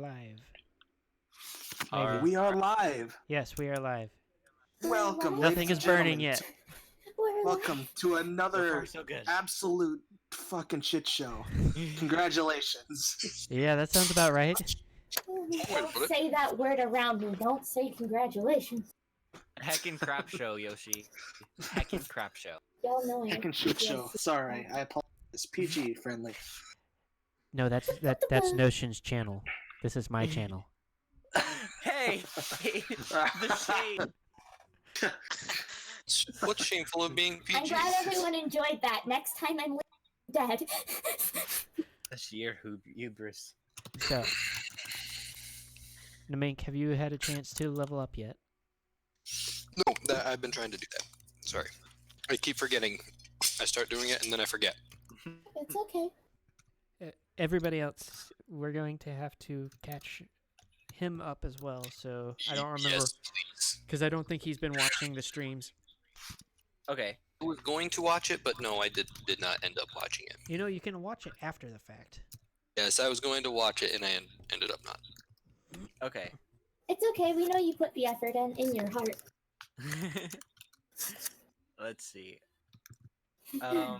live. We are live. Yes, we are live. Welcome, Nothing ladies is and burning gentlemen, yet. Welcome to another So good. absolute fucking shit show. Congratulations. Yeah, that sounds about right. Don't say that word around me. Don't say congratulations. Heckin' crap show, Yoshi. Heckin' crap show. Y'all know it. Heckin' shit show. Sorry, I apologize. PG friendly. No, that's Notion's channel. This is my channel. Hey! The shade! What's shameful of being PG? I'm glad everyone enjoyed that. Next time I'm dead. The sheer hubris. So, Namink, have you had a chance to level up yet? No, I've been trying to do that. Sorry. I keep forgetting. I start doing it and then I forget. It's okay. Everybody else, we're going to have to catch him up as well, so I don't remember, Yes, please. because I don't think he's been watching the streams. Okay. I was going to watch it, but no, I did not end up watching it. You know, you can watch it after the fact. Yes, I was going to watch it and I ended up not. Okay. It's okay. We know you put the effort in your heart. Let's see. The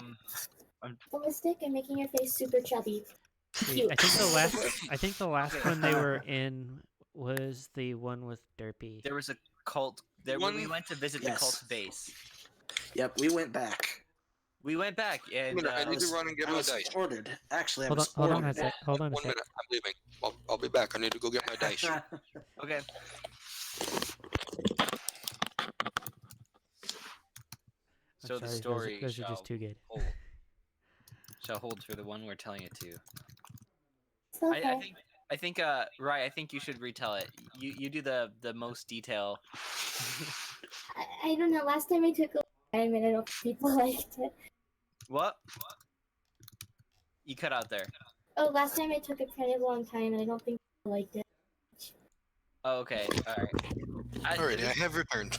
mistake in making your face super chubby. See, I think the last Okay. one they were in was the one with Derpy. There was a cult. When we went to visit the Yes. cult's base. Yep, we went back. We went back and I need to run and get I my was dice. ordered. Actually, I Hold was on a ordered. sec. Hold on a One sec. minute, I'm leaving. I'll be back. I need to go get my dice. okay. So I'm the sorry, story those are just too good. shall hold for the one we're telling it to. It's okay. I think Rye, I think you should retell it. You do the most detail. I don't know. Last time I took a time and I don't think people liked it. What? You cut out there. Oh, last time I took a kind of long time and I don't think people liked it. Oh, okay. All right. Alright, I have returned.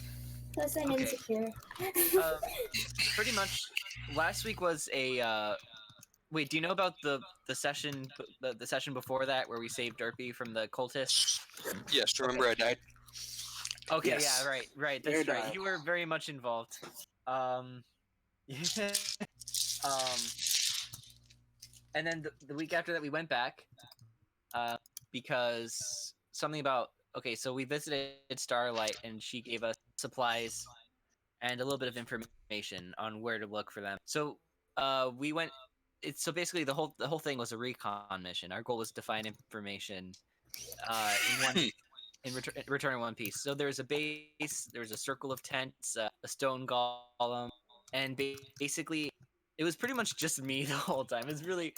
Plus, I'm Okay. insecure. Pretty much, last week was a. Wait, do you know about the session the session before that where we saved Derpy from the cultists? Yes, remember I died? Okay, Yes. yeah, right. Very That's right. died. You were very much involved. And then the week after that, we went back, because something about so we visited Starlight and she gave us supplies and a little bit of information on where to look for them. So we went. So basically the whole thing was a recon mission. Our goal was to find information in return in one piece. So there was a base, there was a circle of tents, a stone golem, and basically it was pretty much just me the whole time. It was really,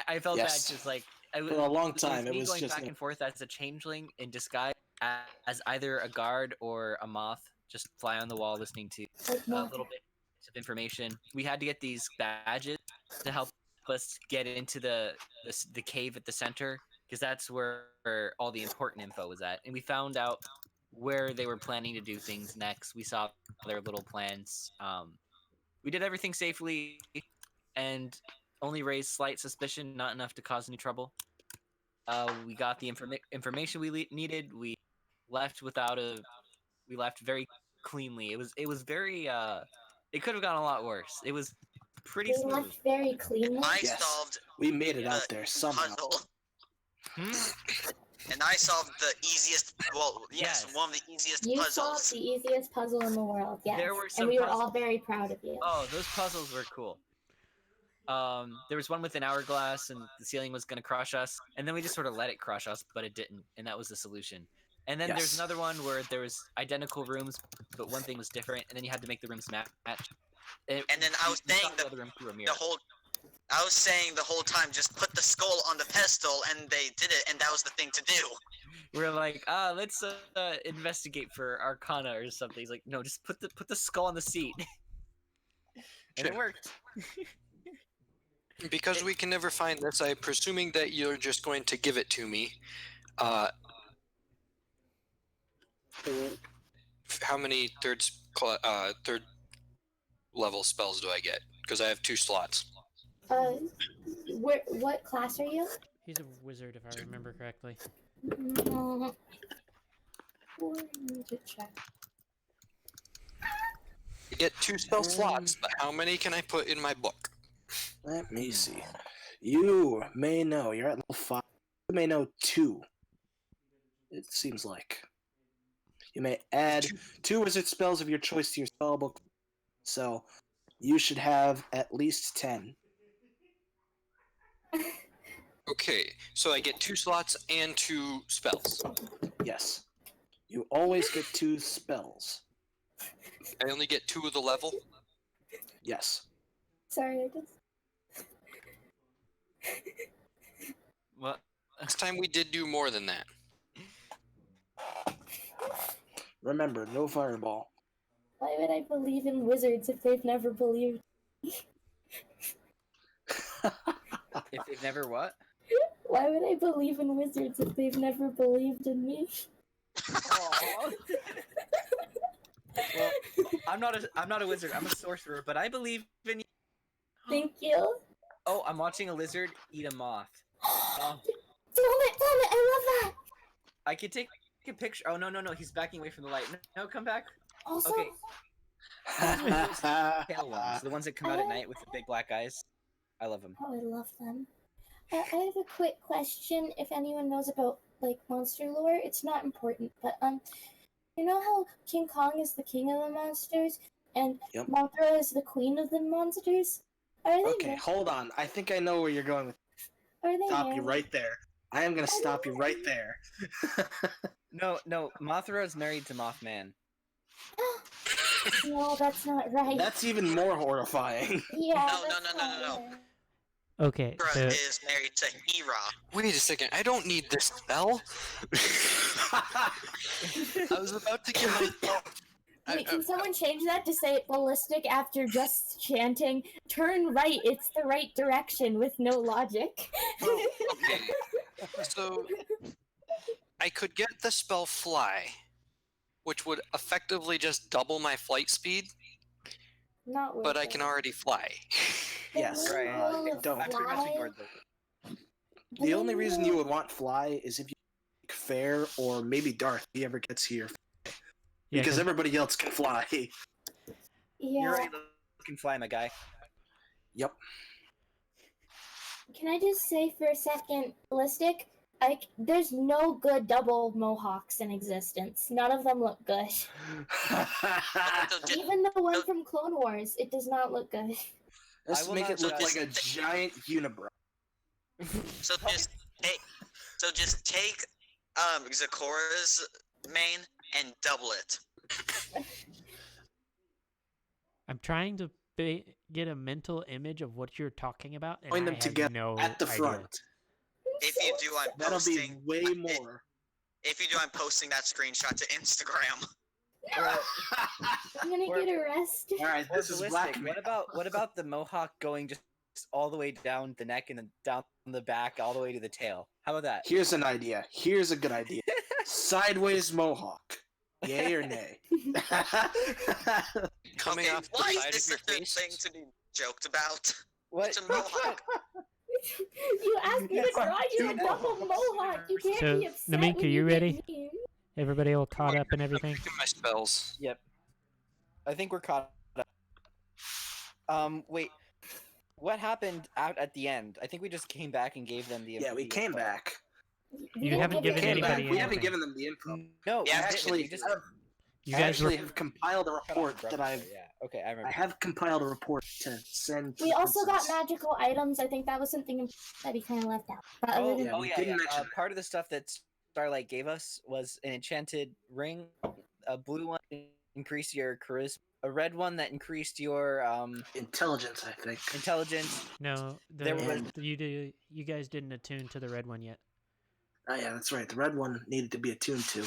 I felt Yes. bad, just like For a long time, it me was going just back and forth as a changeling in disguise, as either a guard or a moth, just fly on the wall listening to Like, a no. little bit of information. We had to get these badges to help us get into the cave at the center, because that's where all the important info was at. And we found out where they were planning to do things next. We saw their little plans. We did everything safely and only raised slight suspicion, not enough to cause any trouble. We got the information we needed. We left we left very cleanly. It was very it could have gone a lot worse. It was pretty They smooth. left very cleanly. I Yes. solved We made it the out there somehow. puzzle, Hmm? and I solved the easiest. Well, yes, Yes. one of the easiest You puzzles. solved the easiest puzzle in the world, yes. There were some and we were puzzles- all very proud of you. Oh, those puzzles were cool. There was one with an hourglass, and the ceiling was going to crush us, and then we just sort of let it crush us, but it didn't, and that was the solution. And then there's Yes. another one where there was identical rooms, but one thing was different, and then you had to make the rooms match. And then I was you saw saying the other room through a mirror. I was saying the whole time, just put the skull on the pedestal, and they did it, and that was the thing to do. We're like, let's investigate for Arcana or something. He's like, no, just put the skull on the seat, and it worked. Because we can never find this, I'm presuming that you're just going to give it to me. How many third level spells do I get? Because I have 2 slots. What class are you? He's a wizard, if I remember correctly. Mm, or I need to check. I get 2 spell slots, but how many can I put in my book? Let me see. You may know. You're at level 5. You may know 2. It seems like. You may add 2 wizard spells of your choice to your spellbook. So, you should have at least 10. Okay, so I get 2 slots and 2 spells. Yes. You always get 2 spells. I only get 2 of the level. Yes. Sorry, I just. What? Last time we did do more than that. Remember, no fireball. Why would I believe in wizards if they've never believed? If they've never what? Why would I believe in wizards if they've never believed in me? Well, I'm not a wizard. I'm a sorcerer, but I believe in you. Thank you. Oh, I'm watching a lizard eat a moth. Oh, Damn it, I love that! I could take a picture. Oh no, he's backing away from the light. No, come back. Also, Okay. Pale ones, the ones that come out at night with the big black eyes. I love them. oh, I love them. I have a quick question. If anyone knows about like monster lore, it's not important, but you know how King Kong is the king of the monsters and Yep. Mothra is the queen of the monsters? Are they? Okay, hold on. I think I know where you're going with. Are they? Stop you married? right there. I am gonna stop you right there. No, Mothra is married to Mothman. No, that's not right. That's even more horrifying. Yeah. No, that's no. not right. Okay, Hera so is married to Hera. Wait a second, I don't need this spell. I was about to get my spell. Wait, can someone change that to say ballistic after just chanting, turn right, it's the right direction with no logic? Okay, so I could get the spell fly, which would effectively just double my flight speed, Not worth but I it. can already fly. Yes. The main goal of don't. I'm progressing fly- toward the. The only reason you would want fly is if you like Fair or maybe Darth, if he ever gets here. yeah, Because everybody else can fly. Yeah. You're right. You can fly, my guy. Yep. Can I just say for a second, ballistic? There's no good double mohawks in existence. None of them look good. Even the one from Clone Wars, it does not look good. Let's I will make not it look judge. like a giant unibrow. So just take Zakura's main and double it. I'm trying to get a mental image of what you're talking about, and Join them I have together no at the idea. front. If you do, I'm That'll be posting. way more. If you do, I'm posting that screenshot to Instagram. I'm gonna get arrested. Alright, Or this is ballistic. black. What about the mohawk going just all the way down the neck and then down the back all the way to the tail? How about that? Here's an idea. Here's a good idea. Sideways mohawk. Yay or nay? Coming Okay, off the why is side this of your such a face. thing to be joked about? What? It's a mohawk. You asked me to draw you a double mohawk. You can't So, be upset Namika, when you get ready? mean. Everybody all caught up and everything? Picking my spells. Yep. I think we're caught up. Wait. What happened out at the end? I think we just came back and gave them the Yeah, we the came info. back. We You didn't haven't give given it Came back. anybody We haven't anything. given them the info. No, Yeah, we actually, didn't. We just You I guys actually were have compiled a cut off report that abruptly, I've. Yeah. Okay, I remember. I have compiled a report to send. To We the also got princess. magical items. I think that was something that we kind of left out. But other Oh, than yeah, we yeah. didn't mention Part of the stuff that Starlight gave us was an enchanted ring, a blue one to increase your charisma, a red one that increased your Intelligence, I think. intelligence. no. There was- You guys didn't attune to the red one yet. Oh yeah, that's right. The red one needed to be attuned to,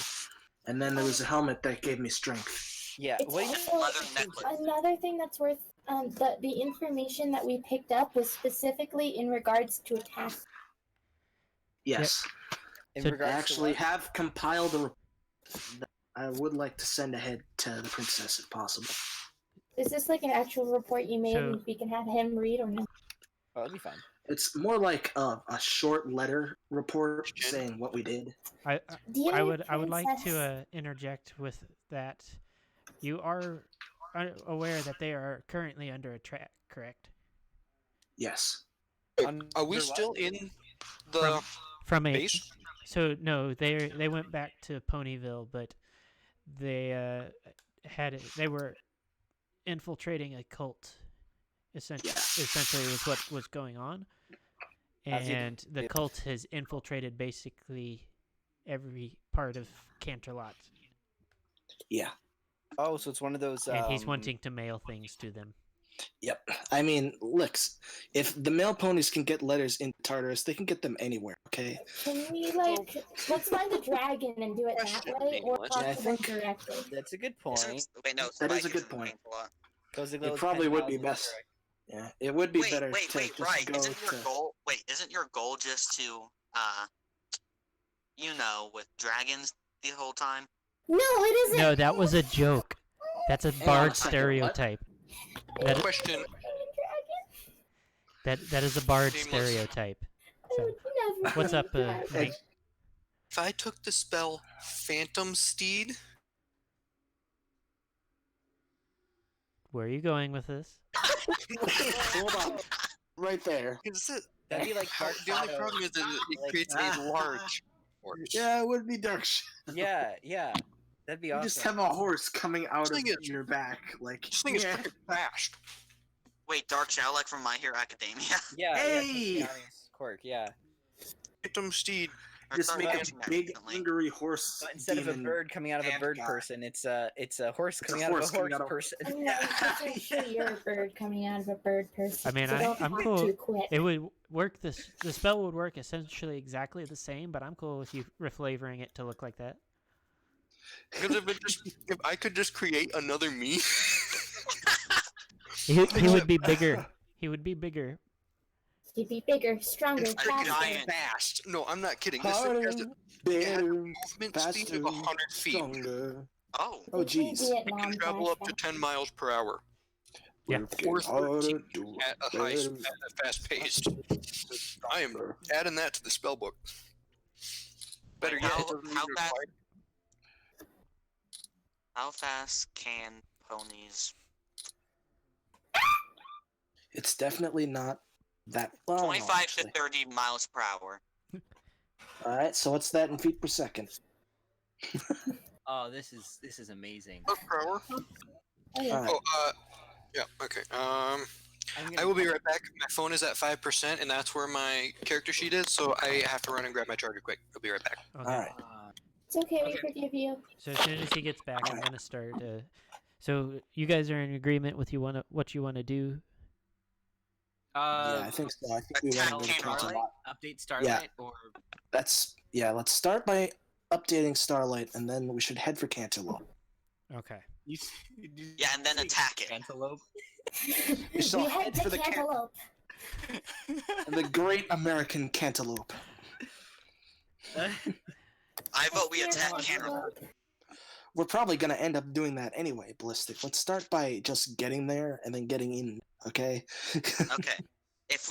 and then there was a helmet that gave me strength. Yeah. it's What do you? also Leather necklace. another thing that's worth the information that we picked up was specifically in regards to attack. Yes, In So- I regards to actually what? have compiled a report that I would like to send ahead to the princess if possible. Is this like an actual report you made So- and we can have him read or no? Oh, that'd be fine. It's more like a short letter report saying what we did. I Dear I would like Princess- to interject with that. You are aware that they are currently under attack, correct? Yes. Are we still in the From from a base? so no, they went back to Ponyville, but they they were infiltrating a cult. Essentially, was what was going on, As you and the do. cult has infiltrated basically every part of Canterlot, Yeah. Oh, so it's one of those. and he's wanting to mail things to them. Yep. I mean, look, if the male ponies can get letters into Tartarus, they can get them anywhere. Okay. Can we let's find the dragon and do it that Question, way, or English. talk Yeah, I to them think- directly? That's a good point. Wait, no. That is a Spikes good in point. Canterlot. Goes to It those probably 10 would be miles in best. direct- Yeah, it would be better Wait, to just right. go Isn't your to. goal? Wait, isn't your goal just to, with dragons the whole time? No, it isn't. No, that was a joke. That's a Hang on a bard second, what? stereotype. That Question. that is a bard Nameless. stereotype. I would never What's say up, dragon. Nate? If I took the spell Phantom Steed, Where are you going with this? Hold on. Right there. is it? That'd be like How, Dark the only Shadow. problem is that it Like- creates a large horse. Yeah, it would be dark. Yeah, that'd be You awesome. just have a horse coming out of Thing is- your back, like. This thing is yeah. freaking fast. Wait, Dark Shadow, like from My Hero Academia? Yeah, Hey! yeah, Quirk, yeah. Phantom Steed. Or Just Starlight make a mentioned that big, recently. angry horse. But instead of a demon. bird coming out of a and bird guy. person, it's a horse It's a coming out of a horse coming horse out of- person. I'm not I'm sure you're a bird coming out of a bird person. I mean, so don't I'm talk cool. too quick. It would work. The spell would work essentially exactly the same, but I'm cool with you reflavoring it to look like that. Because if I could just create another me, He would be bigger. He would be bigger. He'd be bigger, stronger, It's faster. giant. fast. No, I'm not kidding. This thing has a Harder, better, movement speed of 100 feet. stronger. Oh, Oh, It would be jeez. It Vietnam can travel up to flashback. 10 miles per hour Yeah. or Harder, 13 do at a better, fast pace. I am adding that to the spell book. Better Wait, yet, how- it doesn't how even fast- require- how fast can ponies? It's definitely not that. Well, no, 25 to actually. 30 miles per hour. All right, so what's that in feet per second? Oh, this is amazing. miles per hour? Oh, yeah. All right. Oh, yeah, okay. I will be right back. My phone is at 5%, and that's where my character sheet is, so I have to run and grab my charger quick. I'll be right back. Okay. All right. It's okay, we forgive you. So as soon as he gets back, I'm gonna start. So you guys are in agreement with what you want to do? Yeah, I think so. I think we Attack want to go to Canterlot. Canterlot. Update Starlight or Let's start by updating Starlight, and then we should head for Canterlot. Okay. Yeah, and then attack it. Antelope. We shall We head head to for the Cantaloupe. the great American cantaloupe. I vote we attack Canterlot. We're probably gonna end up doing that anyway, Ballistic. Let's start by just getting there and then getting in. Okay. Okay. If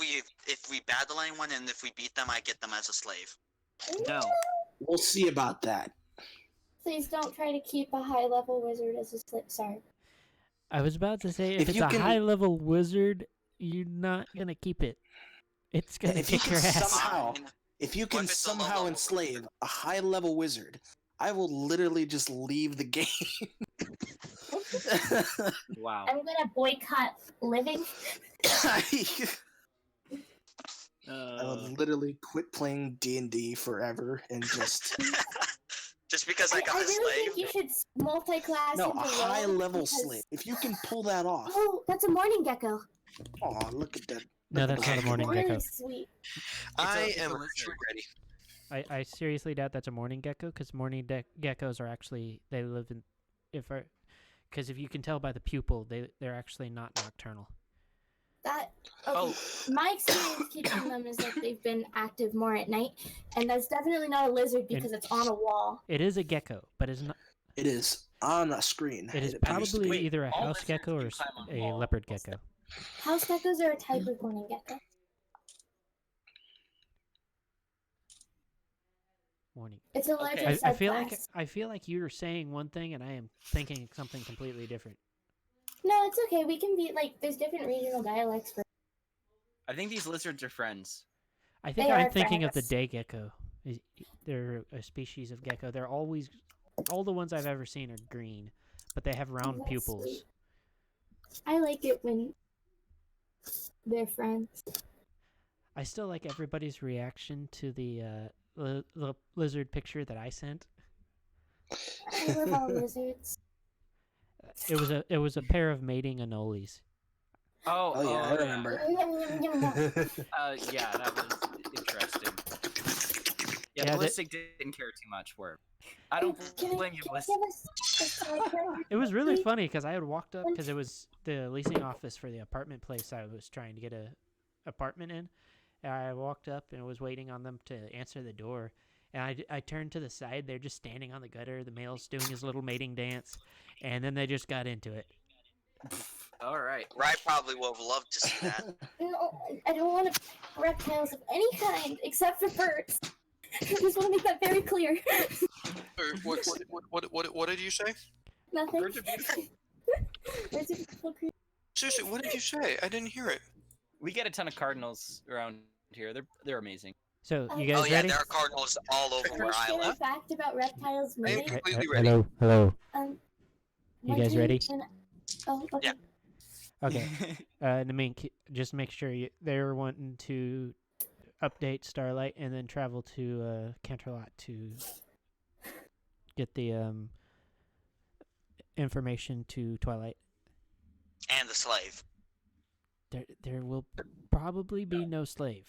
we battle anyone and if we beat them, I get them as a slave. No. We'll see about that. Please don't try to keep a high level wizard as a slave. Sorry. I was about to say, if If it's you a can- high level wizard, you're not gonna keep it. It's gonna If you kick can your ass. somehow- Fine. If you What can if it's a low somehow level enslave wizard? a high level wizard, I will literally just leave the game. Wow. I'm gonna boycott living. I Uh, will literally quit playing D&D forever and just Just because I got a really slave. think you should multi-class no, into a high rogue level because- slave. If you can pull that off. Oh, that's a morning gecko. Oh, look at that. No, that's not a morning Really gecko. sweet. I it's a am lizard. actually ready. I seriously doubt that's a morning gecko, because morning geckos are actually, they live in, because if you can tell by the pupil, they're actually not nocturnal. That okay. My experience keeping them is that they've been active more at night, and that's definitely not a lizard because it's on a wall. It is a gecko, but it's not. It is on a screen. It is appears to probably be. Wait, either a all house lizards gecko or can climb on a walls. leopard gecko. House geckos are a type of morning gecko. warning. It's a larger Okay. I feel like subclass. you're saying one thing and I am thinking something completely different. No, it's okay. We can be like, there's different regional dialects for. I think these lizards are friends. I think They I'm are thinking of the friends. day gecko. They're a species of gecko. They're always all the ones I've ever seen are green, but they have round That's pupils. sweet. I like it when they're friends. I still like everybody's reaction to the lizard picture that I sent. I love all lizards. It was a pair of mating anoles. Oh yeah, I remember. Yeah, that was interesting. Yeah, Yeah, Ballistic didn't care too much for it. I don't blame you, Can I Ballistic. give us a side character, It was really please? funny because I had walked up because it was the leasing office for the apartment place I was trying to get a apartment in. And I walked up and was waiting on them to answer the door. And I turned to the side. They're just standing on the gutter. The male's doing his little mating dance. And then they just got into it. All right. Rye probably would have loved to see that. No, I don't want reptiles of any kind except for birds. I just want to make that very clear. What did you say? Nothing. Birds are beautiful. Birds are beautiful creatures. Seriously, what did you say? I didn't hear it. We get a ton of cardinals around here. They're amazing. So, you guys Oh yeah, ready? there are cardinals all over Can where I I share a live. fact about reptiles I'm mating? completely ready. Hello. Um, You one guys time ready? Oh, okay. Yeah. Okay. Just make sure they're wanting to update Starlight and then travel to Canterlot to get the information to Twilight. And the slave. There will probably be no slave.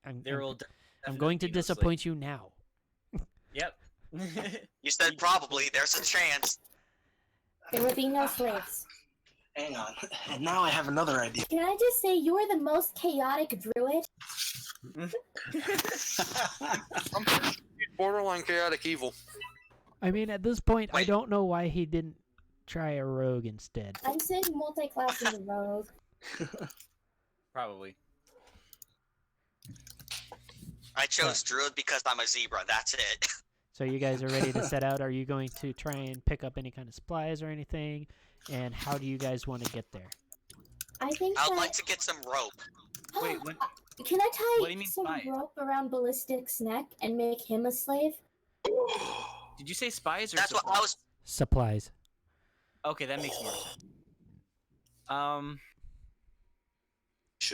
I'm going to definitely be no slave. disappoint you now. Yep. You said probably. There's a chance. There will be no slaves. Hang on. And now I have another idea. Can I just say you are the most chaotic druid? I'm borderline chaotic evil. I mean, at this point, I Wait. don't know why he didn't try a rogue instead. I'm saying multi-class in the rogue. Probably. I chose druid because I'm a zebra. That's it. So you guys are ready to set out? Are you going to try and pick up any kind of supplies or anything? And how do you guys want to get there? I think I would that... like to get some rope. Wait, what? Can I What do tie you mean some spy? rope around Ballistic's neck and make him a slave? Did you say spies or That's what I supplies? was. Supplies. Okay, that makes more sense.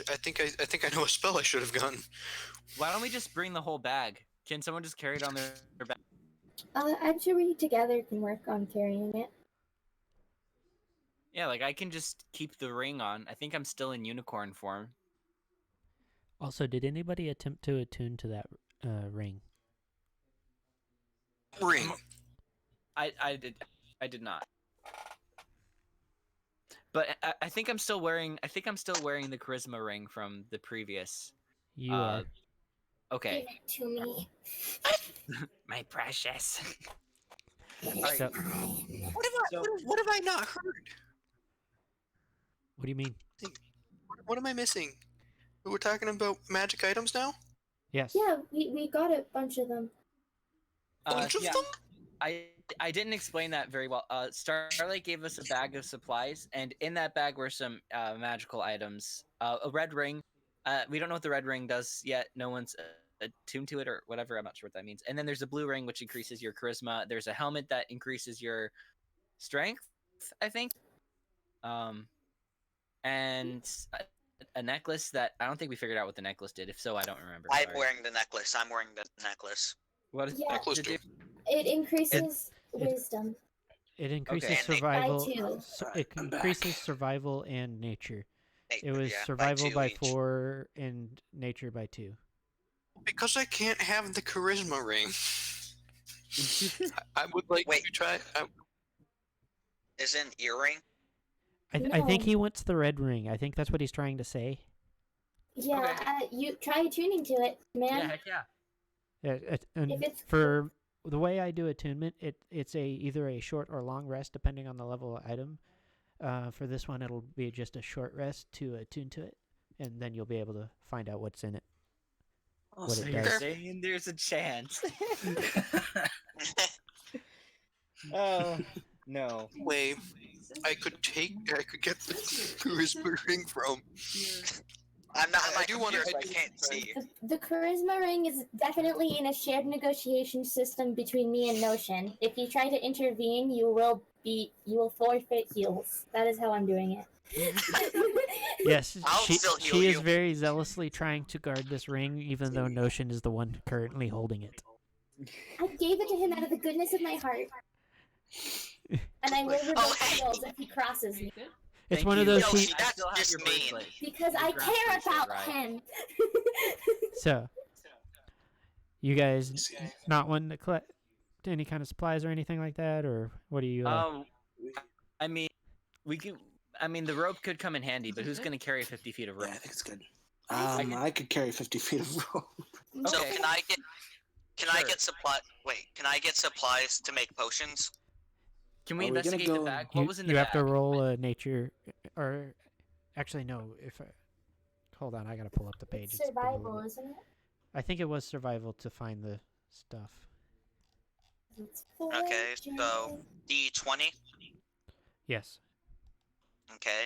I think I know a spell I should have gotten. Why don't we just bring the whole bag? Can someone just carry it on their back? I'm sure we together can work on carrying it. Yeah, like I can just keep the ring on. I think I'm still in unicorn form. Also, did anybody attempt to attune to that ring? Ring. I did not. But I think I'm still wearing. I think I'm still wearing the charisma ring from the previous. You are. Okay, Give it to me. my precious. Alright. So, What have I not heard? what do you mean? What am I missing? We're talking about magic items now? Yes. Yeah, we got a bunch of them. Bunch of Yeah, them? I didn't explain that very well. Starlight gave us a bag of supplies, and in that bag were some magical items. A red ring. We don't know what the red ring does yet. No one's attuned to it or whatever. I'm not sure what that means. And then there's a blue ring, which increases your charisma. There's a helmet that increases your strength, I think. And a necklace that I don't think we figured out what the necklace did. If so, I don't remember. I'm Sorry. wearing the necklace. I'm wearing the necklace. What is Yeah. Necklace did too. it? It increases wisdom. It increases Okay. survival. By 2. It I'm increases back. survival and nature. Hey, It was yeah, survival by 2 each. 4 and nature by 2. Because I can't have the charisma ring. I would like Wait. to try. Is it an earring? I think No. he wants the red ring. I think that's what he's trying to say. Yeah, you try tuning to it, man. Yeah, heck yeah. And If it's for the way I do attunement, it's either a short or long rest depending on the level of item. For this one, it'll be just a short rest to attune to it, and then you'll be able to find out what's in it. I'll what say it You're does. saying there's a chance. yes. Oh no. Way I could get the charisma ring from. I'm not. I I do do wanna- wonder. I I do- can't see. The charisma ring is definitely in a shared negotiation system between me and Notion. If you try to intervene, you will forfeit heals. That is how I'm doing it. Yes, I'll she still heal she is you. very zealously trying to guard this ring, even though Notion is the one currently holding it. I gave it to him out of the goodness of my heart. And I will revoke hey. heals if he crosses me. It's Thank one of you. those. Yo, He, she- that's still have just your mean. bracelet. Because Your I graph care bracelet, about right. him. so, you guys not wanting to collect any kind of supplies or anything like that, or what do you? I mean, we can. I mean, the rope could come in handy, but who's gonna carry 50 feet of Yeah, rope? I think it's good. I I could carry 50 feet of rope. So Okay. can I get? Can I Sure. get supply? Wait, can I get supplies to make potions? Can we Are we gonna investigate the go- bag? What You, was in the you bag? have to roll a nature, or actually no. If I, hold on, I gotta pull up the page. It's It's been a little survival, bit- isn't it? I think it was survival to find the stuff. It's Okay, so D20. Yes. Okay,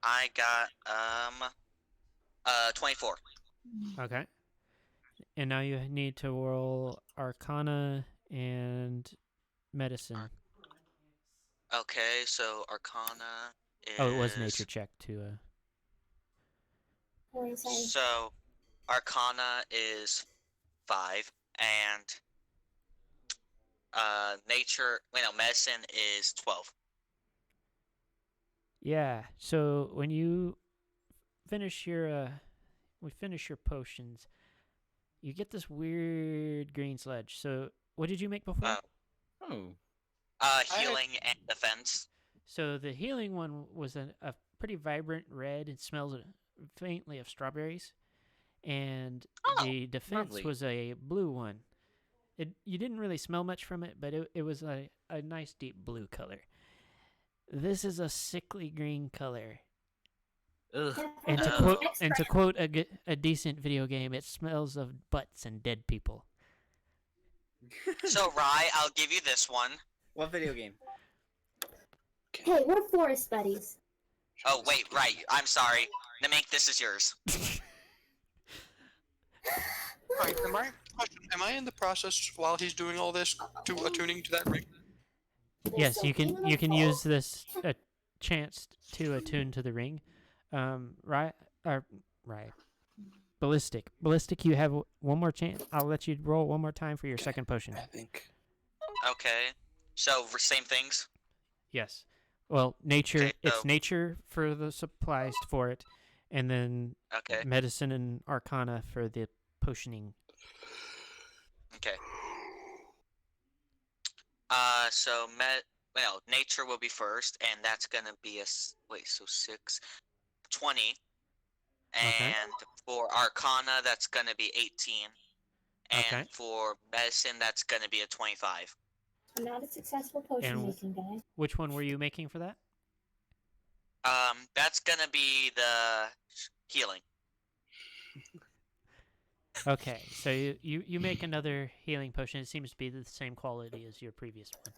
I got 24. Okay. And now you need to roll Arcana and Medicine. Okay, so Arcana is. Oh, it was nature check to. So, Arcana is 5, and Nature. Wait, no, Medicine is 12. Yeah. So when you finish your potions, you get this weird green sludge. So what did you make before? Oh. Healing and defense. So the healing one was a pretty vibrant red. It smells faintly of strawberries, and Oh, the defense lovely. was a blue one. You didn't really smell much from it, but it was a nice deep blue color. This is a sickly green color, Ugh. and to Oh. quote a decent video game, it smells of butts and dead people. So, Rye, I'll give you this one. What video game? Hey, we're forest buddies. Oh, wait, right. I'm sorry. Namink, this is yours. Right, am I in the process while he's doing all this to attuning to that ring? Yes, you can use this a chance to attune to the ring. Right. Ballistic. You have one more chance. I'll let you roll one more time for your second potion. I think. Okay. So, same things? Yes. Well, nature. Okay, It's so- nature for the supplies for it, and then Okay. medicine and arcana for the potioning. Okay. So nature will be first, and that's gonna be so 6, 20, Okay. and for Arcana that's gonna be 18, and Okay. for Medicine that's gonna be a 25. I'm not a successful potion And- making guy. Which one were you making for that? That's gonna be the healing. Okay, so you make another healing potion. It seems to be the same quality as your previous one.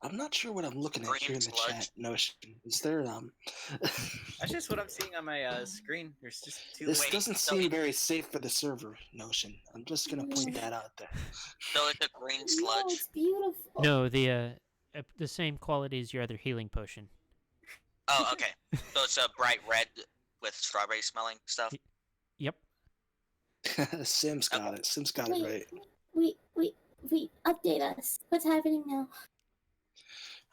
I'm not sure what I'm looking at Green here in the sludge. chat. Notion. Is there That's just what I'm seeing on my screen. There's just two. This Wait, doesn't so seem it- very safe for the server. Notion. I'm just gonna point that out there. So it's a green No, sludge. it's beautiful. No, the same quality as your other healing potion. Oh, okay. So it's a bright red with strawberry smelling stuff. Yep. Sim's got it. Sim's got it right. We update us. What's happening now?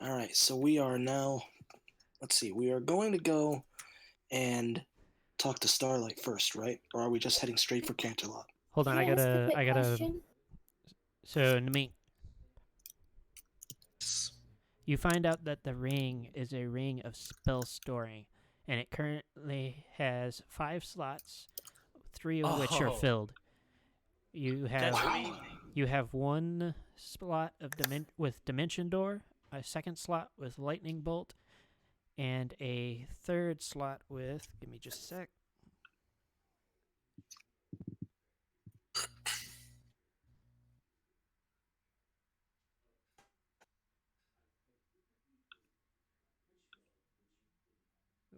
All right. So we are now. Let's see. We are going to go and talk to Starlight first, right? Or are we just heading straight for Canterlot? Hold on, Can ask a quick I gotta. question? So Nami, you find out that the ring is a ring of spell storing, and it currently has 5 slots, 3 of which are Oh. filled. You That's have amazing. you have 1 slot of with Dimension Door, a 2nd slot with Lightning Bolt, and a 3rd slot with. Give me just a sec.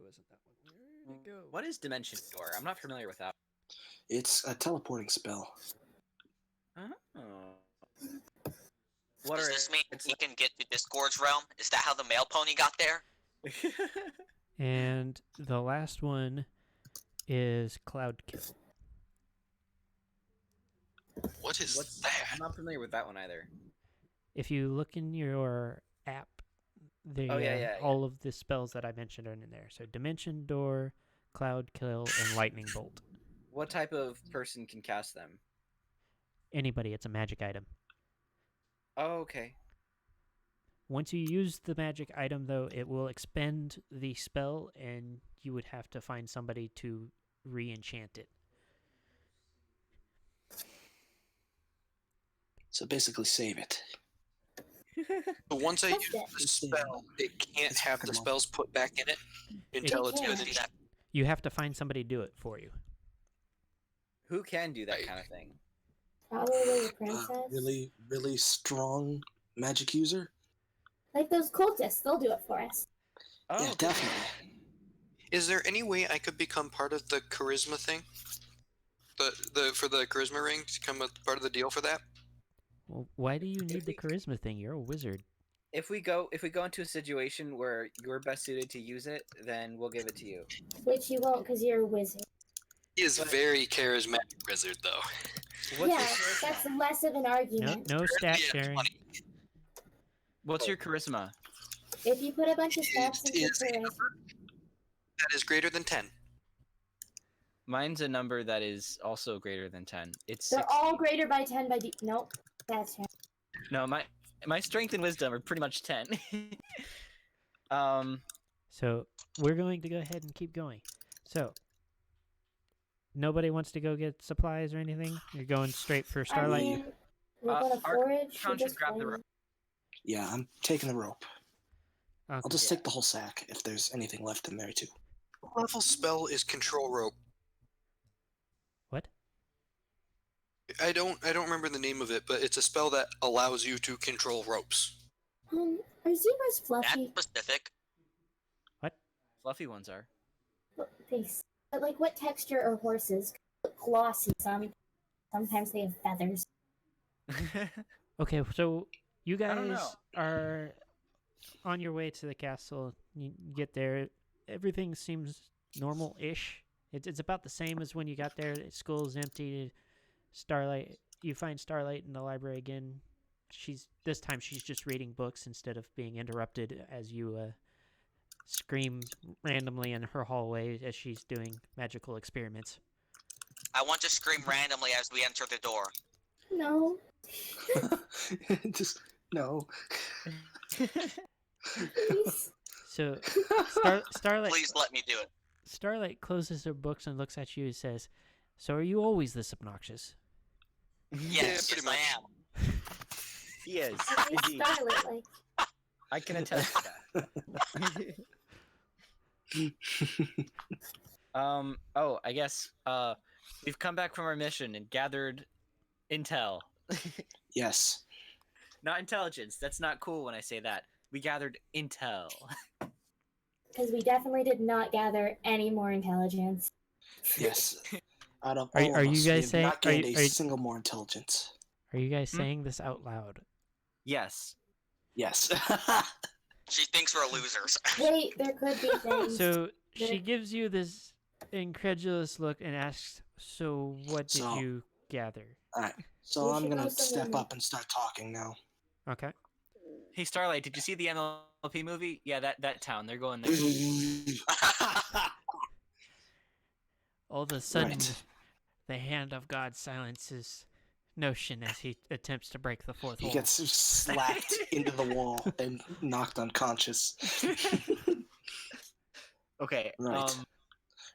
wasn't that one. Where did it go? What is Dimension Door? I'm not familiar with that. It's a teleporting spell. Oh. What Does are this mean it's we can get to Discord's realm? Is that how the mail pony got there? And the last one is Cloud Kill. What is What's that? I'm not familiar with that one either. If you look in your app, all of the spells that I mentioned are in there. So Dimension Door, Cloud Kill, and Lightning Bolt. What type of person can cast them? Anybody, it's a magic item. Oh, okay. Once you use the magic item, though, it will expend the spell, and you would have to find somebody to re-enchant it. So basically, save it. But once I That's use it. the spell, it can't It's have the Pokemon. spells put back in it until It it's can't. finished. You have to find somebody to do it for you. Who can do that Right. kind of thing? Probably the princess. Really, really strong magic user. Like those cultists, they'll do it for us. Oh, Yeah, okay. definitely. Is there any way I could become part of the charisma thing? The for the charisma ring to become a part of the deal for that? Well, why do you need the charisma thing? You're a wizard. If we go into a situation where you're best suited to use it, then we'll give it to you. Which you won't because you're a wizard. He is But- very charismatic wizard though. What's yeah, your charisma? that's less of an No, argument. no stat Yeah, sharing. 20. What's your charisma? If you put a bunch of It stats into is a charisma, number that is greater than 10. Mine's a number that is also greater than 10. It's they're 6. all greater by 10 by nope. That's right. No, my strength and wisdom are pretty much 10. So we're going to go ahead and keep going. So nobody wants to go get supplies or anything? You're going straight for Starlight? I mean, we're Uh, gonna our forage. Count we should just grab the find- rope. Yeah, I'm taking the rope. Okay. I'll just Yeah. take the whole sack if there's anything left in there too. What level spell is control rope? What? I don't remember the name of it, but it's a spell that allows you to control ropes. Are zebras fluffy? That's specific. Fluffy ones are. But like, what texture are horses? Glossy. Sometimes they have feathers. Okay, so you I don't guys know. are on your way to the castle. You get there. Everything seems normal-ish. It's about the same as when you got there. School's empty. Starlight. You find Starlight in the library again. This time she's just reading books instead of being interrupted as you scream randomly in her hallway as she's doing magical experiments. I want to scream randomly as we enter the door. No. Just no. Please. So Starlight. Please let me do it. Starlight closes her books and looks at you and says, "So are you always this obnoxious?" Yes, pretty yes, I much. am. Yes, At least indeed. Starlight, like, I can attest to that. Oh, I guess we've come back from our mission and gathered intel. Yes. Not intelligence. That's not cool when I say that. We gathered intel. because we definitely did not gather any more intelligence. Yes. Out of Are all you of us, guys we have saying- not gained are a you- single more intelligence. Are you guys saying this out loud? Yes. Yes. She thinks we're losers. Wait, there could be things. So she There- gives you this incredulous look and asks, "So what did So- you gather?" So We I'm should gonna know something step new. up and start talking now. Okay. Hey, Starlight, did you see the MLP movie? Yeah, that town. They're going there. All of a sudden, Right. the hand of God silences Notion as he attempts to break the fourth He wall. gets slapped into the wall and knocked unconscious. Okay. Right.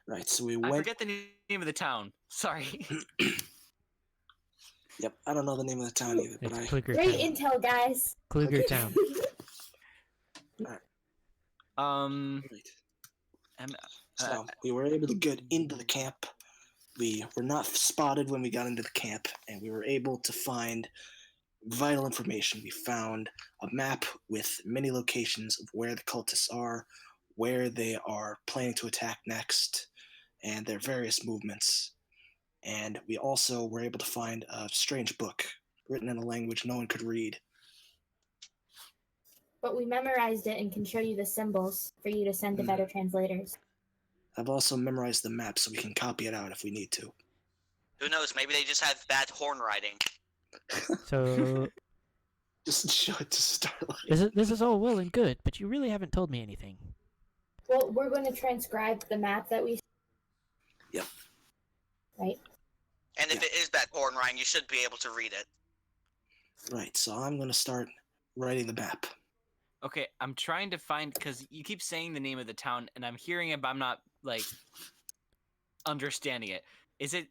Right, so we I went. forget the name of the town. Sorry. Yep, I don't know the name of the town either, but It's I. Kluger Great Town. intel, guys. Kluger Town. Right. I'm- So we were able to get into the camp. We were not spotted when we got into the camp, and we were able to find vital information. We found a map with many locations of where the cultists are, where they are planning to attack next and their various movements. And we also were able to find a strange book written in a language no one could read. But we memorized it and can show you the symbols for you to send to better translators. I've also memorized the map so we can copy it out if we need to. Who knows? Maybe they just have bad horn riding. So Just show it to Starlight. this is all well and good, but you really haven't told me anything. Well, we're going to transcribe the map that we... Yep. Right? And if it is bad horn riding, you should be able to read it. Right, so I'm going to start writing the map. Okay, I'm trying to find because you keep saying the name of the town, and I'm hearing it, but I'm not like understanding it. Is it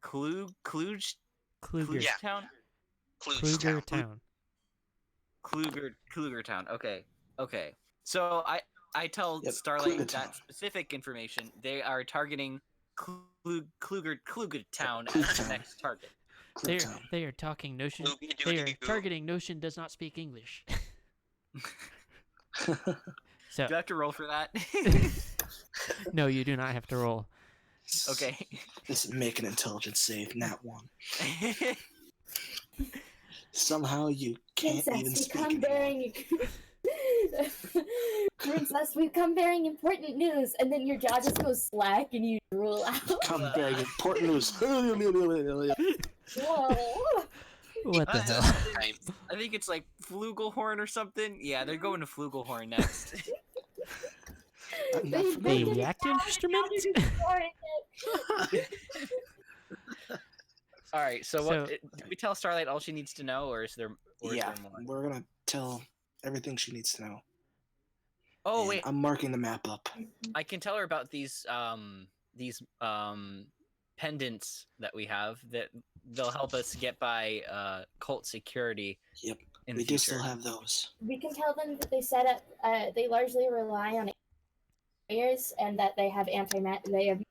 Kluge Kluger. Yeah. Town? Kluger Town. Kluger Town. Okay. So I tell Yep, Starlight Kluger Town. that specific information. They are targeting Kluger Town Kluger as the Town. next target. They are talking notion. Kluge They are doo-doo. targeting notion does not speak English. So Do I have to roll for that? no, you do not have to roll. Okay. Just make an intelligence save, nat 1. Somehow you can't Princess, even we speak come anymore. bearing... Princess, we come bearing important news, and then your jaw just goes slack and you drool out. Come bearing important news. Whoa. What the Uh, hell? I think it's like Flugelhorn or something. Yeah, they're going to Flugelhorn next. The yak instrument? All right. So, So- what? Did we tell Starlight all she needs to know, or is there? Or Yeah, Is there more? we're going to tell everything she needs to know. Oh And wait, I'm marking the map up. I can tell her about these pendants that we have that they'll help us get by cult security. Yep, In we the do future. still have those. We can tell them that they set up, they largely rely on players and that they have they have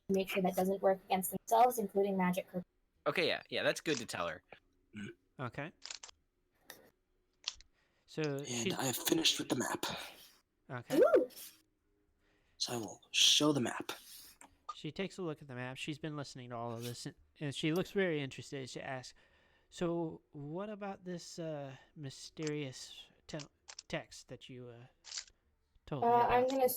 make sure that doesn't work against themselves, including magic. Okay, yeah, that's good to tell her. Okay. So she And I have finished with the map. okay. Ooh! So I will show the map. She takes a look at the map. She's been listening to all of this, and she looks very interested. She asks, "So, what about this mysterious text that you told me about?" I'm gonna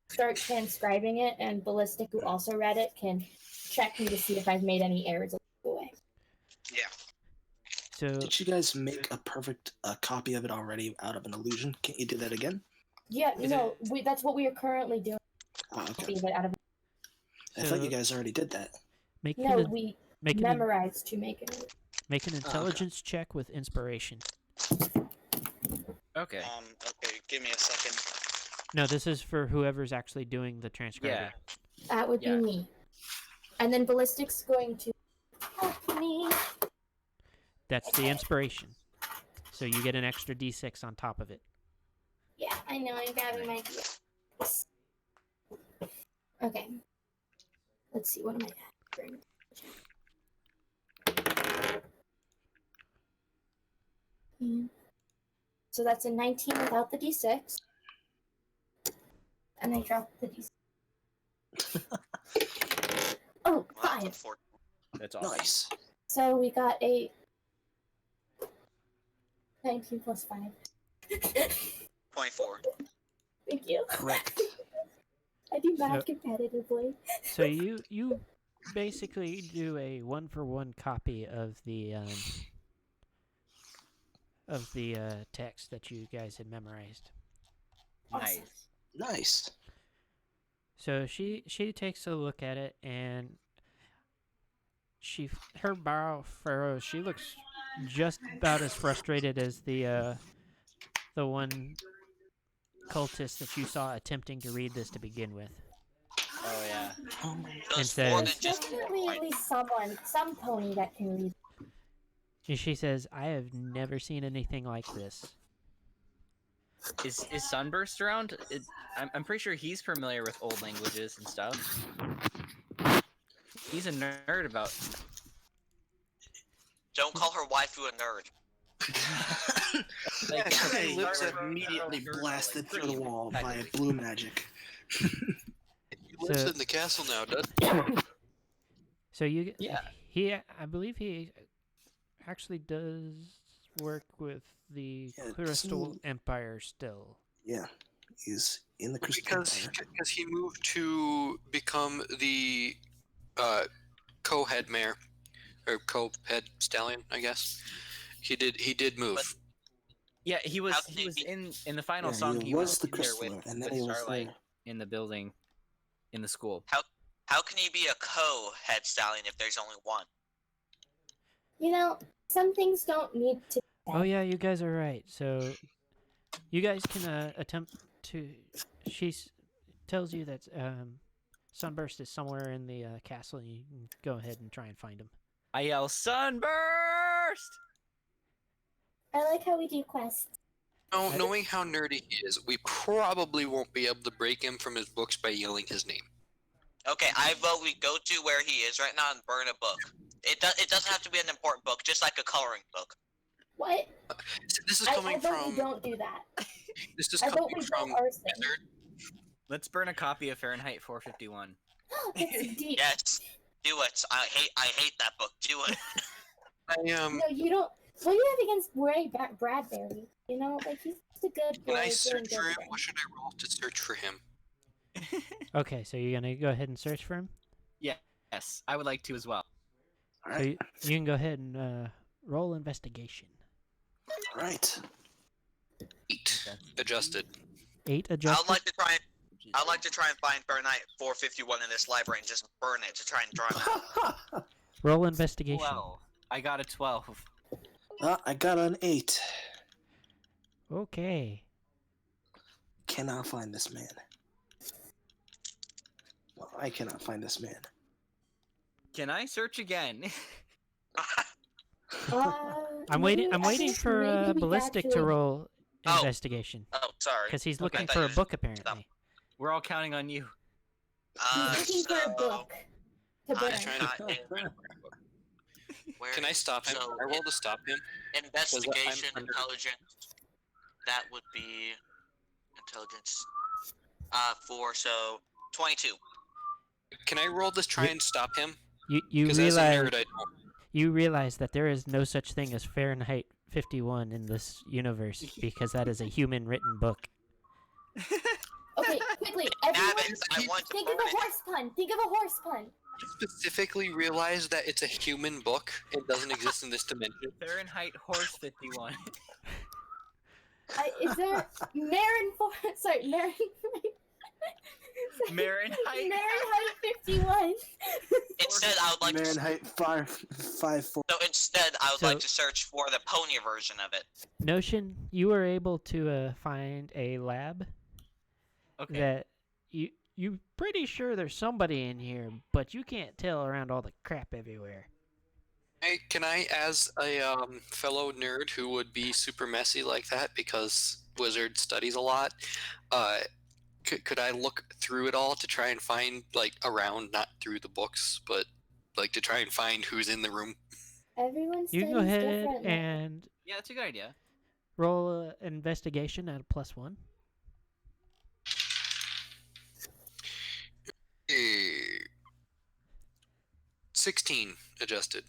start transcribing it, and Ballistic, who also read it, can check me to see if I've made any errors along the way. Yeah. So, Did you guys make a perfect copy of it already out of an illusion? Can't you do that again? Yeah, no, that's what we are currently doing. Oh, okay. Copy of it out of I thought you guys already did that. make no, an, we make an, memorized to make it. make an intelligence check with inspiration. Okay. Okay, give me a second. No, this is for whoever's actually doing the transcribing. Yeah. That would Yeah. be me. And then Ballistic's going to help me. That's the inspiration. So you get an extra d6 on top of it. Yeah, I know, I'm grabbing my Okay. Let's see, what am I at? So that's a 19 without the d6. And I dropped the d6. Oh, Well, that's 5. unfortunate. That's awesome. Nice. So we got a 19 plus 5. 24. Thank you. Correct. I do math competitively. So you basically do a 1-for-1 copy of the text that you guys had memorized. Nice. Nice. So she takes a look at it, and her brow furrows. She looks just about as frustrated as the one cultist that you saw attempting to read this to begin with. Oh yeah. Oh my So And it's more than says- just Definitely at least some pony that can read. And she says, "I have never seen anything like this." Is Sunburst around? I'm pretty sure he's familiar with old languages and stuff. He's a nerd about. Don't call her waifu a nerd. Like, Yeah, okay, my lips Starlight- immediately Starlight- blasted like, through the pretty wall via effectively. blue magic. He lives So- in the castle now, doesn't So you, Yeah. I believe he actually does work with the Yeah, Crystal see- Empire still. Yeah, he's in the Crystal because Empire. because he moved to become the co-head mayor or co-head stallion, I guess. He did move. Yeah, he was How can he be- in the final Yeah, song. he He was was the in there Crystaller, with, and then with he was Starlight there. in the building, in the school. How can he be a co-head stallion if there's only one? You know, some things don't need to. Oh yeah, you guys are right. So you guys can attempt to. Tells you that Sunburst is somewhere in the castle. And you can go ahead and try and find him. I yell, Sunburst! I like how we do quests. Knowing how nerdy he is, we probably won't be able to break him from his books by yelling his name. Okay, I vote we go to where he is right now and burn a book. It doesn't have to be an important book, just like a coloring book. What? So this is I coming vote we from. don't do that. This is I vote coming we from. vote arson. Wizard. Let's burn a copy of Fahrenheit 451. It's deep. Yes, do it. I hate that book. Do it. No, you don't. What do you have against Ray Bradbury? You know, like he's a good boy. Can I doing search good for him? things. What should I roll to search for him? Okay, so you're gonna go ahead and search for him. Yes, I would like to as well. All So right, you can go ahead and roll investigation. all right. 8 adjusted. 8 I'd adjusted. like to try and find Fahrenheit 451 in this library and just burn it to try and draw him out. Roll investigation. 12. I got a 12. I got an 8. Okay. Cannot find this man. Well, I cannot find this man. Can I search again? I'm waiting. maybe- I'm I waiting think for maybe we Ballistic to actually- roll Oh. investigation Oh, sorry. because he's Okay, looking I thought for you a were- book apparently. We're all counting on you. He's looking for a book to I'm burn. trying to where, Can I stop him? so I roll to stop him. investigation, under- intelligence. That would be intelligence. 4, so 22. Can I roll to try and stop him? You Because as a realize nerd, I don't. you realize that there is no such thing as Fahrenheit 51 in this universe because that is a human written book. Okay, quickly, Damn everyone, it, I want to think of burn a it. horse pun. Think of a horse pun. Specifically realize that it's a human book. It doesn't exist in this dimension. Fahrenheit Horse 51. Is there Marin for? Sorry, Marin. Fahrenheit. Fahrenheit 51. Instead, I would like to. Fahrenheit 554. So instead, I would So- like to search for the pony version of it. Notion, you were able to find a lab Okay. that you pretty sure there's somebody in here, but you can't tell around all the crap everywhere. Hey, can I, as a fellow nerd who would be super messy like that because Wizard studies a lot, could I look through it all to try and find, like, around, not through the books, but, like, to try and find who's in the room? Everyone You studies can go ahead differently. and Yeah, that's a good idea. roll an investigation at a +1. Eh, 16 adjusted.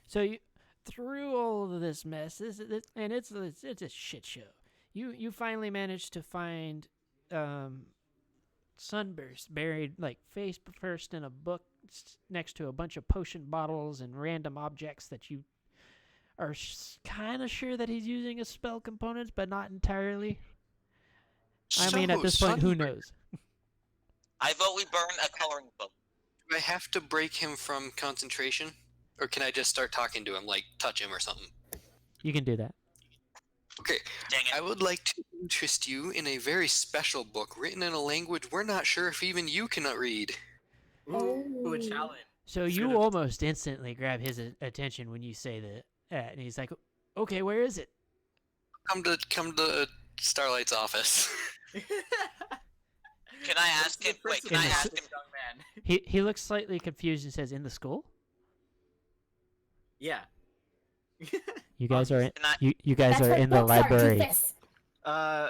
So you, through all of this mess, and it's a shit show. You finally managed to find Sunburst buried like face first in a book next to a bunch of potion bottles and random objects that you are kind of sure that he's using as spell components, but not entirely. I mean, at this point, who knows? I vote we burn a coloring book. Do I have to break him from concentration? Or can I just start talking to him, like touch him or something? You can do that. Okay, Dang it. I would like to interest you in a very special book written in a language we're not sure if even you cannot read. Ooh, a challenge. So It's you gonna- almost instantly grab his attention when you say that, and he's like, "Okay, where is it?" Come to Starlight's office. Can I ask him? Wait, can I In the ask s- him? Young man. He looks slightly confused and says, "In the school." Yeah. You guys are in, Can I- you guys That's are what in the books are, library. doofus.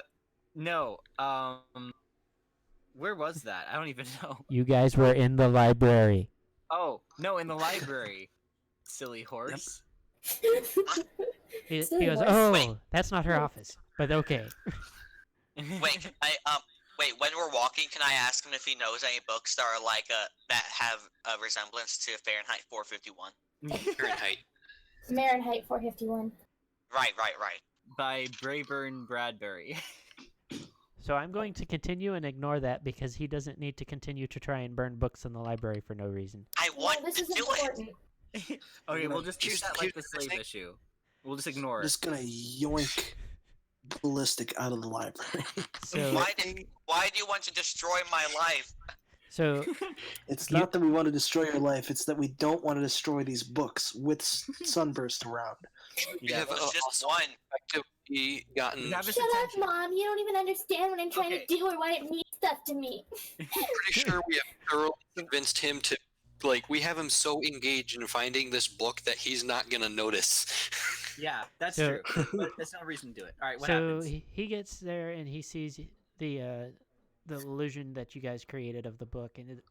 No. Where was that? I don't even know. You guys were in the library. Oh, no, in the library. Silly horse. He Silly goes, horse. "Oh, Wait. that's not her office." But okay. Wait, can wait. When we're walking, can I ask him if he knows any books that are like that have a resemblance to Fahrenheit 451? Fahrenheit. Fahrenheit 451. Right. By Brayburn Bradbury. So I'm going to continue and ignore that because he doesn't need to continue to try and burn books in the library for no reason. I No, want this to is do it. important. Okay, we'll just treat Here's- that like the here's the slave thing. issue. We'll just ignore I'm it. just gonna yoink Ballistic out of the library. So Why do you want to destroy my life? so It's You- not that we want to destroy your life, it's that we don't want to destroy these books with Sunburst around. We Yeah, have It was just also one. effectively gotten We have his Shut up, attention. Mom. You don't even understand what I'm trying Okay. to do or why it means stuff to me. pretty sure we have thoroughly convinced him to, like, we have him so engaged in finding this book that he's not gonna notice. Yeah, that's So- true. But there's no reason to do it. All right, what so happens? he gets there and he sees the illusion that you guys created of the book and it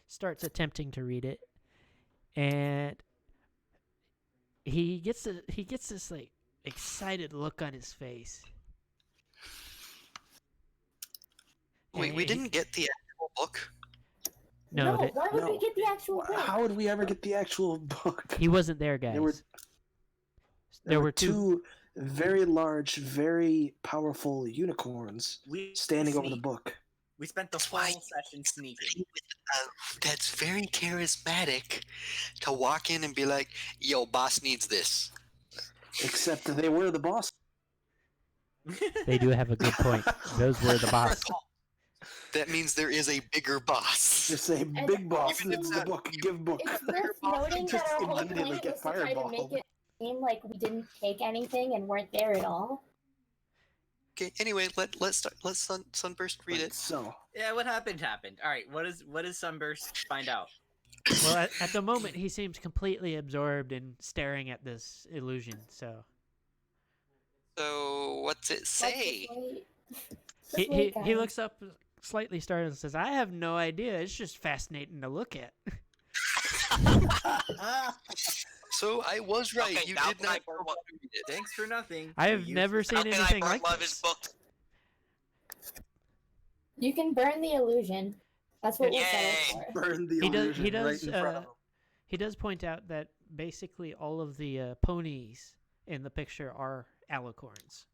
starts attempting to read it, and he gets this like excited look on his face. Wait, And we he- didn't get the actual book? No, why would we no. get the actual book? How would we ever get the actual book? he wasn't there, guys. There were were two. very large, very powerful unicorns We standing over the sneak. book. We spent the Why- whole session sneaking. That's very charismatic to walk in and be like, yo, boss needs this. Except that they were the boss. They do have a good point. Those were the boss. That means there is a bigger boss. Just say big boss also- needs the book. Give book. It's worth noting that Just our whole immediately point get was to try to make fireballed. it seem like we didn't take anything and weren't there at all. Okay, anyway, let's Sunburst read Right, it. So, Yeah, what happened happened. All right, what does Sunburst find out? Well, at the moment, he seems completely absorbed in staring at this illusion. So So, what's it say? he looks up slightly startled and says, "I have no idea. It's just fascinating to look at." So, I was right. Okay, You now did can I not burn know one? how to read it. Thanks for nothing. I have You never used- seen How can I anything burn like one of his this. books? You can burn the illusion. That's what we'll Yay. settle for. burn the He does- illusion he does, right in front of him. He does point out that basically all of the ponies in the picture are alicorns.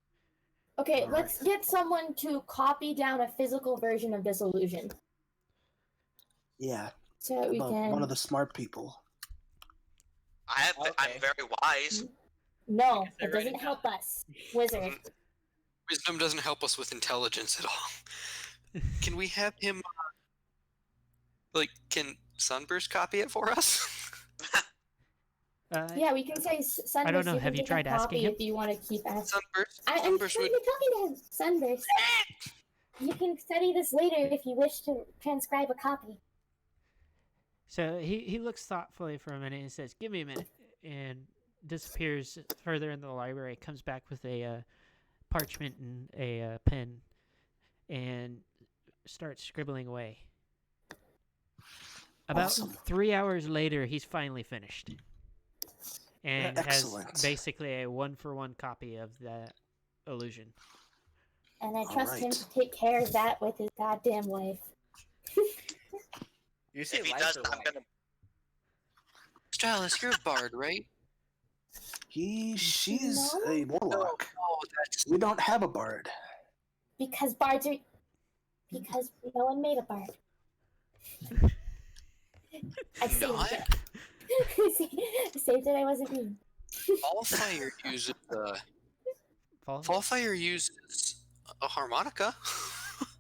Okay, Alright. let's get someone to copy down a physical version of this illusion. Yeah, So that we well, can. one of the smart people. I'm Okay. very wise. No, Like I said, it write doesn't it help down. us. Wizard. Wisdom doesn't help us with intelligence at all. Can we have him, can Sunburst copy it for us? Yeah, we can say Sunburst. I don't know, can have you take a tried asking copy him? If you want to keep asking. Sunburst, I'm Sunburst trying would. to be talking to him. Sunburst. You can study this later if you wish to transcribe a copy. So he looks thoughtfully for a minute and says, "Give me a minute," and disappears further into the library. Comes back with a parchment and a pen, and starts scribbling away. About Awesome. 3 hours later, he's finally finished, and has Excellent. basically a 1-for-1 copy of that illusion. And I trust him Alright. to take care of that with his goddamn wife. You say If he life does, or I'm wife? gonna. Stylus, you're a bard, right? She's No. a warlock. Oh, that's. We don't have a bard. Because bards are. Because no one made a bard. I saved Not? it. I saved it, I wasn't mean. Fallfire uses Fall- Fallfire uses a harmonica.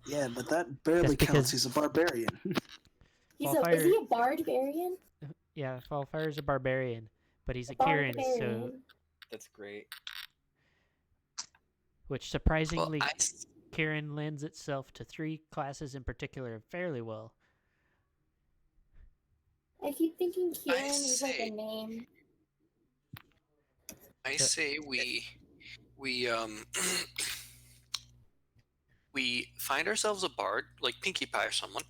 Yeah, but that barely That's because- counts. He's a barbarian. Is Wildfire- he a barbarian? Yeah, Fallfire's a barbarian, but he's a A Kieran, so barbarian. That's great. which Well, surprisingly I, Kieran lends itself to 3 classes in particular fairly well. I keep thinking Kieran is like say- a name. I So- say we we find ourselves a bard like Pinkie Pie or someone,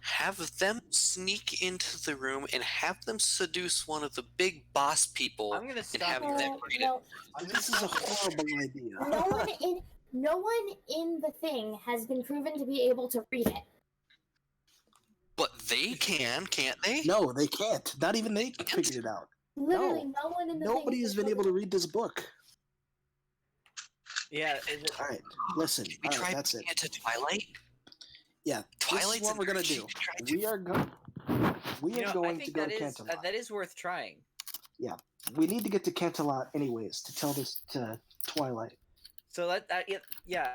have them sneak into the room and have them seduce one of the big boss people I'm gonna and stop have you them there. read it. No, This is a horrible idea. no one in the thing has been proven to be able to read it. But they can, can't they? No, they can't. Not even they figured it out. Literally, no one in the Nobody thing has been able to read this book. Yeah. All right, listen. We All right, tried that's bringing it. it to Twilight. Yeah, Twilight's this is what we're gonna do. We are going. We You are know, I going think to go that to is Canterlot. that is worth trying. We need to get to Canterlot anyways to tell this to Twilight. So yeah,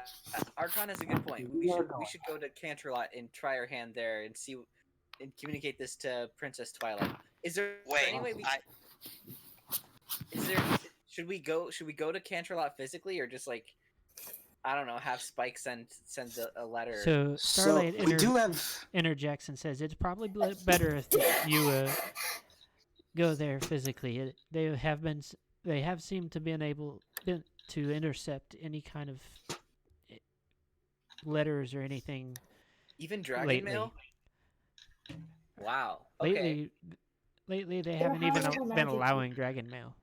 Archon has a good point. We are We going. should go to Canterlot and try our hand there and see and communicate this to Princess Twilight. Is there Wait, any way we? I- Is there? Should we go to Canterlot physically or just like I don't know, have Spike send a letter? So Starlight So we do have. interjects and says it's probably better if you go there physically. They have seemed to been able to intercept any kind of letters or anything Even Dragon lately. Mail? Wow. Okay. Lately they They're haven't even high-level been magic. allowing Dragon Mail.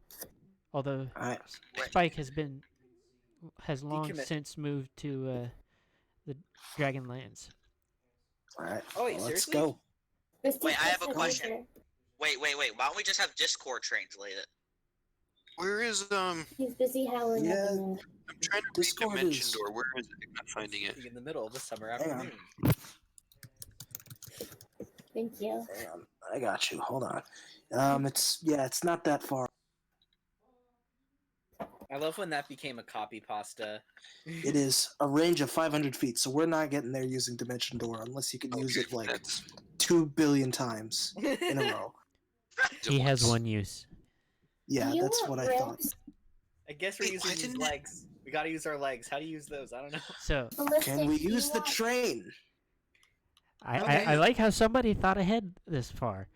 Although All right. Spike has long Decommit. since moved to the Dragonlands. All right. Oh, wait, let's seriously? go. Wait, I have a question. Wait. Why don't we just have Discord translate it? Where is He's busy howling Yeah. at the moon. I'm trying to Discord read Dimension is- Door. Where is it? I'm not finding it. In the middle of the summer Hang on. afternoon. Thank you. Hang on. I got you. Hold on. It's not that far. I love when that became a copy pasta. It is a range of 500 feet, so we're not getting there using Dimension Door unless you can use it like That's 2 billion times in a row. He has one use. Yeah, Do you that's want what I thought. ribs? I guess we're Wait, using why these didn't it- legs. We gotta use our legs. How do you use those? I don't know. So Ballistic, Can we do you use the want- train? Okay. I like how somebody thought ahead this far.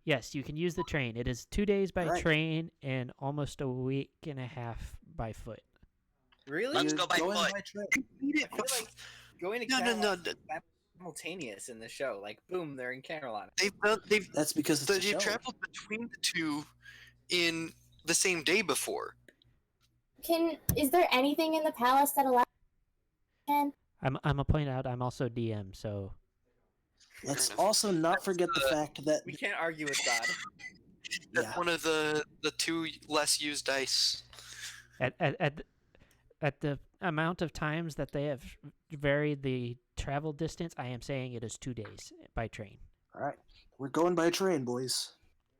Yes, you can use the train. It is 2 days by Right. train and almost a week and a half by foot. Really? Let's You're go by going foot. by train. I feel like going to no. Canterlot is simultaneous in the show. Like, boom, they're in Canterlot. They've That's because it's a they've show. traveled between the two in the same day before. Is there anything in the palace that allows? I'm gonna point out I'm also DM, so Let's Fair enough. also not forget the fact that We can't argue with God. That's yeah, one of the two less used dice. at the amount of times that they have varied the travel distance, I am saying it is 2 days by train. all right, we're going by train, boys.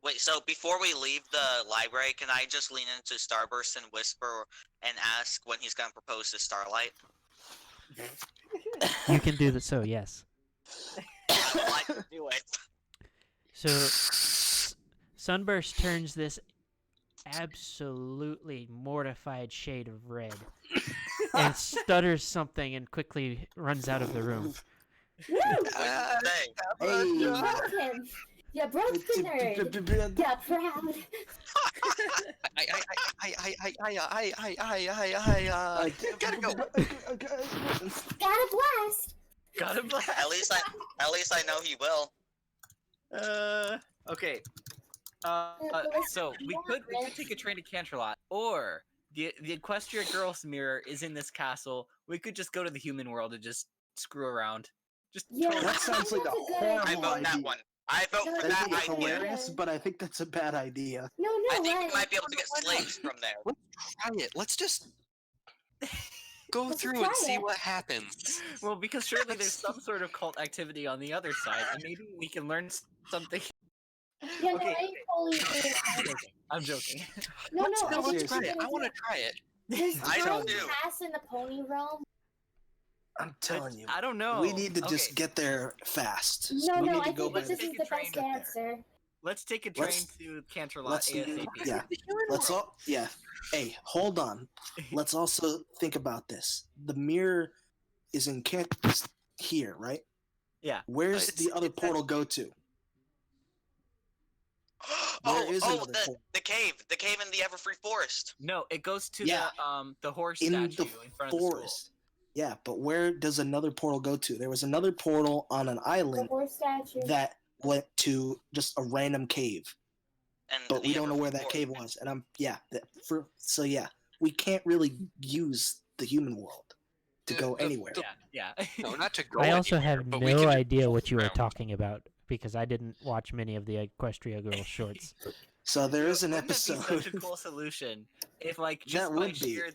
Wait, so before we leave the library, can I just lean into Starburst and whisper and ask when he's gonna propose to Starlight? You can do that. So yes. I would like to do it. So Sunburst turns this absolutely mortified shade of red and stutters something and quickly runs out of the room. Woo! Ah, Say, Hey, Broke him. You broke the nerd. Yeah, proud. I gotta go. Got a blast. Got him. at least I know he will. Okay. Ballistic, So do you we want could ribs? take a train to Canterlot, or the Equestria Girls Mirror is in this castle. We could just go to the human world and just screw around. Just Yeah, totally- That sounds like a that's a good horrible I vote that idea. one. I vote for That That that is idea. idea. hilarious, but I think that's a bad idea. No, I think right. we might be able to get slaves from there. Try it. Let's just go Let's through try and see it. what happens. Well, because surely there's some sort of cult activity on the other side, and maybe we can learn something. Yeah, Okay, no, I totally agree. I'm joking. No, Let's no, go, I think seriously. Try it. it's a I good want to idea. try it. Does I time don't do. pass in the pony realm? I'm telling you, I don't know. we need to just Okay, get there fast. No, we no, need I to go think by that this the is the train best to get there. answer. let's take a train Let's- to Canterlot let's- ASAP. yeah. Let's all Hey, hold on. Let's also think about this. The mirror is in here, right? Yeah. Where's It's- the other it's portal go to? There is another portal. the cave in the Everfree Forest. No, it goes to Yeah. the horse In statue the in front of the forest. Yeah, but where does another portal go to? There was another portal on an The island horse statue. that went to just a random cave, And but the we don't know Everfree where that Forest. cave was. And we can't really use the human world to go anywhere. school. Yeah. No, not to go I also anywhere, have but we can no just idea what you were around. talking about because I didn't watch many of the Equestria Girls shorts. So there is an Wouldn't that be episode. such a cool solution if, like, That just by would be. sheer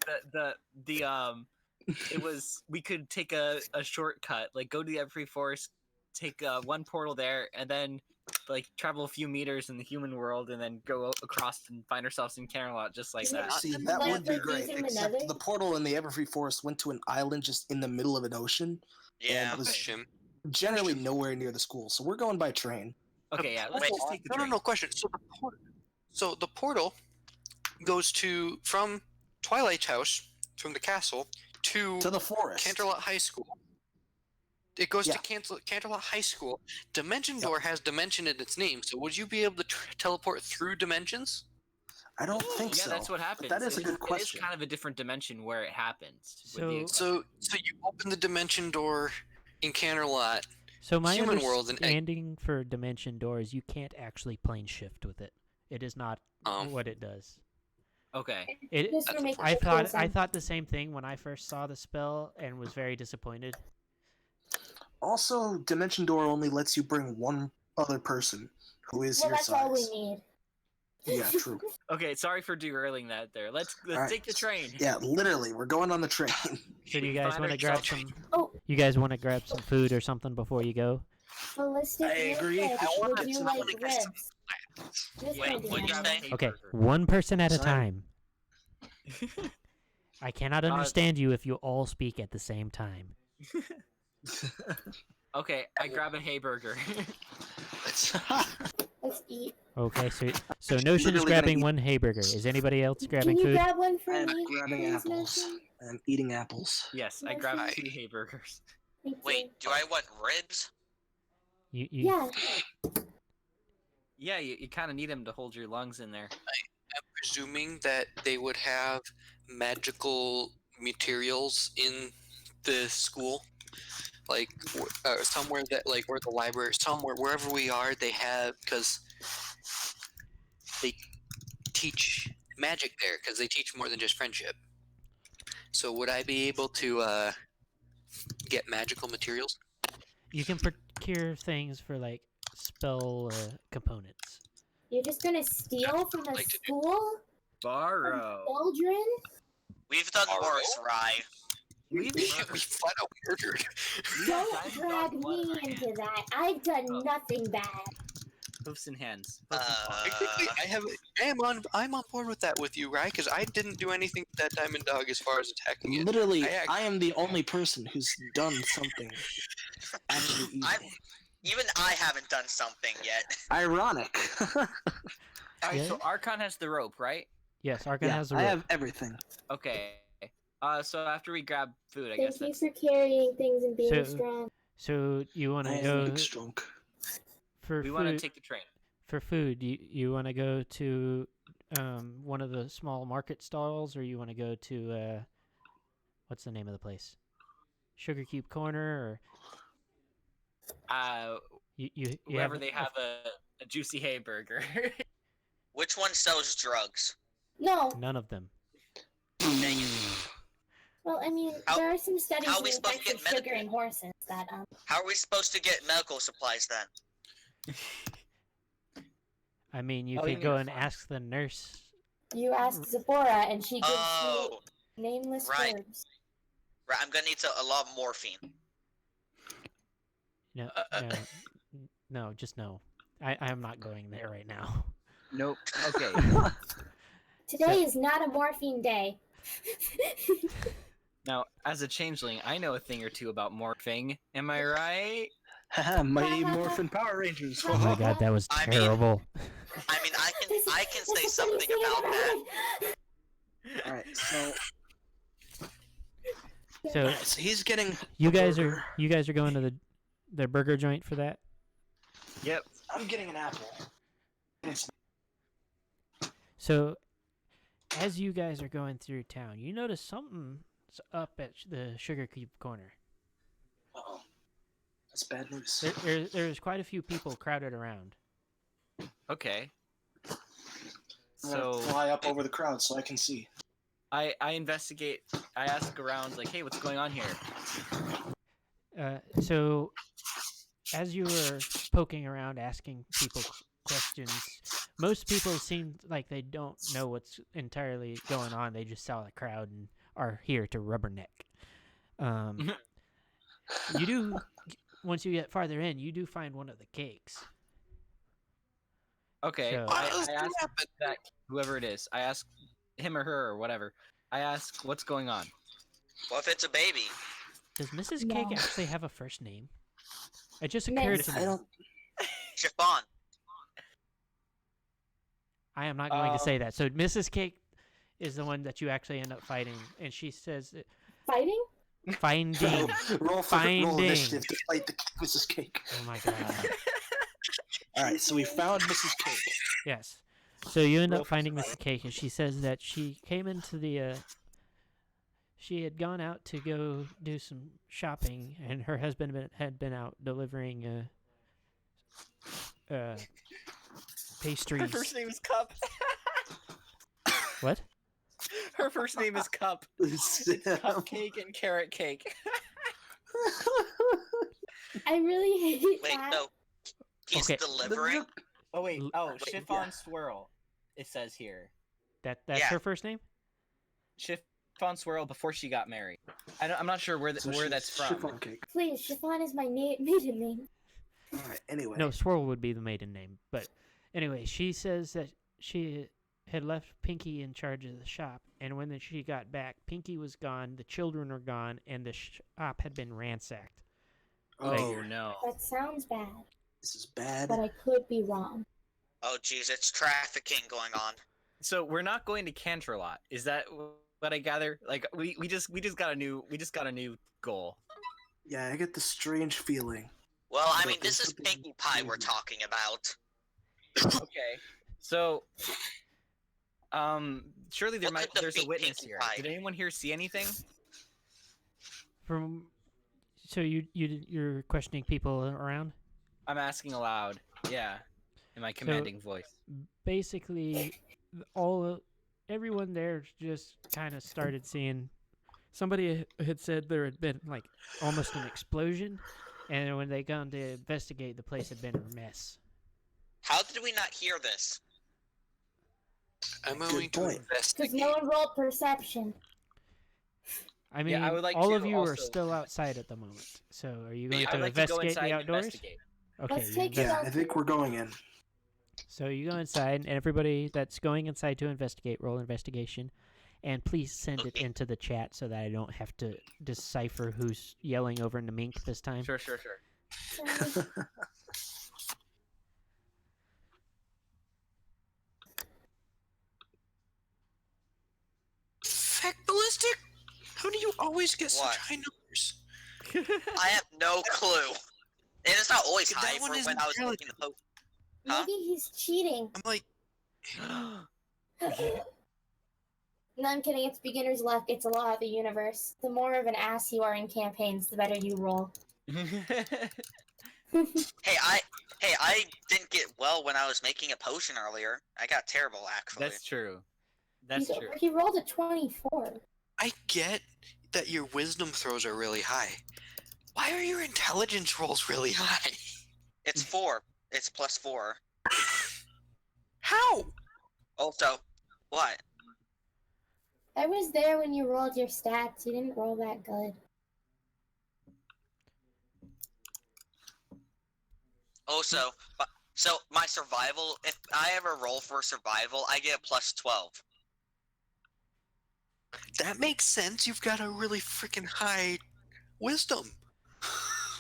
it was we could take a shortcut, like go to the Everfree Forest, take one portal there, and then like travel a few meters in the human world, and then go across and find ourselves in Canterlot just like that. See, that Like- would be like great. using the Except nether? the portal in the Everfree Forest went to an island just in the middle of an ocean, Yeah. and it was Question. generally nowhere near the school. So we're going by train. Okay, yeah, let's Wait, just take the No, train. question. So the portal goes from Twilight's house, from the castle, to To the forest. Canterlot High School. It goes Yeah. to Canterlot High School. Dimension Door has dimension in its name, so would you be able to teleport through dimensions? I don't think Yeah, so. that's what happens. That is a good It question. is kind of a different dimension where it happens. with So- the So you open the dimension door in Canterlot. So my Human world and- understanding for Dimension Door is you can't actually plane shift with it. It is not Um, what it does. Okay. It, Just for That's making I it thought closer. I thought the same thing when I first saw the spell and was very disappointed. Also, Dimension Door only lets you bring one other person who is Well, your that's size. all we need. Yeah, true. Okay, sorry for derailing that there. Let's Alright. take the train. Yeah, literally, we're going on the train. So do you guys Find want to grab ourselves- some? Oh. You guys want to grab some food or something before you go? Ballistic I agree. ribs. I Would wanted you to like wanna get ribs? some This Wait, one do what'd you have. say? Okay, one person at a Sorry. time. I cannot understand you if you all speak at the same time. Okay, I grab a hay burger. Let's eat. Okay, so Notion is Literally gonna grabbing eat- one hay burger. Is anybody else Can grabbing you food? grab one for I'm me? grabbing please, apples. Notion? I'm eating apples. Yes, I Nice grabbed one. 2 hay burgers. Thank Wait, you. do I want ribs? You Yeah. Yeah, you kind of need them to hold your lungs in there. I'm presuming that they would have magical materials in the school, like somewhere that, like, or the library, somewhere wherever we are, they have, because they teach magic there, because they teach more than just friendship. So would I be able to get magical materials? you can procure things for like spell components. You're just gonna steal from a Like to do- school? Borrow. Children? We've done Alright. worse, Rye. We've we flat out murdered. Don't I've drag done me what? into that. I've done Oh. nothing bad. Hoofs and hands. Technically, I'm on board with that with you, right? Because I didn't do anything with that diamond dog as far as attacking it. Literally, I I am the only person who's done something actually evil. Even I haven't done something yet. Ironic. Alright, Yeah. so Archon has the rope, right? Yes, Archon Yeah, has a I rope. have everything. Okay. So after we grab food, I Thank guess you that's for carrying things and being So- strong. So you want I to am go big strong. for we want to food? take the train. For food, you want to go to one of the small market stalls, or you want to go to what's the name of the place? Sugar Cube Corner, or you Wherever have they have a juicy hay burger. Which one sells drugs? No. none of them. Dang it. Well, I mean, How- there are some studies how on we the supposed to effects of get sugar in horses that How are we supposed to get medical supplies then? I mean, you Oh, could you go mean and flies. ask the nurse. you ask Zipporah and she gives Oh, you nameless right. herbs. right. I'm gonna need a lot of morphine. No, no, just no. I am not going there right now. Nope. Okay. Today is not a morphine day. Now, as a changeling, I know a thing or two about morphing. Am I right? Haha, Mighty Morphin Power Rangers. Oh my god, that was I mean- terrible. I mean, I can This- I can that's say the something funniest thing about I've that. ever Alright, so, So so he's getting. you a guys burger. are going to the burger joint for that? Yep. I'm getting an apple. It's So, as you guys are going through town, you notice something's up at the Sugar Cube corner. Uh-oh. That's bad news. There's quite a few people crowded around. Okay. I'm gonna So fly up over the crowd so I can see. I investigate. I ask around, like, hey, what's going on here? So, as you were poking around asking people questions, most people seem like they don't know what's entirely going on. They just saw the crowd and are here to rubberneck. You do, once you get farther in, you do find one of the cakes. Okay. So- I ask that whoever it is. I ask him or her or whatever. I ask, what's going on? What if it's a baby? Does Mrs. Cake No. actually have a first name? It just occurred Miss. to I me. don't. Chiffon. I am not going to say that. So Mrs. Cake is the one that you actually end up fighting, and she says, Fighting? "Finding." roll Finding. initiative to fight the Mrs. Cake. Oh my god. All right, so we found Mrs. Cake. Yes. So you end up finding Mrs. Cake, and she says that she came into the. She had gone out to go do some shopping, and her husband had been out delivering pastries. Her first name is Cup. What? Her first name is Cup. It's cupcake and carrot cake. I really hate Wait, that. no. He's Okay. delivering. Oh wait. Oh, Wait, chiffon yeah. swirl. It says here. That's Yeah. her first name? Chiffon swirl before she got married. I'm not sure where So where she's that's from. Chiffon Cake. Please, Chiffon is my maiden name. All right. Anyway. No, Swirl would be the maiden name. But anyway, she says that she had left Pinky in charge of the shop, and when she got back, Pinky was gone, the children were gone, and the shop had been ransacked. Oh, Oh no. That sounds bad, this is bad. but I could be wrong. Oh, jeez, it's trafficking going on. So we're not going to Canterlot. Is that what I gather? Like we just got a new goal. Yeah, I get the strange feeling. Well, I But mean, this there's is something Pinkie Pie we're crazy. talking about. Okay. So surely What could there's a defeat witness Pinkie here. Pie? Did anyone here see anything? So you're questioning people around? I'm asking aloud. Yeah. In my commanding voice. Basically, everyone there just kind of started seeing. Somebody had said there had been like almost an explosion, and when they gone to investigate, the place had been a mess. How did we not hear this? I'm Good going to point. Because investigate. no one rolled perception. I mean, Yeah, I would like all to of you are also- still outside at the moment. So, are you going Yeah, I to would like to go investigate inside the and outdoors? investigate. Okay. Let's you take it Yeah, invest- I think we're going in. So you go inside, and everybody that's going inside to investigate, roll investigation, and please send it Okay. into the chat so that I don't have to decipher who's yelling over in the mink this time. Sure. Sorry. Feck ballistic? How do you always get What? such high numbers? I have no clue. And it's not always That high one for is when I was really- making the post. Huh? Maybe he's cheating. I'm like, No, I'm kidding. It's beginner's luck. It's a law of the universe. The more of an ass you are in campaigns, the better you roll. Hey, I didn't get well when I was making a potion earlier. I got terrible, actually. That's true. That's true. He rolled a 24. I get that your wisdom throws are really high. Why are your intelligence rolls really high? It's 4. It's +4. How? Also, what? I was there when you rolled your stats. You didn't roll that good. Also, so my survival, if I ever roll for survival, I get a +12. That makes sense. You've got a really freaking high wisdom.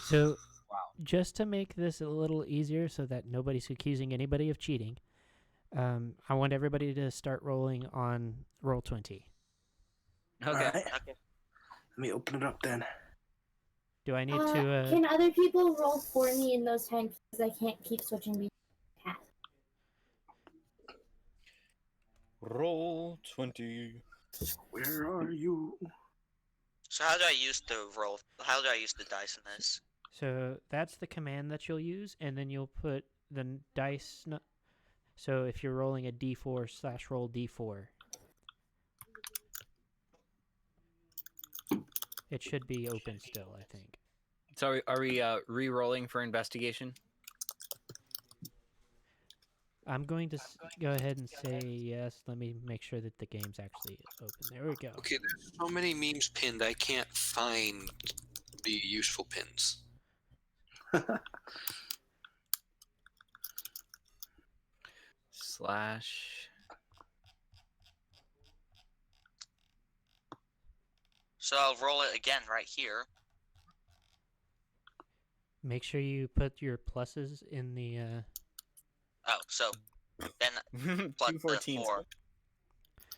So, Wow. just to make this a little easier so that nobody's accusing anybody of cheating, I want everybody to start rolling on Roll20. Okay. Alright. Okay. Let me open it up then. Do I need to... Can other people roll for me in those times because I can't keep switching between tabs? 20. Where are you? So how do I use the roll? How do I use the dice in this? So that's the command that you'll use, and then you'll put the dice. So if you're rolling a d4/roll d4, it should be open still, I think. So are we re-rolling for investigation? I'm going to go ahead and say yes. Let me make sure that the game's actually open. There we go. Okay, there's so many memes pinned, I can't find the useful pins. Slash. So I'll roll it again right here. Make sure you put your pluses in the. Oh, so then plus the 214. 4.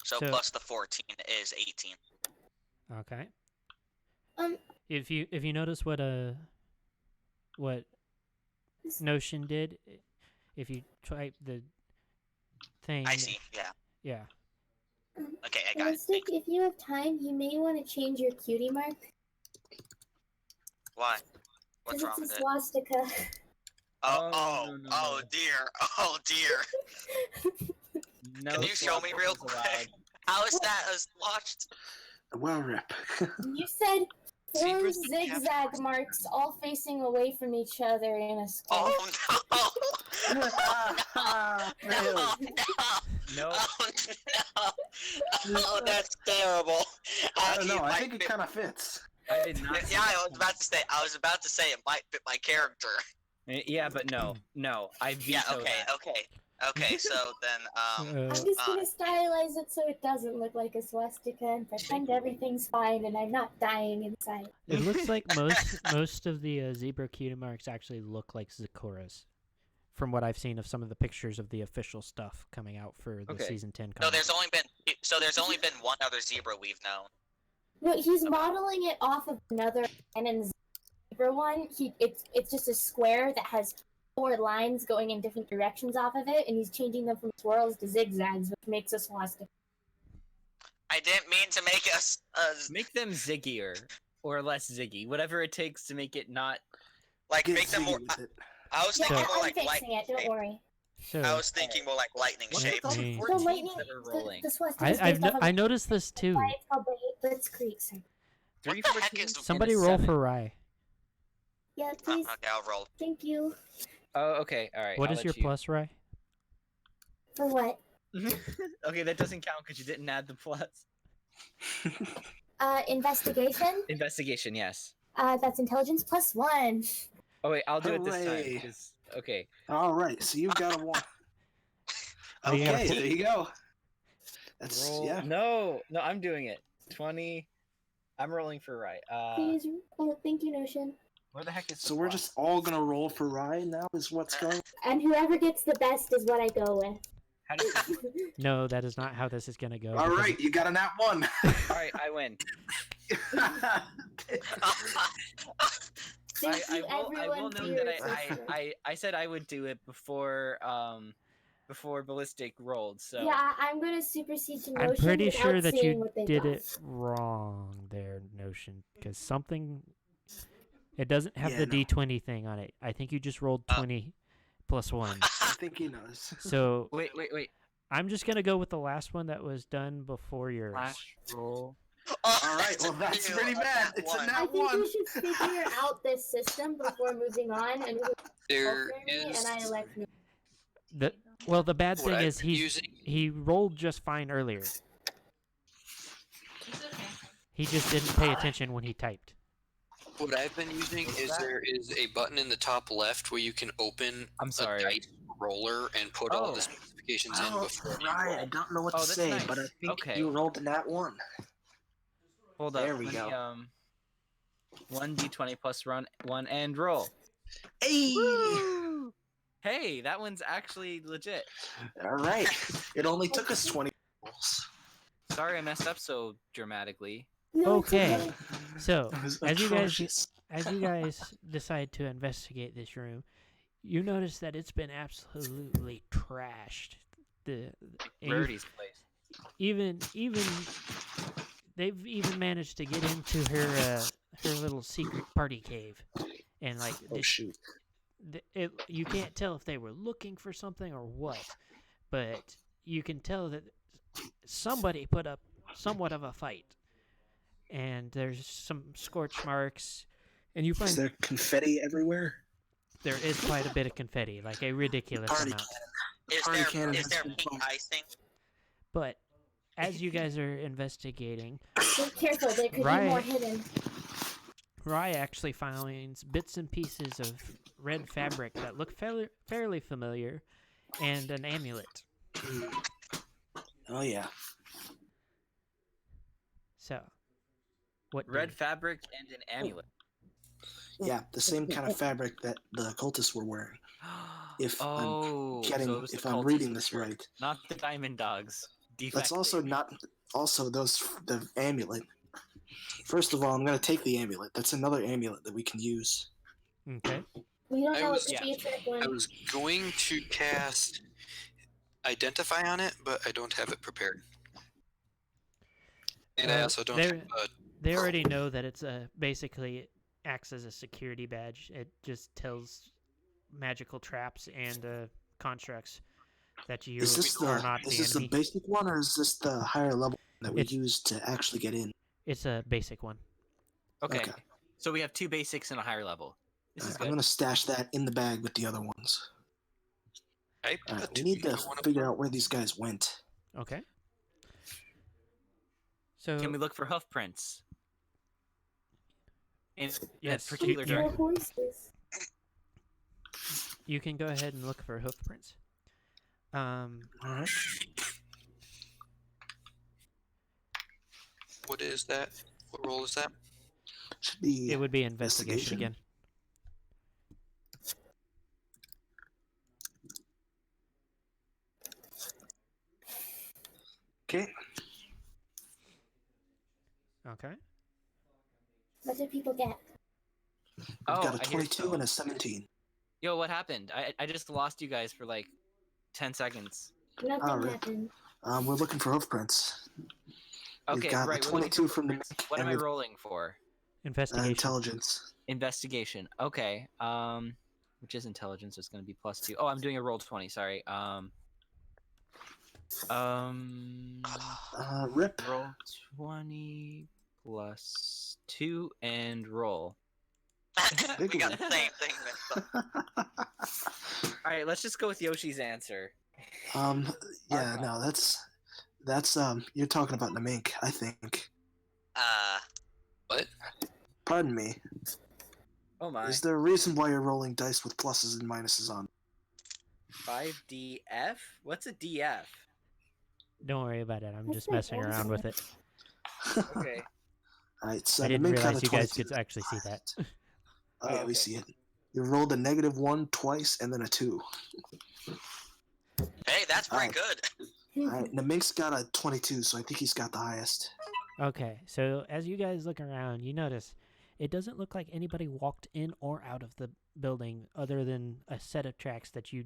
So So- plus the 14 is 18. Okay. Um, If you notice what Notion did, if you type the thing. I see. Yeah. Yeah. Okay, I got it. Realistic, if you have time, you may want to change your cutie mark. Why? What's Because wrong it's with a it? swastika. Oh dear. Oh dear. No Can you show me real swastikas allowed. quick? How is that as watched? Well, Rip. You said four Zebras don't have zigzag marks all facing away from each other in a square. Oh no! Really? No! No. Oh no! Oh, that's terrible. I How don't do you know. I might think it fit- kind of fits. I did not. Yeah, I was about to say. I was about to say it might fit my character. Yeah, but no. I veto Yeah. Okay. that. Okay. So then, I'm just gonna stylize it so it doesn't look like a swastika and pretend everything's fine and I'm not dying inside. It looks like most of the zebra cutie marks actually look like Zikora's, from what I've seen of some of the pictures of the official stuff coming out for the Okay. season 10. no, comic. there's only been one other zebra we've known. Well, he's modeling it off of another canon zebra one. It's just a square that has 4 lines going in different directions off of it, and he's changing them from swirls to zigzags, which makes a swastika. I didn't mean to make us. Make them ziggier or less ziggy, whatever it takes to make it not. Like Get make them more. ziggy with it. I was Yeah, thinking more I'm like fixing lightning it. Don't shape. worry. So I was thinking more like lightning What's shape. all the Mm. 14s The lightning, that are rolling? the swastika. I've noticed this too. It's called the Blitzkrieg. Sorry. What Three the heck 14s is- and Somebody a roll 7. for Rye. Yeah, Oh, please. okay, I'll roll. Thank you. Oh, okay. All right. What I'll is let your you. plus, Rye? For what? Okay, that doesn't count because you didn't add the plus. Investigation. Investigation, yes. That's intelligence plus 1. Oh wait, I'll do it this time. Hooray. 'Cause- okay. All right, so you've got a 1. Oh, you got a Okay, four- there you go. That's Roll. yeah. No, I'm doing it. 20. I'm rolling for right. Please. Oh, thank you, Notion. Where the heck is? So we're just all gonna roll for Ryan now. Is what's going? And whoever gets the best is what I go with. How do you... No, that is not how this is going to go. All because right, you got a nat 1. All right, I win. Thank I you, will everyone, note for that your assistance. I said I would do it before Ballistic rolled. So Yeah, I'm gonna supersede to I'm Notion pretty without sure that seeing you what they did got. it wrong there, Notion, because something. It doesn't have Yeah, the no. D20 thing on it. I think you just rolled 20 plus 1. I think he knows. So wait. I'm just going to go with the last one that was done before yours. Flash roll. All right, well that's You, pretty a bad. nat It's a one. nat I think 1. we should figure out this system before moving on, and There me, is. and I elect no. The bad What thing I've is been using. he rolled just fine earlier. He just didn't pay attention when he typed. What I've been using is there is a button in the top left where you can open I'm sorry. a dice roller and put all Oh. the specifications in Oh, before you Ryan, roll. I don't know what Oh, to that's say, nice. but I think Okay. you rolled a nat 1. Hold up. There we let go. Me, 1d20 plus 1 and roll. Hey! Woo! Hey, that one's actually legit. All right. It only took us 20 rolls. Sorry I messed up so dramatically. No, it's Okay. So, That was as you atrocious. guys decide to investigate this room, you notice that it's been absolutely trashed. And Rarity's place. even they've even managed to get into her little secret party cave, and like Oh shoot! you can't tell if they were looking for something or what, but you can tell that somebody put up somewhat of a fight, and there's some scorch marks, and you Is find there confetti everywhere? there is quite a bit of confetti, like a ridiculous Party amount. Is Party cannon there has been pink pumped. icing? But as you guys are investigating, Be careful, there could be Riot- more hidden. Rye actually finds bits and pieces of red fabric that look fairly familiar, and an amulet. Oh yeah. So, what do Red fabric and an amulet. Yeah, the same kind of fabric that the cultists were wearing. If Oh, I'm getting, so it was the if I'm cultists reading with this the- right, Not the diamond dogs. that's also not also the amulet. First of all, I'm gonna take the amulet. That's another amulet that we can use. Okay. We don't I know was- it could be a trick one. I was going to cast Identify on it, but I don't have it prepared. And I also don't they're- have They already know that it's basically it acts as a security badge. It just tells magical traps and constructs that you Is this are not the the enemy. basic one, or is this the higher level that we It's- use to actually get in? It's a basic one. Okay. Okay. So we have 2 basics and a higher level. This is I'm good. gonna stash that in the bag with the other ones. I All right, put we need to either one of figure them. out where these guys went. Okay. So Can we look for hoof prints? In Yes. that particular Yeah. More direction. horses. you can go ahead and look for hoof prints. All right. What is that? What role is that? Should be. It would be investigation Investigation? again. Okay. Okay. What did people get? We've Oh, got a I hear 22 and a 17. Yo, what happened? I just lost you guys for like 10 seconds. Nothing Alright. happened. We're looking for hoof prints. We've Okay, got right. a we're looking 22 for from the prints. What am and I we've- rolling for? Investigation. intelligence. Investigation. Okay. Which is intelligence. It's going to be +2. Oh, I'm doing a roll 20. Sorry. Rip. Roll 20 +2 and roll. We got the same thing mixed up. All right, let's just go with Yoshi's answer. Yeah, no, that's you're talking about Namink, I think. What? Pardon me. Oh my. Is there a reason why you're rolling dice with pluses and minuses on? 5DF? What's a DF? Don't worry about it. I'm That's just my messing around with it. Okay. Alright, so I didn't Namink got realize a you guys 22. could actually see that. Oh, yeah, we okay. see it. You rolled a -1 twice and then a 2. Hey, that's pretty good. Alright, Namink's got a 22, so I think he's got the highest. Okay, so as you guys look around, you notice it doesn't look like anybody walked in or out of the building other than a set of tracks that you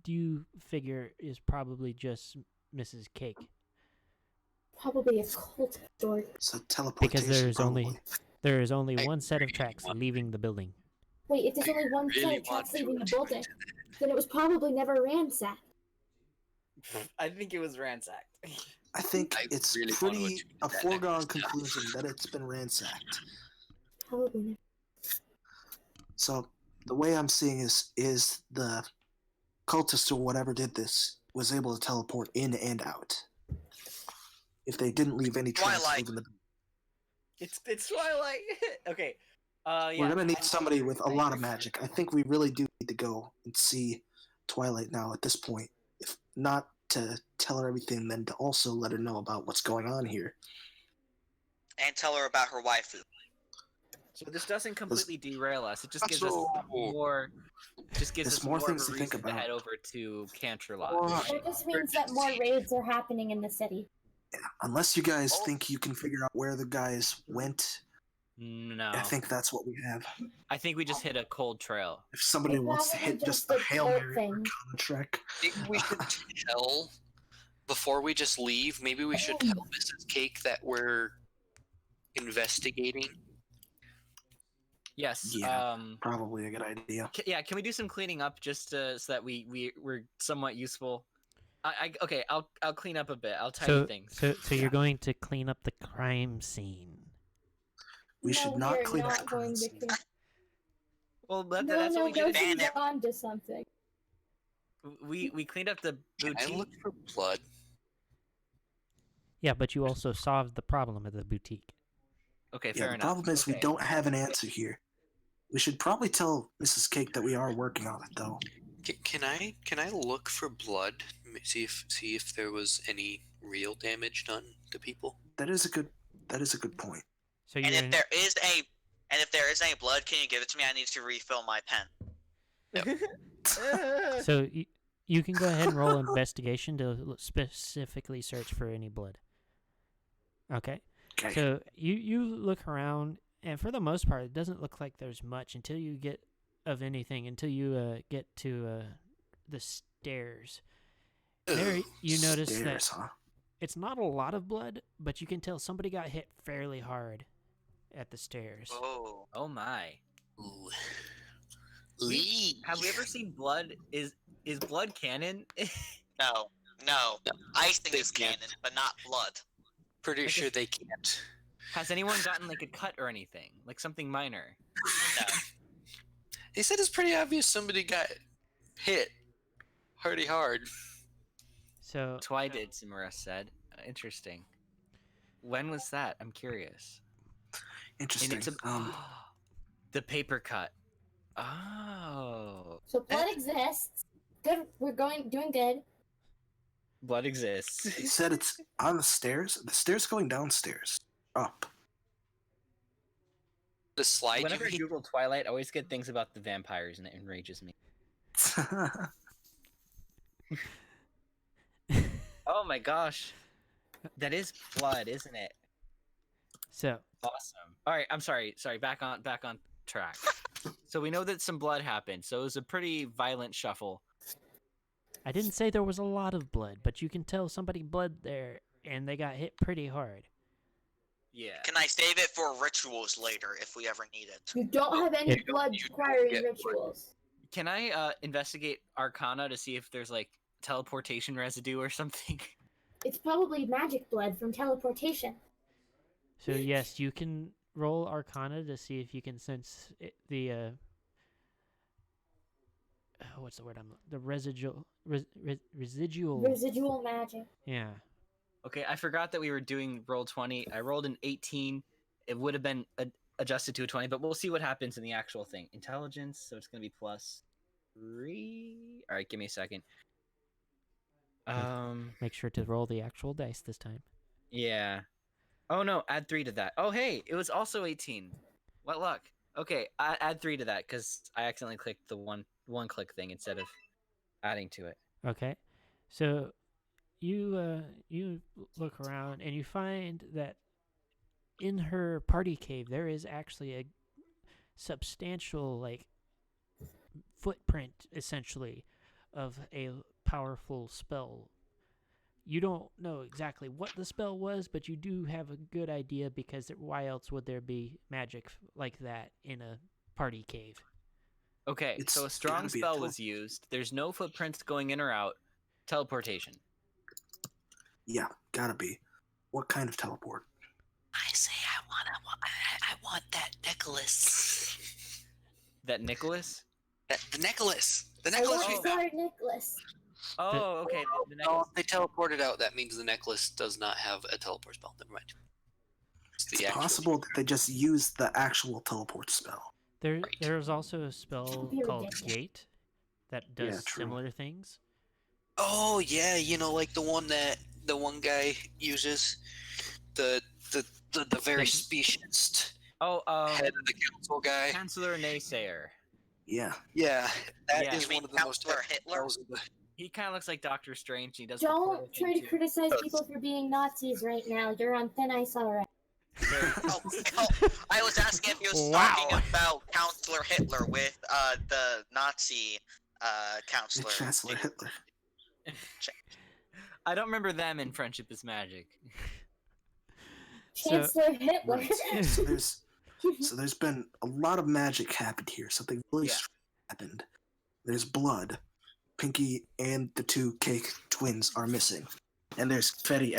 do figure is probably just Mrs. Cake. Probably a cult door. So teleportation. Because probably. there is only I one set of really tracks want- leaving the building. Wait, if there's only one set really of tracks want to leaving the attend building, to that. then it was probably never ransacked. I think it was ransacked. I think I it's really wanna pretty attend a that foregone next time. conclusion that it's been ransacked. Probably never. So the way I'm seeing is the cultist or whatever did this was able to teleport in and out. If they didn't leave any tracks Twilight. leaving the It's Twilight. Okay. Yeah. We're gonna need somebody with a lot of magic. I think we really do need to go and see Twilight now at this point. If not to tell her everything, then to also let her know about what's going on here. And tell her about her waifu. So this doesn't completely derail us. It just gives us So- more. Just gives It's us more more things of a to think reason to about. head over to Canterlot. Or- That just means that more raids are happening in the city. Unless you guys Oh. think you can figure out where the guys went, No, I think that's what we have. I think we just hit a cold trail. If somebody It's wants to probably hit just just a a Hail boat Mary thing. Arcana check, Maybe we should tell before we just leave, maybe we should tell Mrs. Cake that we're investigating. Yes. Yeah. Probably a good idea. Yeah. Can we do some cleaning up just so that we're somewhat useful? Okay. I'll clean up a bit. I'll tidy things. So you're going to clean up the crime scene. We should not clean up not going to clean. Well, No, that's what we did. Yoshi on to something. We cleaned up the Can I boutique. look for blood? Yeah, but you also solved the problem at the boutique. Okay, Yeah, fair the enough. problem is we Okay. don't have an answer here. We should probably tell Mrs. Cake that we are working on it, though. Can I look for blood? See if there was any real damage done to people. That is a good point. So And you're if there is any blood, can you give it to me? I need to refill my pen. so you can go ahead and roll investigation to specifically search for any blood. Okay. Okay. So you look around, and for the most part, it doesn't look like there's much until you get until you get to the stairs. There, you notice Stairs, that huh? it's not a lot of blood, but you can tell somebody got hit fairly hard at the stairs. Oh. Oh my. Ooh. Have we ever seen blood? Is blood canon? No. Icing They is can't. canon, but not blood. Pretty sure they can't. Has anyone gotten like a cut or anything? Like something minor? No. They said it's pretty obvious somebody got hit hardy hard. So Twi did, Simura said. Interesting. When was that? I'm curious. And Interesting. it's the paper cut. Oh. So blood exists. Good. We're doing good. Blood exists. He said it's on the stairs. The stairs going downstairs. Up. The slide Whenever I you Google Twilight, I always get things about the vampires, and it enrages me. Oh my gosh. That is blood, isn't it? so Awesome. All right, I'm sorry. Back on track. So we know that some blood happened. So it was a pretty violent shuffle. I didn't say there was a lot of blood, but you can tell somebody bled there, and they got hit pretty hard. Yeah. Can I save it for rituals later if we ever need it? You don't have any It- blood you don't requiring get blood. rituals. Can I investigate Arcana to see if there's like teleportation residue or something? It's probably magic blood from teleportation. So yes, you can roll Arcana to see if you can sense the what's the word? The residual Residual magic. Yeah. Okay, I forgot that we were doing roll 20. I rolled an 18. It would have been adjusted to a 20, but we'll see what happens in the actual thing. Intelligence, so it's going to be +3. All right, give me a second. Make sure to roll the actual dice this time. Yeah. Oh no, add 3 to that. Oh hey, it was also 18. What luck. Okay, add 3 to that because I accidentally clicked the one click thing instead of adding to it. Okay. So you look around and you find that in her party cave there is actually a substantial footprint essentially of a powerful spell. You don't know exactly what the spell was, but you do have a good idea because why else would there be magic like that in a party cave? Okay, It's so a strong gotta be a spell was used. There's no footprints going in or out. Teleportation. Yeah, gotta be. What kind of teleport? I say I want that necklace. That Nicholas? The necklace. The I necklace. want our necklace. Oh, okay. The No, necklace. if they teleported out, that means the necklace does not have a teleport spell. Never mind. It's It's the actual- possible that they just used the actual teleport spell. There's also a spell Be called ridiculous. Gate that does Yeah, true. similar things. Oh yeah, like the one that the one guy uses, the very Like- speciest Oh, head of the council guy. Chancellor Naysayer. Yeah. Yeah, that Yeah. is You mean one of the most Counselor epic Hitler? spells of the- He kind of looks like Doctor Strange. He does. the Don't portal try thing to too. criticize people for being Nazis right now. You're on thin ice already. Oh, I was asking if he was Wow. talking about Counselor Hitler with the Nazi The counselor. Chancellor Hitler. I don't remember them in Friendship is Magic. Chancellor Hitler. Right. So there's been a lot of magic happened here. Something really strange happened. There's blood. Pinky and the two cake twins are missing. And there's confetti.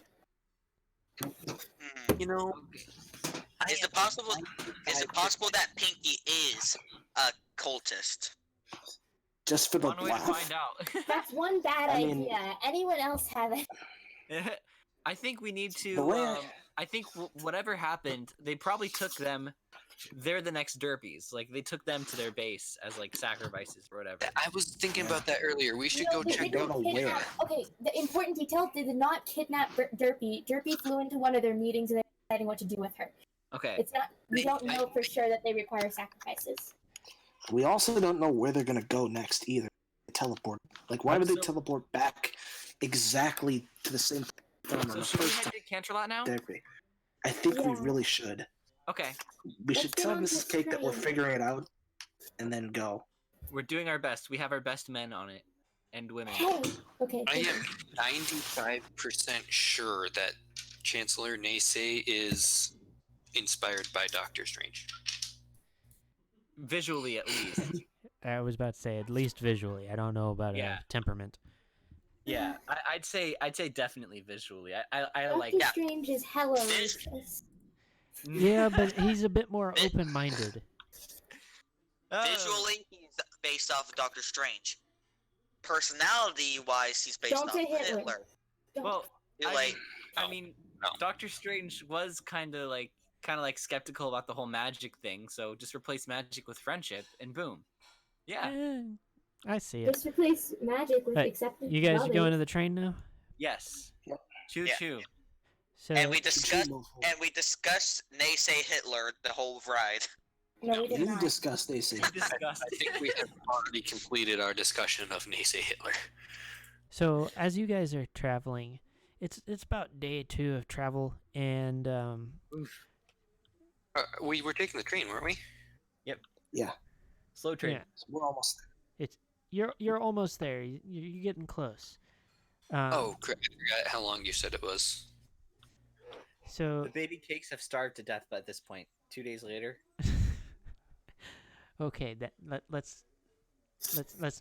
You know, is it possible that Pinky is a cultist? Just for the One way to laugh. find out. That's one bad I mean- idea. Anyone else have it? I think we need The to. way I think whatever happened, they probably took them. They're the next Derpies. Like they took them to their base as like sacrifices or whatever. I was thinking about that earlier. We should go they check didn't out. kidnap- Okay, the important detail: they did not kidnap Derpy. Derpy flew into one of their meetings and they're deciding what to do with her. Okay. It's not. We don't know for sure that they require sacrifices. We also don't know where they're gonna go next either. Teleport. Like, why would they teleport back exactly to the same time on So the should we first head to Canterlot now? Derpy? I think we Yeah. really should. Okay. We Let's should get tell on Mrs. this Cake that we're train. figuring it out, and then go. We're doing our best. We have our best men on it, and women. Hey. Okay. I am 95% sure that Chancellor Naysay is inspired by Doctor Strange. Visually, at least. I was about to say at least visually. I don't know about Yeah. temperament. Yeah, I'd say definitely visually. I like Doctor Strange is hella This- racist. Yeah, but he's a bit more open-minded. Visually, he's based off of Doctor Strange. Personality-wise, he's based Don't off say of Hitler. Hitler. Don't- Well, You're I like, mean, No. Doctor Strange was kind of like skeptical about the whole magic thing. So just replace magic with friendship, and boom. Yeah. Eh, I see it. Just replace magic with Hey, acceptance. You guys are knowledge. going to the train now? Yes. Yep. Choo Yeah. choo. So and we discussed Naysay Hitler the whole ride. No, we did You not. discussed AC. Disgusting. I think we have already completed our discussion of Naysay Hitler. So as you guys are traveling, it's about day 2 of travel, and We were taking the train, weren't we? Yeah, Slow train. yeah, so we're almost there. you're almost there. You're getting close. Oh, crap. I forgot how long you said it was. So The baby cakes have starved to death by this point. 2 days later. okay, let's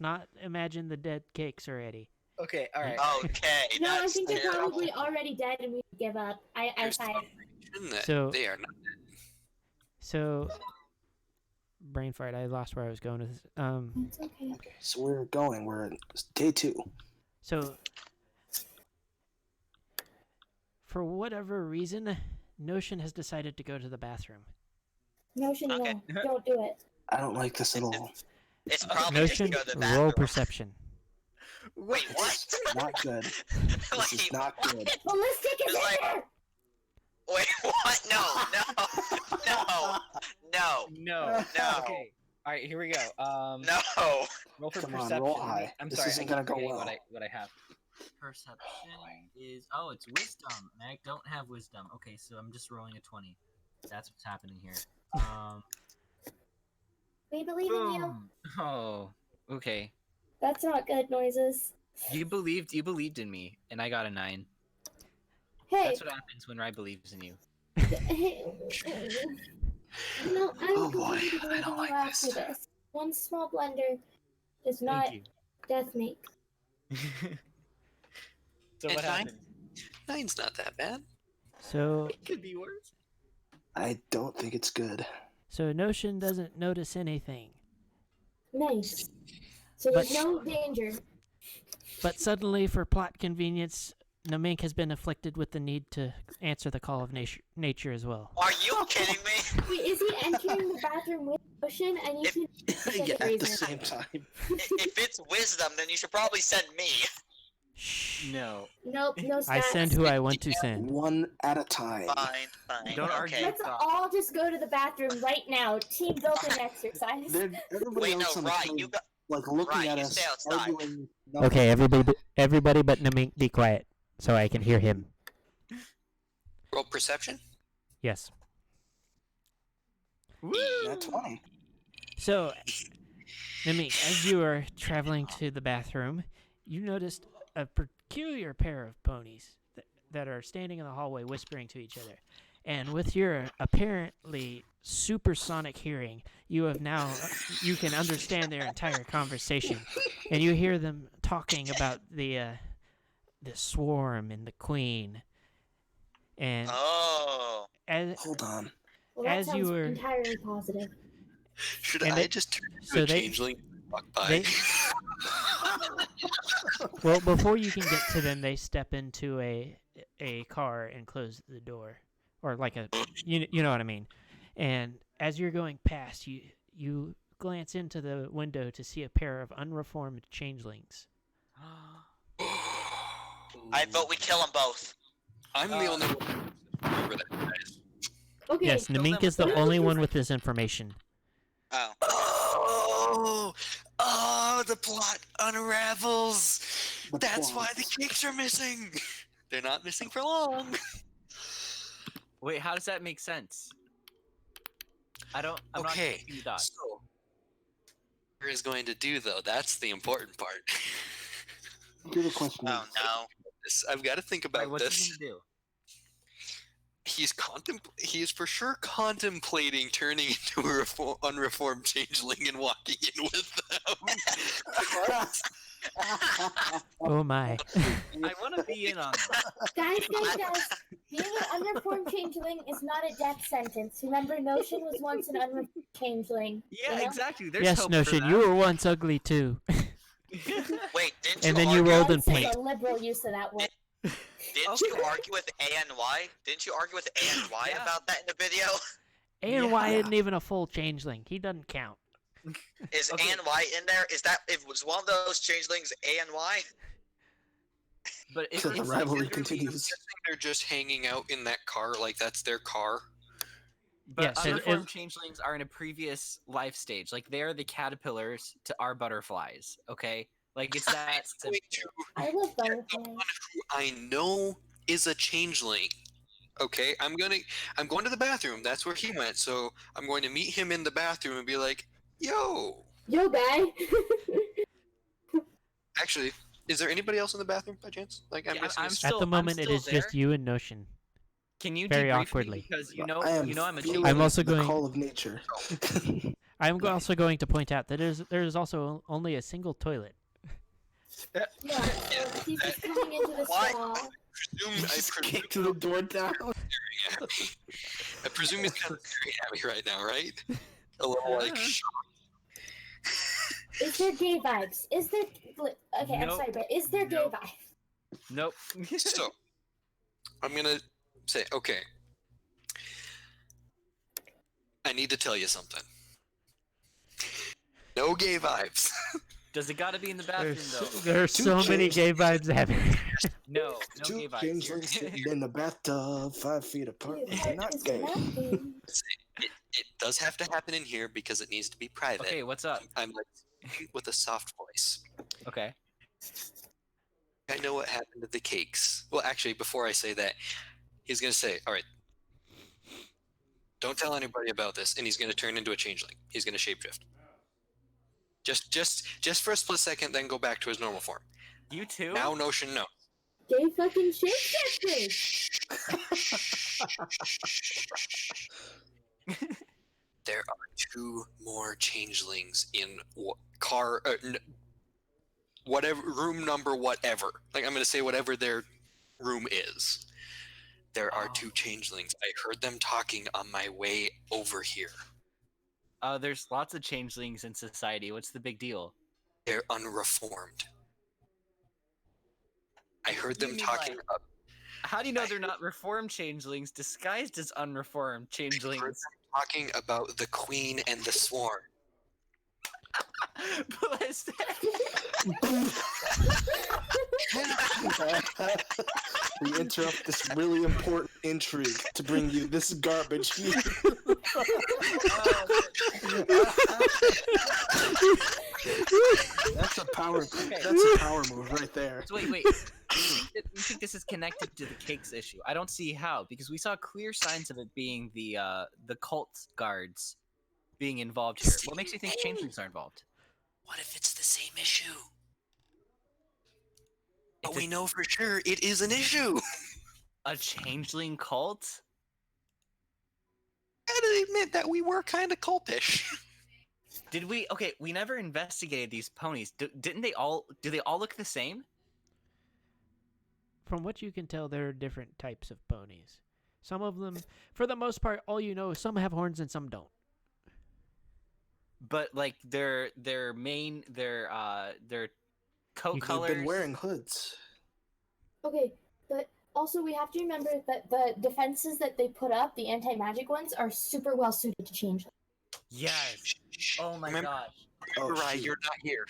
not imagine the dead cakes already. Okay, all right. Okay, No, I that's think they're terrible. probably already dead and we give up. I There's fight. no reason that So- they are not. So brain fart. I lost where I was going with this. It's okay. Okay, so we're going. We're in day 2. So for whatever reason, Notion has decided to go to the bathroom. Notion, Okay. no. Don't do it. I don't like this at all. It's probably just to Notion, go to the roll bathroom. perception. Wait, what? This is not good. This is Wait, not good. Ballistic is It's like- in there! Wait, what? No. No. No. Okay. All right, here we go. No. Roll for Come on, perception. roll high. I'm This sorry, isn't I gonna keep go forgetting well. what I have. Perception is it's wisdom, and I don't have wisdom. Okay, so I'm just rolling a 20. That's what's happening here. We believe in you. Boom. Oh, okay. That's not good noises. You believed in me, and I got a 9. Hey. That's what happens when Rai believes in you. No, I'm Oh, boy, going to I believe don't in like you after this. this. One small blunder does not Thank death make. you. So And what 9? happened? 9's not that bad. So It could be worse. I don't think it's good. Notion doesn't notice anything. Nice. So there's But- no danger. But suddenly, for plot convenience, Namink has been afflicted with the need to answer the call of nature as well. Are you kidding me? Wait, is he entering the bathroom with Notion? I need to Yeah, at the reason. same time. If it's wisdom, then you should probably send me. Shh. No. Nope, no stats. I send who I want to send. One at a time. Fine. Don't argue. Okay. Let's all just go to the bathroom right now. Team building exercise. Everybody Wait, no, else on the right. train, You got. like looking Right, at you us, stay outside. arguing. nothing. Okay, everybody but Namink, be quiet, so I can hear him. Roll perception? Yes. Nat 20. So, Namik, as you are traveling to the bathroom, you noticed a peculiar pair of ponies that are standing in the hallway whispering to each other. And with your apparently supersonic hearing, you can understand their entire conversation, and you hear them talking about the swarm and the queen. And Hold on. Well, that as sounds you were, entirely positive. Should And I they- just turn into so a they- changeling? Walk by. they, well, before you can get to them, they step into a car and close the door, or like you know what I mean. And as you're going past, you glance into the window to see a pair of unreformed changelings. I vote we kill them both. I'm the only one who remember that, guys. Okay. Yes, Namink is the with only that. one with this information. Oh. Oh, the plot unravels. The That's why plot. the cakes are missing. They're not missing for long. Wait, how does that make sense? I'm not Okay, connecting the dots. so what is going to do though? That's the important part. Here's a question. Oh no. I've got to think about Wait, what's this. he gonna do? He is for sure contemplating turning into a unreformed changeling and walking in with them. Oh my! I want to be in on that. Guys, being an unreformed changeling is not a death sentence. Remember, Notion was once an unreformed changeling. Yeah, you know? exactly. There's Yes, hope Notion, for you were once ugly too. Wait, didn't And you then you argue, rolled in This is paint. a liberal use of that word. Didn't you argue with ANY? Didn't you argue with ANY Yeah. about that in the video? ANY Yeah. isn't even a full changeling. He doesn't count. Is Okay. ANY in there? Is that if was one of those changelings ANY? But if So the it's rivalry literally- continues. They're just hanging out in that car like that's their car. But Yes, it- unreformed it- changelings are in a previous life stage. Like they're the caterpillars to our butterflies. Okay, like it's that. I'm simple. going to I love get the butterflies. one who I know is a changeling. Okay, I'm going to the bathroom. That's where he went. So I'm going to meet him in the bathroom and be like, "Yo." Yo, guy. Actually, is there anybody else in the bathroom by chance? Like I'm Yeah, missing. I'm a- still- At the moment, it still is just there. you and Notion. Can you Very debrief me? awkwardly. Because you I know am I'm a feeling I'm changeling. also the going- call of nature. I'm also going to point out that there is also only a single toilet. Yeah, so he's just coming into the What? stall. Just kick the door down. I presume he's kind of staring at me right now, right? A little like. Is there gay vibes? Is there... Okay, I'm Nope. sorry, but is there gay Nope. vibes? Nope. So, I'm gonna say, okay. I need to tell you something. No gay vibes. Does it gotta be in the bathroom though? There are so many gay vibes happening. No Two gay vibes changelings here. sitting in the bathtub, 5 feet apart. Dude, They're not is gay. nothing. It does have to happen in here because it needs to be private. Okay, what's up? I'm like speaking with a soft voice. Okay. I know what happened to the cakes. Well, actually, before I say that, he's gonna say, "All right, don't tell anybody about this," and he's gonna turn into a changeling. He's gonna shapeshift. Just for a split second, then go back to his normal form. You too? Now, Notion, no. Gay fucking shapeshifters. There are 2 more changelings in whatever room number, whatever. Like I'm gonna say whatever their room is. There are 2 changelings. I heard them talking on my way over here. There's lots of changelings in society. What's the big deal? They're unreformed. I heard You them mean, talking like, about How do you know they're not reformed changelings disguised as unreformed changelings? talking about the queen and the swarm. Bless- We interrupt this really important intrigue to bring you this garbage here. That's a power. That's a power move right there. So wait. You think this is connected to the cakes issue? I don't see how, because we saw clear signs of it being the cult guards being involved here. What makes you think changelings are involved? What if it's the same issue? But It's we know for sure it is an issue. a changeling cult. I gotta admit that we were kind of cultish. Did we? Okay, we never investigated these ponies. Didn't they all? Do they all look the same? From what you can tell, there are different types of ponies. Some of them, for the most part, all you know is some have horns and some don't. But like their coat You've colors. They've been wearing hoods. Okay, but also we have to remember that the defenses that they put up, the anti-magic ones, are super well suited to change. Yes. Oh my Remember- gosh. Oh, Right, shoot. you're not here.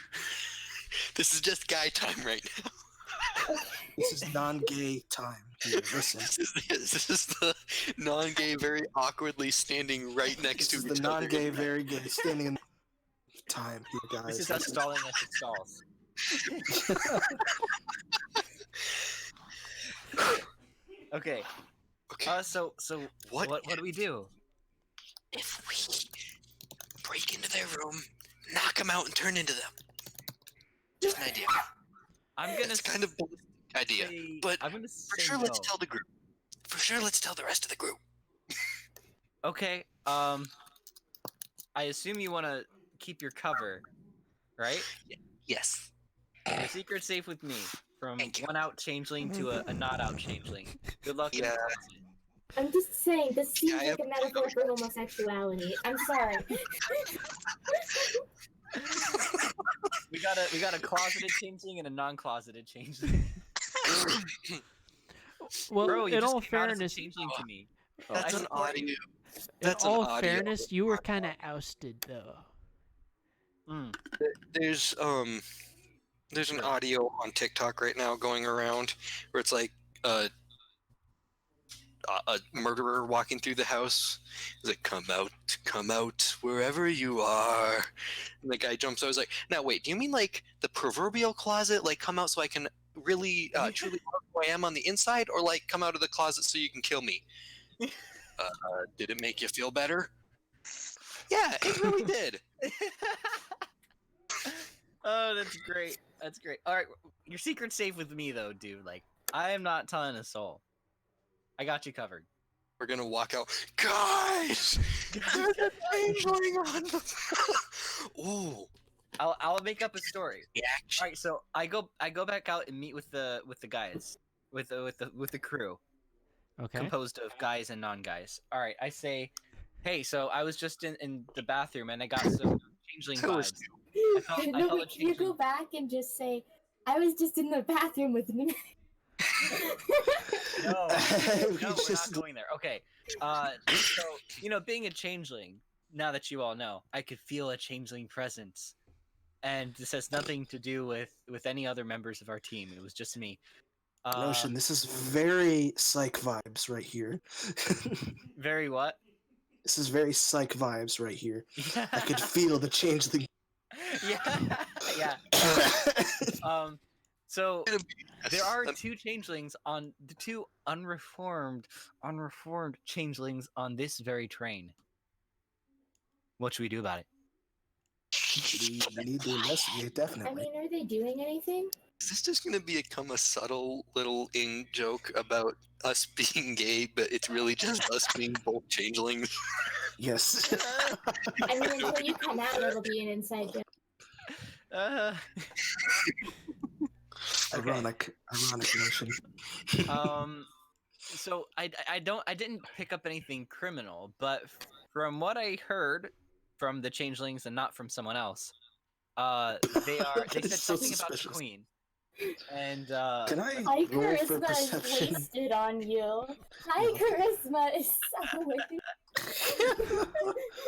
This is just guy time right now. This is non-gay time. Here, listen. This is the non-gay very awkwardly standing right next This to is each the other. non-gay, very gay, standing in time here, guys. This is us stalling as it stalls. Okay. Okay, So what what do we do? if we break into their room, knock them out, and turn into them? Just an idea. I'm gonna It's kind of a idea, say, but I'm gonna for say sure, no. let's tell the group. For sure, let's tell the rest of the group. Okay. I assume you want to keep your cover, right? Yes. Your secret's safe with me. From Thank you. one out changeling to a not out changeling. Good luck. in Yeah. the I'm just saying, this seems Yeah, I like a metaphor for homosexuality. I'm sorry. closet. We got a closeted changeling and a non-closeted changeling. Well, Bro, you in just all came out as a fairness, changeling to me. That's I an support audio. you. in That's an all audio. fairness, you were kind of ousted though. Mm. There's an Sure. audio on TikTok right now going around where it's like a murderer walking through the house. He's like, come out, wherever you are." And the guy jumps out. I was like, "Now wait, do you mean like the proverbial closet? Like come out so I can really truly know who I am on the inside, or like come out of the closet so you can kill me?" Did it make you feel better? Yeah, it really did. Oh, that's great. That's great. All right, your secret's safe with me though, dude. Like, I am not telling a soul. I got you covered. We're gonna walk out, guys. There's a changeling on the. Ooh. I'll make up a story. The All action. right, so I go back out and meet with the guys, with the crew Okay. composed of guys and non-guys. All right, I say, hey, so I was just in the bathroom and I got some changeling That was vibes. I felt No, a but you go changeling. back and just say, I was just in the bathroom with me. No, We no, we're just- not going there. Okay, so being a changeling, now that you all know, I could feel a changeling presence, and this has nothing to do with any other members of our team. It was just me. Notion, this is very psych vibes right here. Very what? This is very psych vibes right here. Yeah. I could feel the changeling. yeah. So there are two changelings on the two unreformed changelings on this very train. What should we do about it? We need to investigate, I definitely. mean, are they doing anything? Is this just gonna become a subtle little in joke about us being gay, but it's really just us being both changelings? Yes. I mean, until you come out, it'll be an inside joke. Okay. Ironic notion. So I didn't pick up anything criminal, but from what I heard from the changelings and not from someone else, they That said is so something about the suspicious. queen, and Can I High roll for charisma is perception? wasted on you. High charisma is so wasted.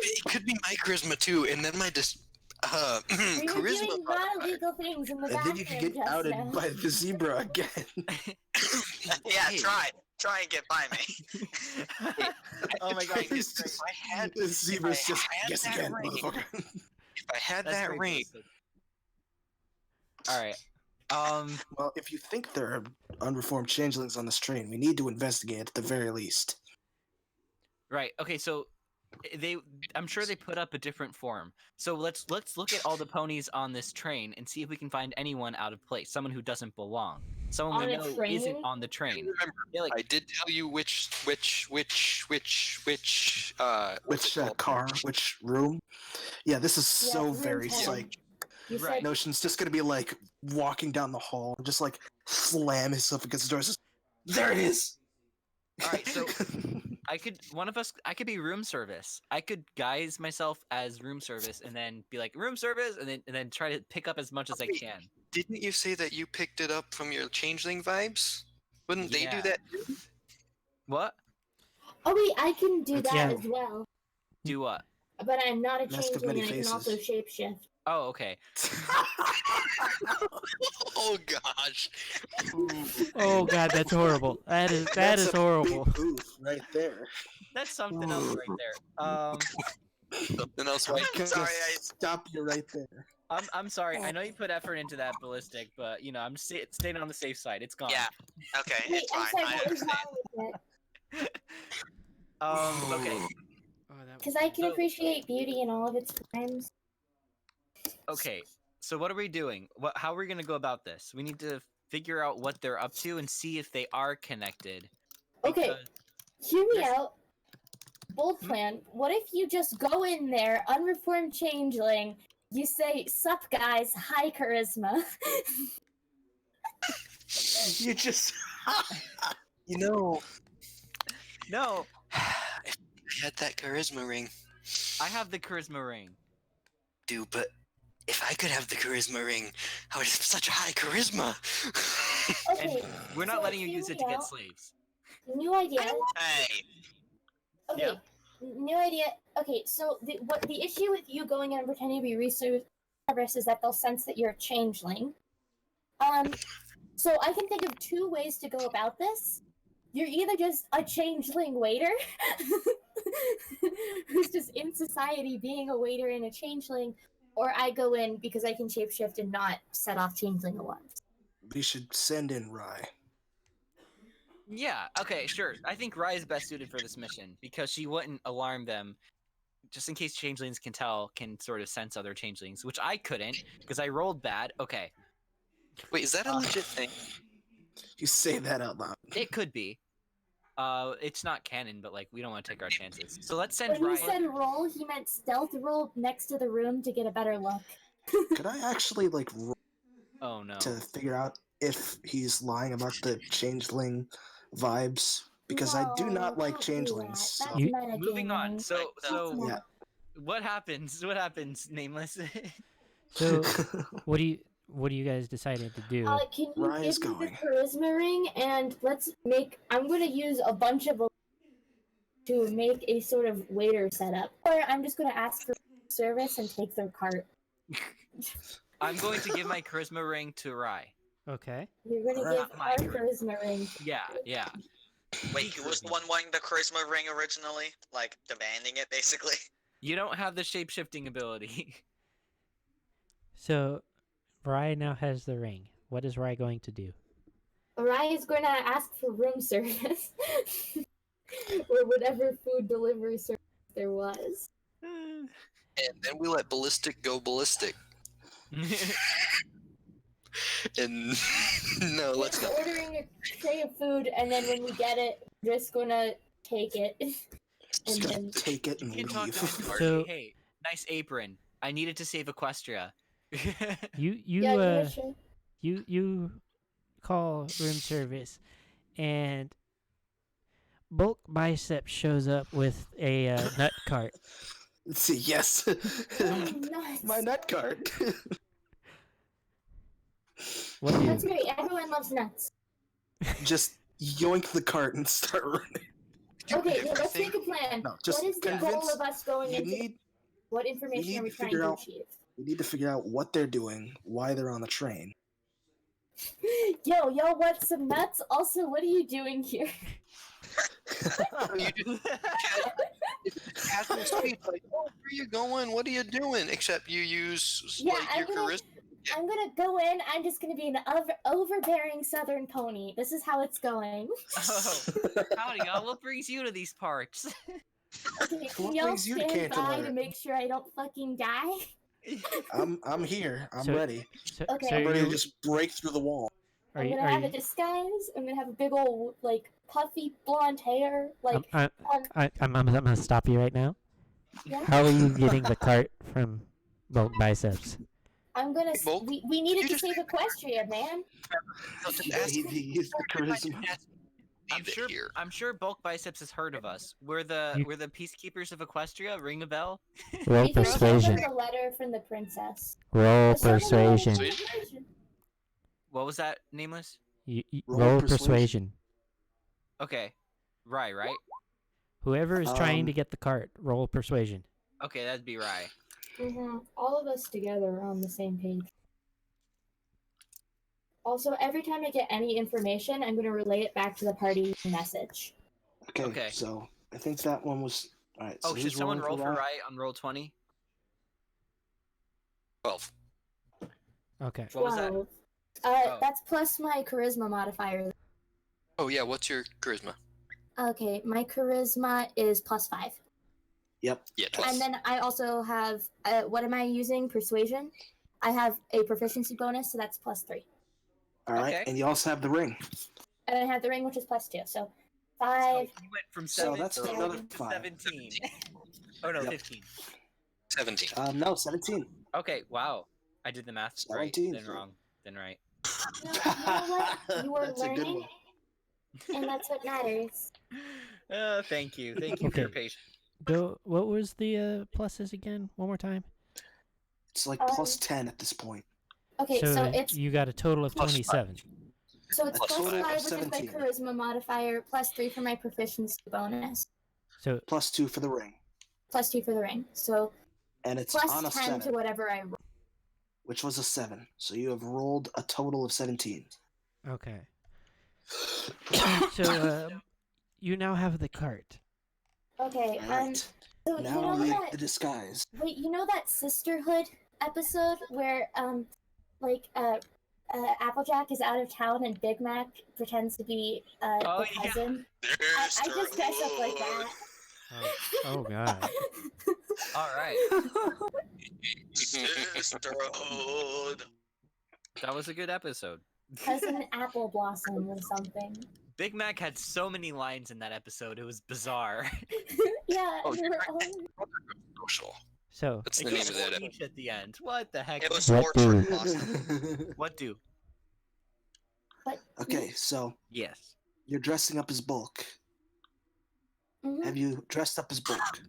It could be my charisma too, and then my We were charisma. doing non-illegal things in the And then you can bathroom get just outed now. by the zebra again. Yeah, Hey, try and get by me. oh my god, If it's great. I had, The zebra's just had guess that again, ring. motherfucker. if I had That's that very ring, twisted. All right. Well, if you think there are unreformed changelings on this train, we need to investigate at the very least. Right. Okay. So I'm sure they put up a different form. So let's look at all the ponies on this train and see if we can find anyone out of place, someone who doesn't belong, someone On we a know train? isn't on the train. Remember, Yeah, like, I did tell you which car, which room. Yeah, this is Yeah, so room very 10. psych. You Right. said Notion's just gonna be like walking down the hall, and just like slam himself against the door. Just, there it is. all right, so I could be room service. I could guise myself as room service and then be like room service and then try to pick up as much as I can. Didn't you say that you picked it up from your changeling vibes? Wouldn't they do Yeah. that? What? Oh wait, I can do that Yeah. as well. Do what? But I'm not a Mask of changeling many and I can also faces. shapeshift. Oh, okay. Oh gosh. Oh god, that's horrible. That is That's a horrible. big booth right there. That's something else right there. Something else. I'm Right? gonna Sorry, stop you right there. I'm sorry. I know you put effort into that ballistic, but you know I'm staying on the safe side. It's gone. Yeah. Okay, Wait, it's I'm fine. sorry, I what was understand. wrong with it? Okay. Oh, that Because I can So- appreciate beauty in all of its forms. Okay. So what are we doing? How are we gonna go about this? We need to figure out what they're up to and see if they are connected. Okay, because- hear me Yes. out. Bold plan. What if you just go in there, unreformed changeling, you say, sup guys, high charisma. You just, you know, No, I had that charisma ring, I have the charisma ring. dude. But if I could have the charisma ring, I would have such a high charisma. Okay, We're not so letting you hear use it me to get out. slaves. New idea. Hey, Okay, Yeah. new idea. Okay, so the issue with you going in and pretending to be research service is that they'll sense that you're a changeling. So I can think of two ways to go about this. You're either just a changeling waiter, who's just in society being a waiter and a changeling, or I go in because I can shapeshift and not set off changeling alarms. we should send in Rye. Yeah. Okay. Sure. I think Rai is best suited for this mission because she wouldn't alarm them, just in case changelings can sort of sense other changelings, which I couldn't because I rolled bad. Okay. Wait, is that a legit thing? You say that out loud. It could be. It's not canon, but like we don't want to take our chances. So let's send When he Ryan. said roll, he meant stealth roll next to the room to get a better look. Could I actually like roll Oh no. to figure out if he's lying about the changeling vibes? Because I do No, not like don't do changelings. that. So. That's You- Moving on. metagaming. So That's Yeah. what happens? What happens, Nameless? So, what do you guys decided to do? Can you Ryan's give me going. the charisma ring and I'm gonna use a bunch of to make a sort of waiter setup, or I'm just gonna ask for service and take their cart. I'm going to give my charisma ring to Rai. Okay. You're gonna Alright. give My our charisma. charisma ring. Yeah. wait, who was the one wanting the charisma ring originally? Like, demanding it, basically? You don't have the shape shifting ability. So, Rye now has the ring. What is Rye going to do? Orion is gonna ask for room service, or whatever food delivery service there was. And then we let ballistic go ballistic. And no, let's not. Ordering a tray of food, and then when we get it, we're just gonna take it. Just And gonna then take it and You can talk leave. to him. So- Hey, nice apron. I needed to save Equestria. You yeah, sure. you call room service, and Bulk Bicep shows up with a nut cart. Let's see, yes. Nuts. My nut cart. What do you? That's great. Everyone loves nuts. Just yoink the cart and start running. Okay, yeah, let's make a plan. No, just what is the goal convince- of us going You into? need What information need are we to trying figure to out- achieve? we need to figure out what they're doing, why they're on the train. Yo, y'all want some nuts? Also, what are you doing here? You just casual speech like, "Oh, where are you going? What are you doing?" Except you use Yeah, like your I'm gonna- charisma. I'm gonna go in. I'm just gonna be an overbearing Southern pony. This is how it's going. Oh, howdy, y'all. What brings you to these parts? Okay, So what can y'all brings you to stand by Canterlot? to make sure I don't fucking die? I'm here. I'm So- ready. Okay. So I'm ready you, to just break through the wall. are I'm you, gonna are have a you, disguise. I'm gonna have a big old, like, puffy blonde hair. Like, I'm gonna stop you right now. yeah. How are you getting the cart from bulk biceps? I'm gonna. Bulk? We needed You to just- save Equestria, man. Just ask He used the charisma. I'm sure Bulk Biceps has heard of us. We're the Peacekeepers of Equestria. Ring a bell? Roll You can show persuasion. them the letter from the princess. Roll Show them the letter from persuasion. the persuasion. What was that, Nameless? Roll persuasion. Okay, right. Whoever is trying to Um, get the cart, roll persuasion. Okay, that'd be Rye. All of us together are on the same page. Also, every time I get any information, I'm gonna relay it back to the party message. Okay. So I think that one was. All right. So Oh, should who's someone roll rolling for Rye? Rye on roll 20? 12. Okay. What was that? 12. Oh. That's plus my charisma modifier. Oh yeah, what's your charisma? Okay, my charisma is +5. Yep. Yeah, 12. And then I also have, what am I using? Persuasion. I have a proficiency bonus, so that's +3. All right. Okay. And you also have the ring. And I have the ring, which is +2. So So 5. you went from So 7 that's to another 5. 5. 17. Oh no, Yep. 15. 17. No, 17. Okay, wow. I did the math right. 17. Then wrong. Then right. You know what? You are That's a good learning, one. and that's what matters. Thank you. Thank you for your Okay. patience. What was the pluses again? One more time. It's like Um, plus 10 at this point. Okay, so it's you got a total of Plus 27. so it's a total of +5, which is my 17. charisma modifier, +3 for my proficiency bonus, So Plus 2 for the ring. +2 for the ring. So And it's plus on a 10 to 7, whatever I roll. which was a 7. So you have rolled a total of 17. okay. So you now have the cart. Okay, All right. so Now you know make that the disguise. wait, you know that sisterhood episode where Applejack is out of town and Big Mac pretends to be Oh, the yeah. cousin? I just dress up like that. Oh god. All right. Sisterhood. That was a good episode. Cousin Apple Blossom or something. Big Mac had so many lines in that episode. It was bizarre. Yeah, Oh, they you're were right. all... Social. So That's It the got name of that. speech at the end. What the heck? It was What more do- for awesome. What do? But Okay, so Yes. you're dressing up as Bulk. Mhm. Have you dressed up as Bulk?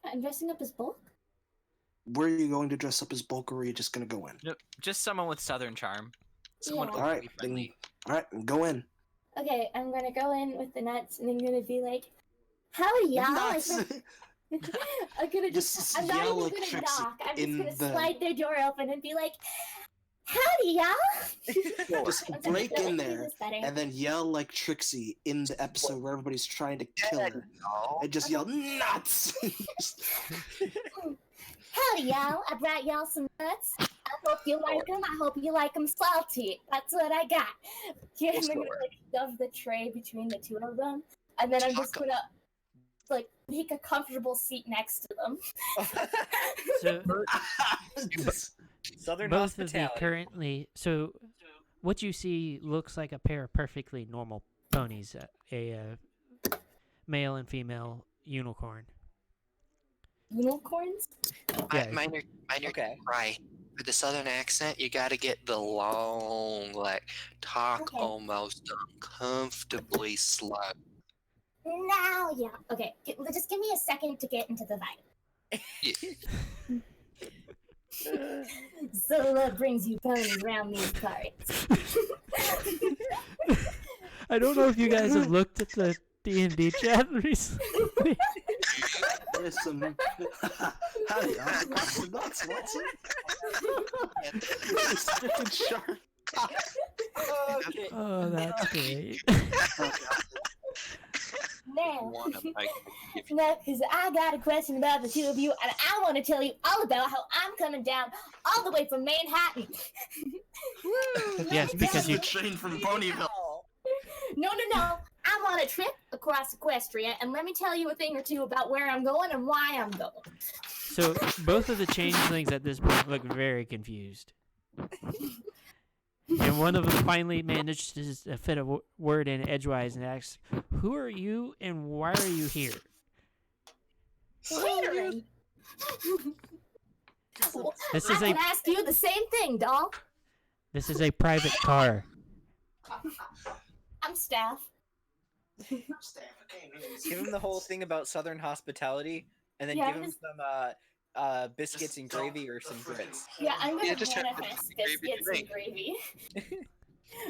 I'm dressing up as Bulk? Were you going to dress up as Bulk, or were you just going to go in? Nope. Just someone with Southern charm. Someone Yeah. All right, overly friendly. All right, go in. Okay, I'm gonna go in with the nuts and I'm gonna be like, howdy y'all! Nuts. I'm gonna Just I'm not yell even like gonna Trixie knock. I'm in just gonna the- slide their door open and be like, howdy y'all! Just I'm break gonna in do there this better. and then yell like Trixie in the episode where everybody's trying to kill her. And just yell nuts. Howdy y'all! I brought y'all some nuts. I hope you like them. I hope you like them salty. That's what I got. Here, I'm gonna like shove the tray between the two of them, and then I'm just gonna like make a comfortable seat next to them. so Southern both of you hospitality. currently. So what you see looks like a pair of perfectly normal ponies, a male and female unicorn. Unicorns? Yeah. Minor Okay. right. For the southern accent, you gotta get the long, like, talk Okay. almost uncomfortably slow. Now, yeah. Okay, just give me a second to get into the vibe. Yeah. So what brings you ponies around these parts? I don't know if you guys have looked at the D&D chat recently. There's some. Howdy, I'm nuts. What's it? Stupid shark. Oh, that's great. Now, One of my- now, because I got a question about the two of you, and I want to tell you all about how I'm coming down all the way from Manhattan. Yes, because you train from Ponyville. No. I'm on a trip across Equestria, and let me tell you a thing or two about where I'm going and why I'm going. So both of the changelings at this point look very confused. And one of them finally managed to fit a word in edgewise and asks, "Who are you and why are you here?" Catering. This I is would ask you the same thing, doll. This is a private car. I'm staff. Give him the whole thing about Southern hospitality, and then Yeah, give him some biscuits and gravy or some grits. Yeah, I'm gonna just have manifest gravy biscuits today. and gravy.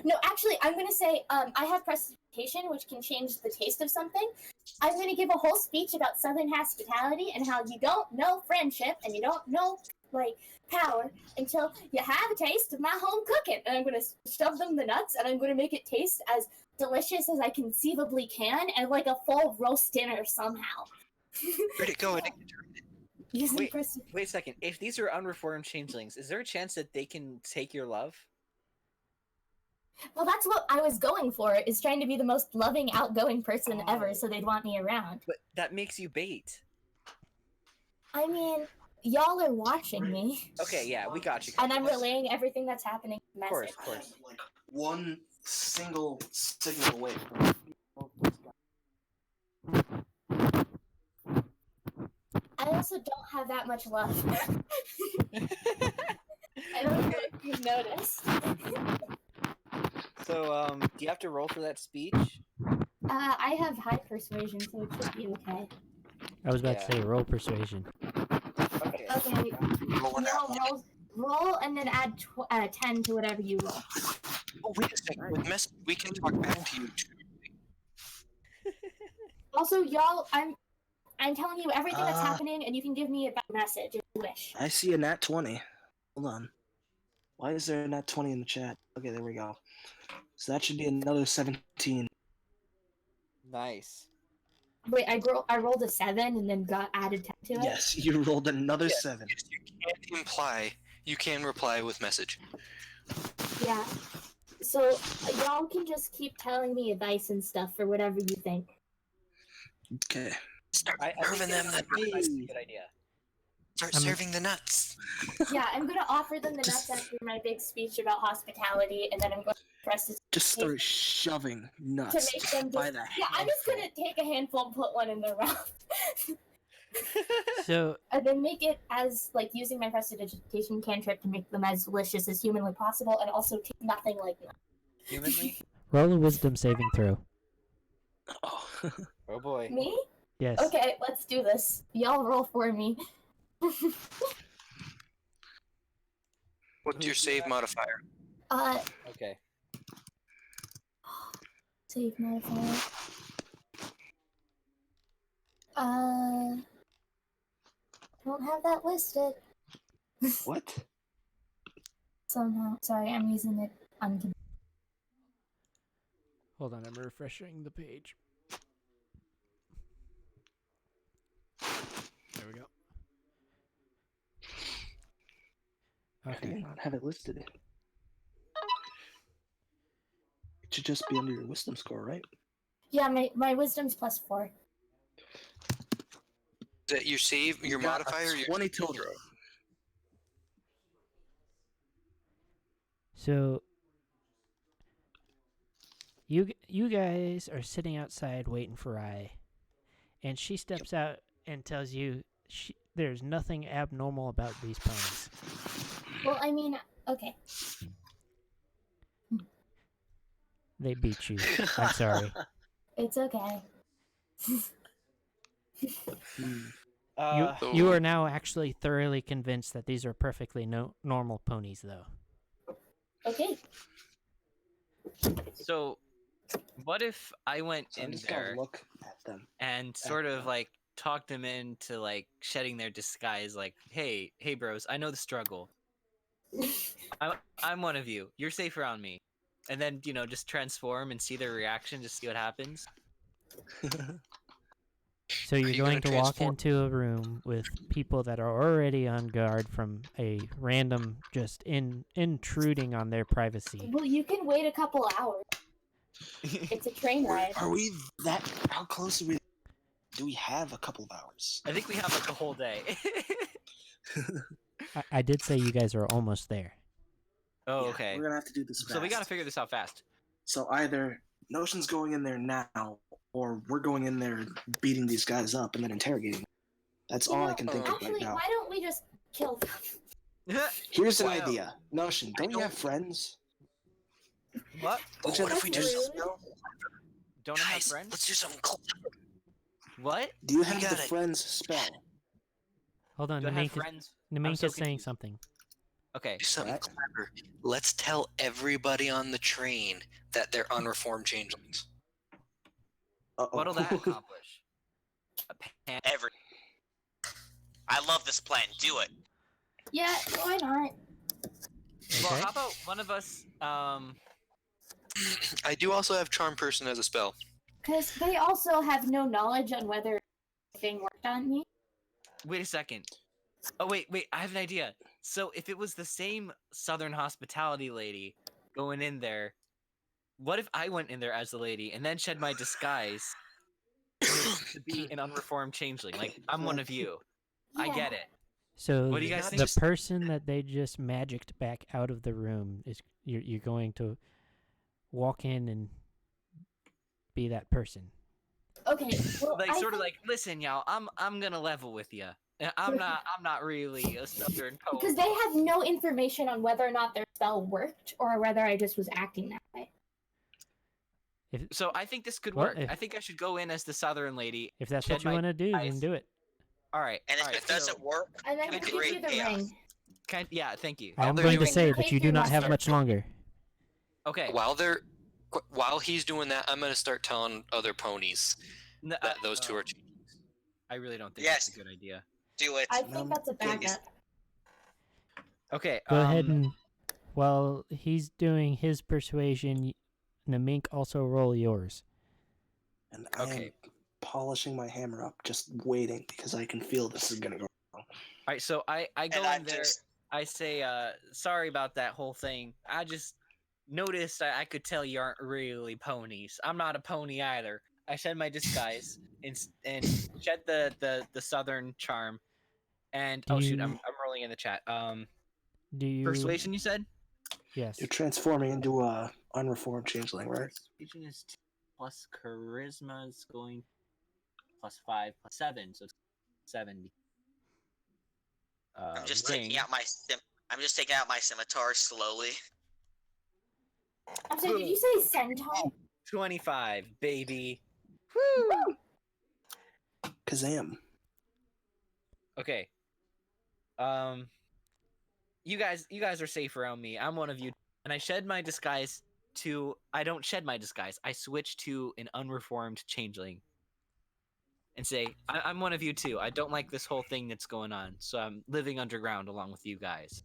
No, actually, I'm gonna say I have prestidigitation, which can change the taste of something. I'm gonna give a whole speech about Southern hospitality and how you don't know friendship and you don't know like power until you have a taste of my home cooking. And I'm gonna shove them the nuts, and I'm gonna make it taste as delicious as I conceivably can, and like a full roast dinner somehow. Where'd it go? Using Wait. presti- Wait a second. If these are unreformed changelings, is there a chance that they can take your love? Well, that's what I was going for, is trying to be the most loving, outgoing person Oh. ever, so they'd want me around. But that makes you bait. I mean, y'all are watching me, Okay, yeah, we got you. and I'm relaying everything that's happening. Of course, Message. of course. Like one single signal away from I also don't have that much love. I don't know if you've noticed. So, do you have to roll for that speech? I have high persuasion, so it should be okay. I was about Yeah. to say roll persuasion. Okay. Okay, roll and then add 10 to whatever you roll. Oh, wait a second. With message, we can talk back to you too. Also, y'all, I'm telling you everything that's Uh. happening, and you can give me a message if you wish. I see a nat 20. Hold on. Why is there a nat 20 in the chat? Okay, there we go. So that should be another 17. Nice. Wait, I rolled a 7 and then got added 10 to it? Yes, you rolled another Yes. 7. You can't imply. You can reply with message. Yeah. So, y'all can just keep telling me advice and stuff for whatever you think. Okay. Start I serving think them that's the a nuts. good idea. Start I'm- serving the nuts. Yeah, I'm gonna offer them the nuts after my big speech about hospitality, and then I'm going to press it Just start shoving nuts to make them by just... the Yeah, I'm just handful. gonna take a handful and put one in their mouth. So And then make it as, like, using my prestidigitation cantrip to make them as delicious as humanly possible, and also taste nothing like them. Humanly? roll a wisdom saving throw. Oh. Oh boy. Me? Yes. Okay, let's do this. Y'all roll for me. What's your save modifier? Okay. Save modifier. Don't have that listed What? somehow. Sorry, I'm using it on. Hold on, I'm refreshing the page. There we go. I do Okay. not have it listed. It should just be under your wisdom score, right? Yeah, my wisdom's +4. Is that your save, your You got a modifier? Your 20 total. So you guys are sitting outside waiting for Rye, and she steps out and tells you there's nothing abnormal about these ponies. Well, I mean, okay. They beat you. I'm sorry. It's okay. Hmm. You are now actually thoroughly convinced that these are perfectly normal ponies, though. Okay. So, what if I went So I'm in just gonna there look at them. and sort of them. like talked them into like shedding their disguise? Like, hey, bros, I know the struggle. I'm one of you. You're safe around me. And then just transform and see their reaction, just see what happens. So you're you going gonna to walk transform? into a room with people that are already on guard from a random just intruding on their privacy. Well, you can wait a couple hours. It's a train ride. Are we that? How close are we? Do we have a couple of hours? I think we have like a whole day. I did say you guys are almost there. Oh, Yeah, okay. We're gonna have to do this fast. So we gotta figure this out fast. So either Notion's going in there now, or we're going in there and beating these guys up and then interrogating them. That's all I can think of Actually, right now. why don't we just kill them? Here's an Wow. idea. Notion, don't you have friends? What? Don't you What have if we friends? just Don't I have guys? friends? Let's do something clever. What? Do you have the gotta- friends spell? Hold on, Do I have Naminka's friends? I'm so saying confused. something. Okay. Do something What? clever. Let's tell everybody on the train that they're unreformed changelings. Uh-oh. What'll that accomplish? A pan- Every. I love this plan. Do it. Yeah, why not? Well, Okay. how about one of us? I do also have charm person as a spell. Because they also have no knowledge on whether the thing worked on me. Wait a second. Oh wait. I have an idea. So if it was the same Southern hospitality lady going in there, what if I went in there as the lady and then shed my disguise to be an unreformed changeling? Like I'm one of you. I Yeah. get it. So What do you guys the think? Just- person that they just magicked back out of the room is you're going to walk in and be that person. Okay, well, Like I sort of think- like, listen, y'all, I'm gonna level with you. I'm not really a Southern poet. because they have no information on whether or not their spell worked or whether I just was acting that way. So I think this could Well, work. if- I think I should go in as the Southern lady. If that's Shed what you my want to do, then eyes. do it. All right. And if all it right, doesn't so- work, And then Can we'll we give you the create chaos? ring. yeah, thank you. I am they're going to doing say that, that you do not have much longer. Okay. While he's doing that, I'm gonna start telling other ponies n- that those two are. I really don't think Yes. that's a good idea. do it. I think that's a please. backup. Okay. Go ahead and while he's doing his persuasion, Namink, also roll yours. And I Okay. am polishing my hammer up, just waiting because I can feel this is gonna go wrong. All right. So I go And in I'm there. just. I say, sorry about that whole thing. I just noticed I could tell you aren't really ponies. I'm not a pony either. I shed my disguise and shed the Southern charm. And Do oh shoot, you- I'm rolling in the chat. Do you Persuasion, you said? Yes. You're transforming into a unreformed changeling, right? Persuasion is 2 plus charisma is going +5 +7, so it's 7. I'm just ring. taking out my. I'm just taking out my scimitar slowly. I'm sorry, did you say centaur? 25, baby. Kazam. Okay. You guys are safe around me. I'm one of you, and I shed my disguise to. I don't shed my disguise. I switch to an unreformed changeling, and say I'm one of you too. I don't like this whole thing that's going on, so I'm living underground along with you guys.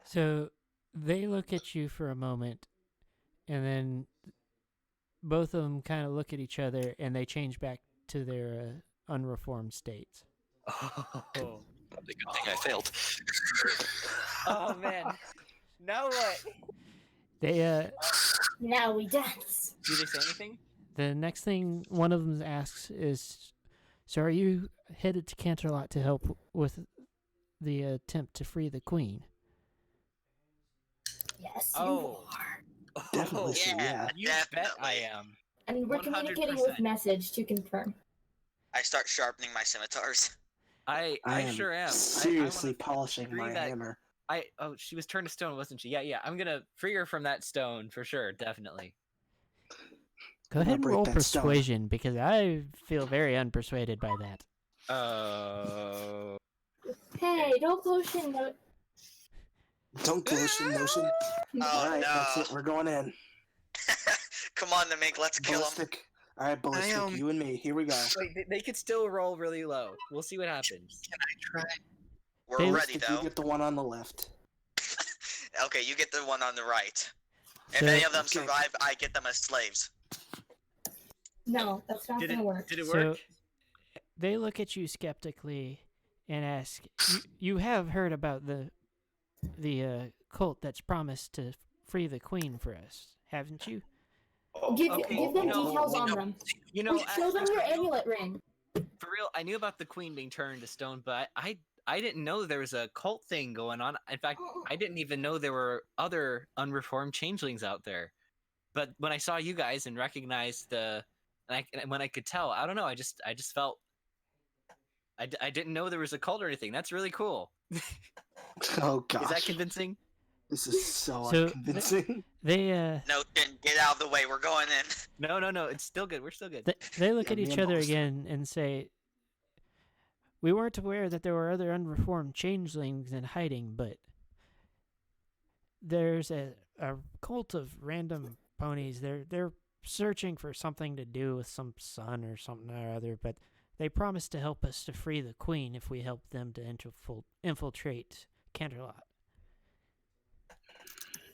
So they look at you for a moment, and then both of them kind of look at each other, and they change back to their unreformed states. Oh, The good thing I failed. oh man. Now what? They Now we dance. Do they say anything? the next thing one of them asks is, "So are you headed to Canterlot to help with the attempt to free the queen?" Yes, Oh. you are. Definitely. Yeah. Yeah. You bet I Definitely. am. And we're communicating with 100%. message to confirm. I start sharpening my scimitars. I am sure am. seriously I wanna polishing free my that- hammer. oh, she was turned to stone, wasn't she? Yeah. I'm gonna free her from that stone for sure, definitely. Go I'm ahead gonna and break roll that stone. persuasion because I feel very unpersuaded by that. Oh. Hey, don't potion no. Don't potion notion. Oh, Alright, that's no. it. We're going in. Come on, Namink, let's kill him. Ballistic. Alright, ballistic. You and me. Here we go. Wait, they could still roll really low. We'll see what happens. Can I try? We're They- ready, Ballistic, though. you get the one on the left. Okay, you get the one on the right. If So- any of them Okay. survive, I get them as slaves. No, that's not Did gonna work. Did it So work? they look at you skeptically and ask, "You have heard about the cult that's promised to free the queen for us, haven't you?" Give Okay, give them you know- details on them. You know, Show them your I know- amulet ring. for real, I knew about the queen being turned to stone, but I didn't know there was a cult thing going on. In fact, I didn't even know there were other unreformed changelings out there. But when I saw you guys and recognized and when I could tell, I don't know, I just felt I didn't know there was a cult or anything. That's really cool. Oh gosh. Is that convincing? This is so So, unconvincing. They No, get out of the way. We're going in. No, it's still good. We're still good. they look Yeah, at me each and other Boss. again and say, "We weren't aware that there were other unreformed changelings in hiding, but there's a cult of random ponies. They're searching for something to do with some sun or something or other, but they promised to help us to free the queen if we help them to infiltrate Canterlot."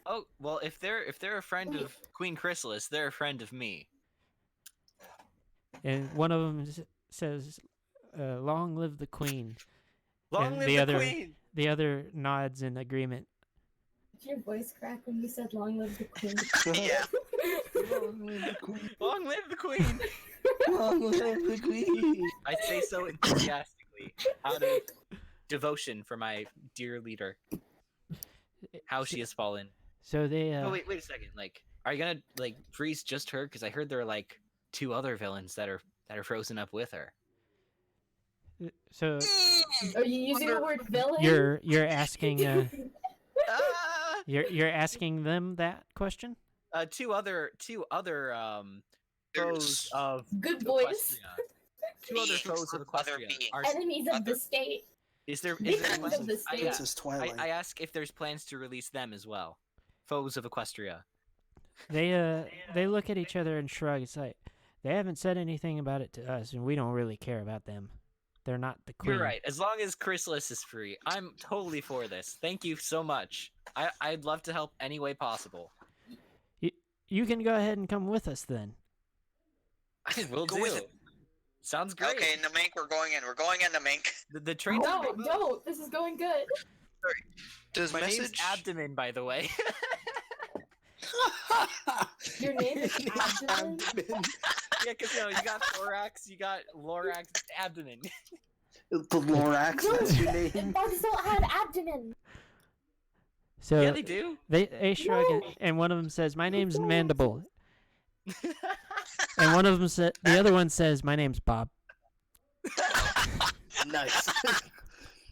Oh, well, if they're a friend of Queen Chrysalis, they're a friend of me. And one of them says, "Long live the queen." Long And live the the other- queen! The other nods in agreement. Did your voice crack when you said "Long live the queen"? Yeah. Long live the queen. Long live the queen! Long live the queen. I say so enthusiastically, out of devotion for my dear leader. How she has fallen. So they Oh wait a second. Like, are you gonna like freeze just her? Because I heard there are like 2 other villains that are frozen up with her. so Are you using the word villain? you're asking Ah! you're asking them that question? 2 other foes There's- of Good voice. Equestria. 2 other foes of Other Equestria. beings. Enemies of the state. Is there Beings plans? of the state. Princess Twilight. I ask if there's plans to release them as well. Foes of Equestria. They look at each other and shrug. It's like they haven't said anything about it to us, and we don't really care about them. They're not the queen. You're right. As long as Chrysalis is free, I'm totally for this. Thank you so much. I'd love to help any way possible. You can go ahead and come with us then. Will Go with do. it. Sounds great. Okay, Namink, we're going in. We're going in, Namink. The train's No, already moved. no, this is going good. Does My name's message? Abdomen, by the way. Your name is Abdomen. Yeah, because you got thorax, you got lorax, abdomen. The Lorax, that's your name. Bugs don't have abdomen. So Yeah, they do. they shrug, No. and one of them says, "My name's Mandible," and one of them the other one says, "My name's Bob." Nice.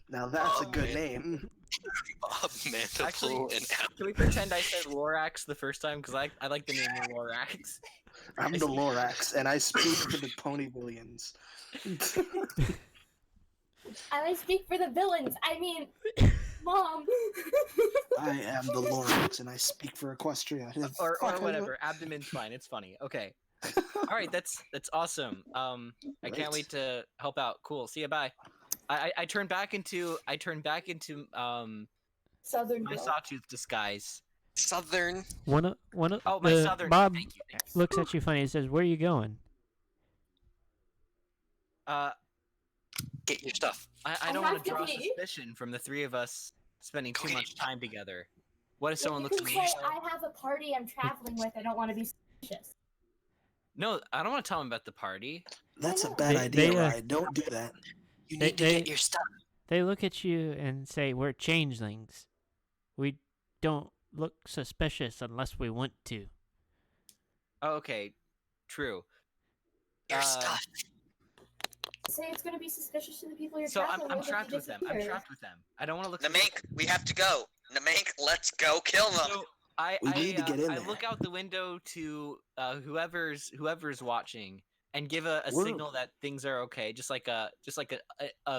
Now that's a good man. name. Bob Mandible Actually, and can we pretend I said lorax the first time? Because I like the name lorax. I'm the Lorax, and I speak for the Pony Villains. I speak for the villains. I mean, Mom. I am the Lorax, and I speak for Equestria. or Fuck, I whatever. Abdomen's fine. It's funny. Okay. All right, that's awesome. I can't Right. wait to help out. Cool. See you. Bye. I turn back into Southern my girl. sawtooth disguise. Southern. One of Oh, my the southern. Bob Thank you. looks at you funny and says, "Where are you going?" Get your stuff. I I don't want have to to draw pee. suspicion from the 3 of us spending Go too get much your stuff. time together. What if Yeah, someone you looks can at me? say, I have a party I'm traveling with. I don't want to be suspicious. No, I don't want to tell him about the party. That's a know. bad They- idea, they, Ryan. Don't do that. You They- need to they- get your stuff. They look at you and say, "We're changelings. We don't look suspicious unless we want to." Oh, okay, true. Your Uh, stuff. Say it's going to be suspicious to the people you're So I'm traveling with. if trapped you with them. I'm disappear. trapped with them. I don't want to look. Namink, we have to go. Namink, let's go kill them. So I We need to get in I there. look out the window to whoever's watching and give a We're- signal that things are okay, just like a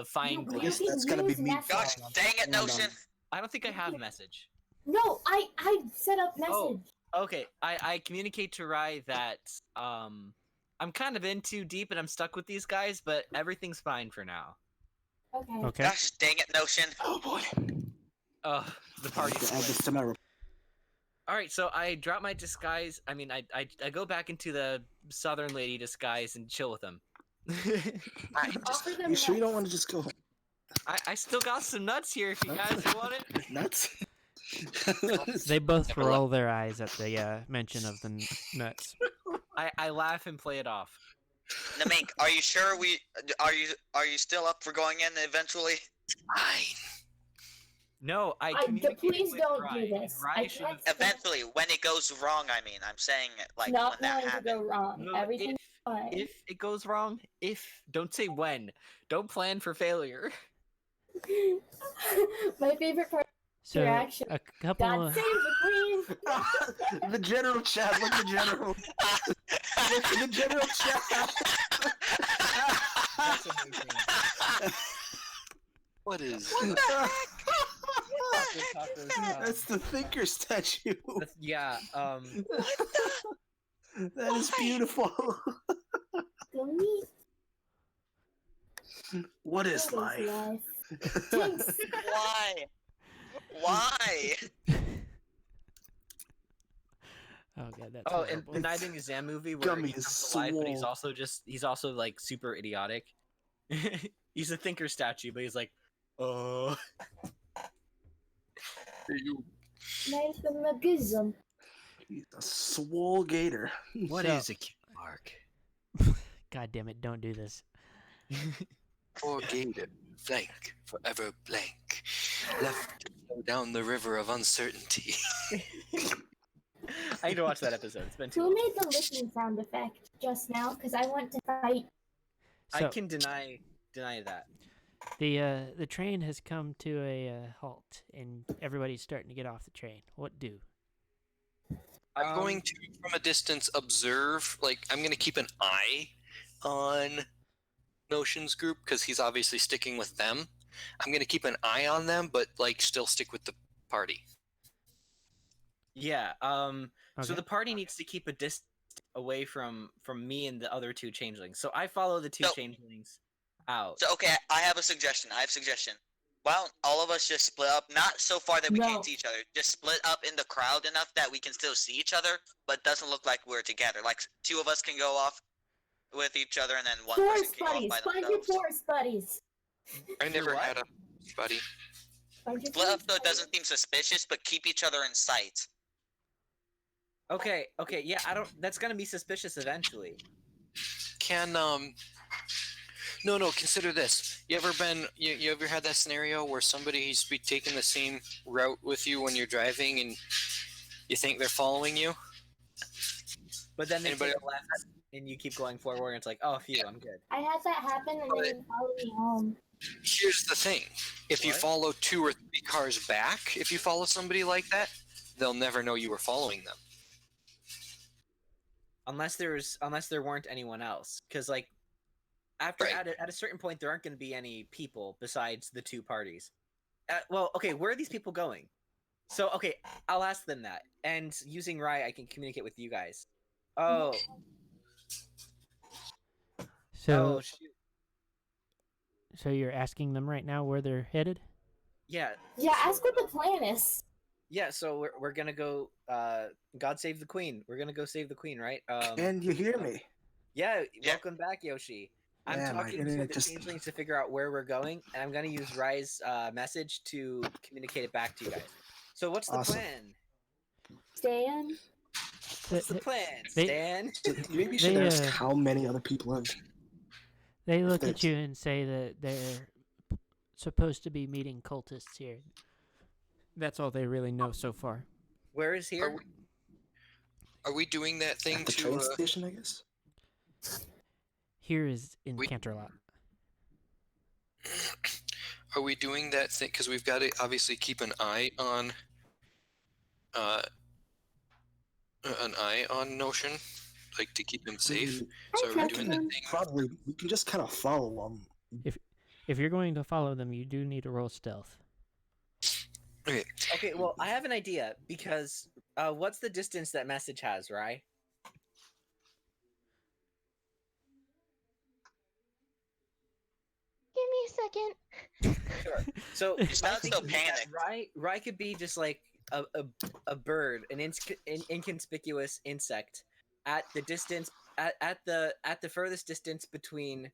fine You glance. guess really that's gonna be use me. message. Gosh dang it, Hold on. Notion. I don't think I have message. No, I set up message. Oh. Okay, I communicate to Rai that I'm kind of in too deep and I'm stuck with these guys, but everything's fine for now. Okay. Okay. Gosh dang it, Notion. Oh boy. The I party's have to add this split. to my report. All right, so I drop my disguise. I mean, I go back into the southern lady disguise and chill with them. Offer them You sure you don't nuts. want to just go I still got some nuts here if you guys want it. nuts? They both Never roll their eyes at the mention of the nuts. I laugh and play it off. Namek, are you sure are you still up for going in eventually? Fine. No, I please don't do this. I Rye should can't have. Eventually, when it goes wrong, I mean, I'm saying it It's like not when that going to happens. go wrong. No, Everything's fine. if it goes wrong, don't say when. Don't plan for failure. My favorite part So of your action. a couple God of save the queen! The general chat. Look at the general. Look at the general chat. That's amazing. What is? That's the thinker statue. Yeah. That is beautiful. Go meet. What is What is life? Jinx. Why? Why? oh god, that's Oh, and horrible. the Night in the Exam movie where Gummy he is comes to life, but swole. he's also like super idiotic. He's a thinker statue, but he's like, oh. Nice magism. He's a swole gator. What So- is a cute mark? God damn it! Don't do this. Poor gator, blank, forever blank, left to flow down the river of uncertainty. I need to watch that episode. It's been too Who long. made the licking sound effect just now? Because I want to fight. I So can deny that. the train has come to a halt, and everybody's starting to get off the train. What do? I'm going to, from a distance, observe. Like, I'm going to keep an eye on Notion's group because he's obviously sticking with them. I'm going to keep an eye on them, but like still stick with the party. Yeah. So Okay. the party needs to keep a distance away from me and the other two changelings. So I follow the two No. changelings out. So okay, I have a suggestion. Why don't all of us just split up? Not so far that we No. can't see each other. Just split up in the crowd enough that we can still see each other, but doesn't look like we're together. Like two of us can go off with each other, and then one person Forest can go off buddies. by Find your themselves. forest buddies. I never what? had a buddy. Find your Split up forest so it buddies. doesn't seem suspicious, but keep each other in sight. Okay, yeah, that's gonna be suspicious eventually. Can no, consider this. You ever had that scenario where somebody's be taking the same route with you when you're driving and you think they're following you? But then they Anybody take a left and you keep going forward and it's like, oh phew, I'm good. I had that happen and they didn't follow me home. Here's the thing. If you What? follow 2 or 3 cars back, if you follow somebody like that, they'll never know you were following them. Unless there weren't anyone else. Because like after Right. at a certain point there aren't gonna be any people besides the two parties. Well, okay, where are these people going? So okay, I'll ask them that. And using Rye I can communicate with you guys. Oh, So oh shoot. so you're asking them right now where they're headed? Yeah. Yeah, ask what the plan is. Yeah, so we're gonna go. God save the queen. We're gonna go save the queen, right? Can you hear me? Yeah. Yeah. Welcome back, Yoshi. I'm Yeah, my talking to internet the just- changelings to figure out where we're going, and I'm gonna use Rye's message to communicate it back to you guys. So what's the Awesome. plan? Stan? What's the plan, they- Stan? Maybe you should They, ask uh, how many other people have. They look There's- at you and say that they're supposed to be meeting cultists here. That's all they really know so far. Where is here? Are we doing that thing At the to train station, I guess. Here is in We- Canterlot. Are we doing that thing because we've got to obviously keep an eye on Notion, like to keep him safe. So are we doing that thing? Probably we can just kind of follow them. If you're going to follow them, you do need to roll stealth. Okay, well, I have an idea because what's the distance that message has, right? Give me a second. Sure. So You sound I think so that panicked. Rye could be just like a bird, an inconspicuous insect at the distance at the furthest distance between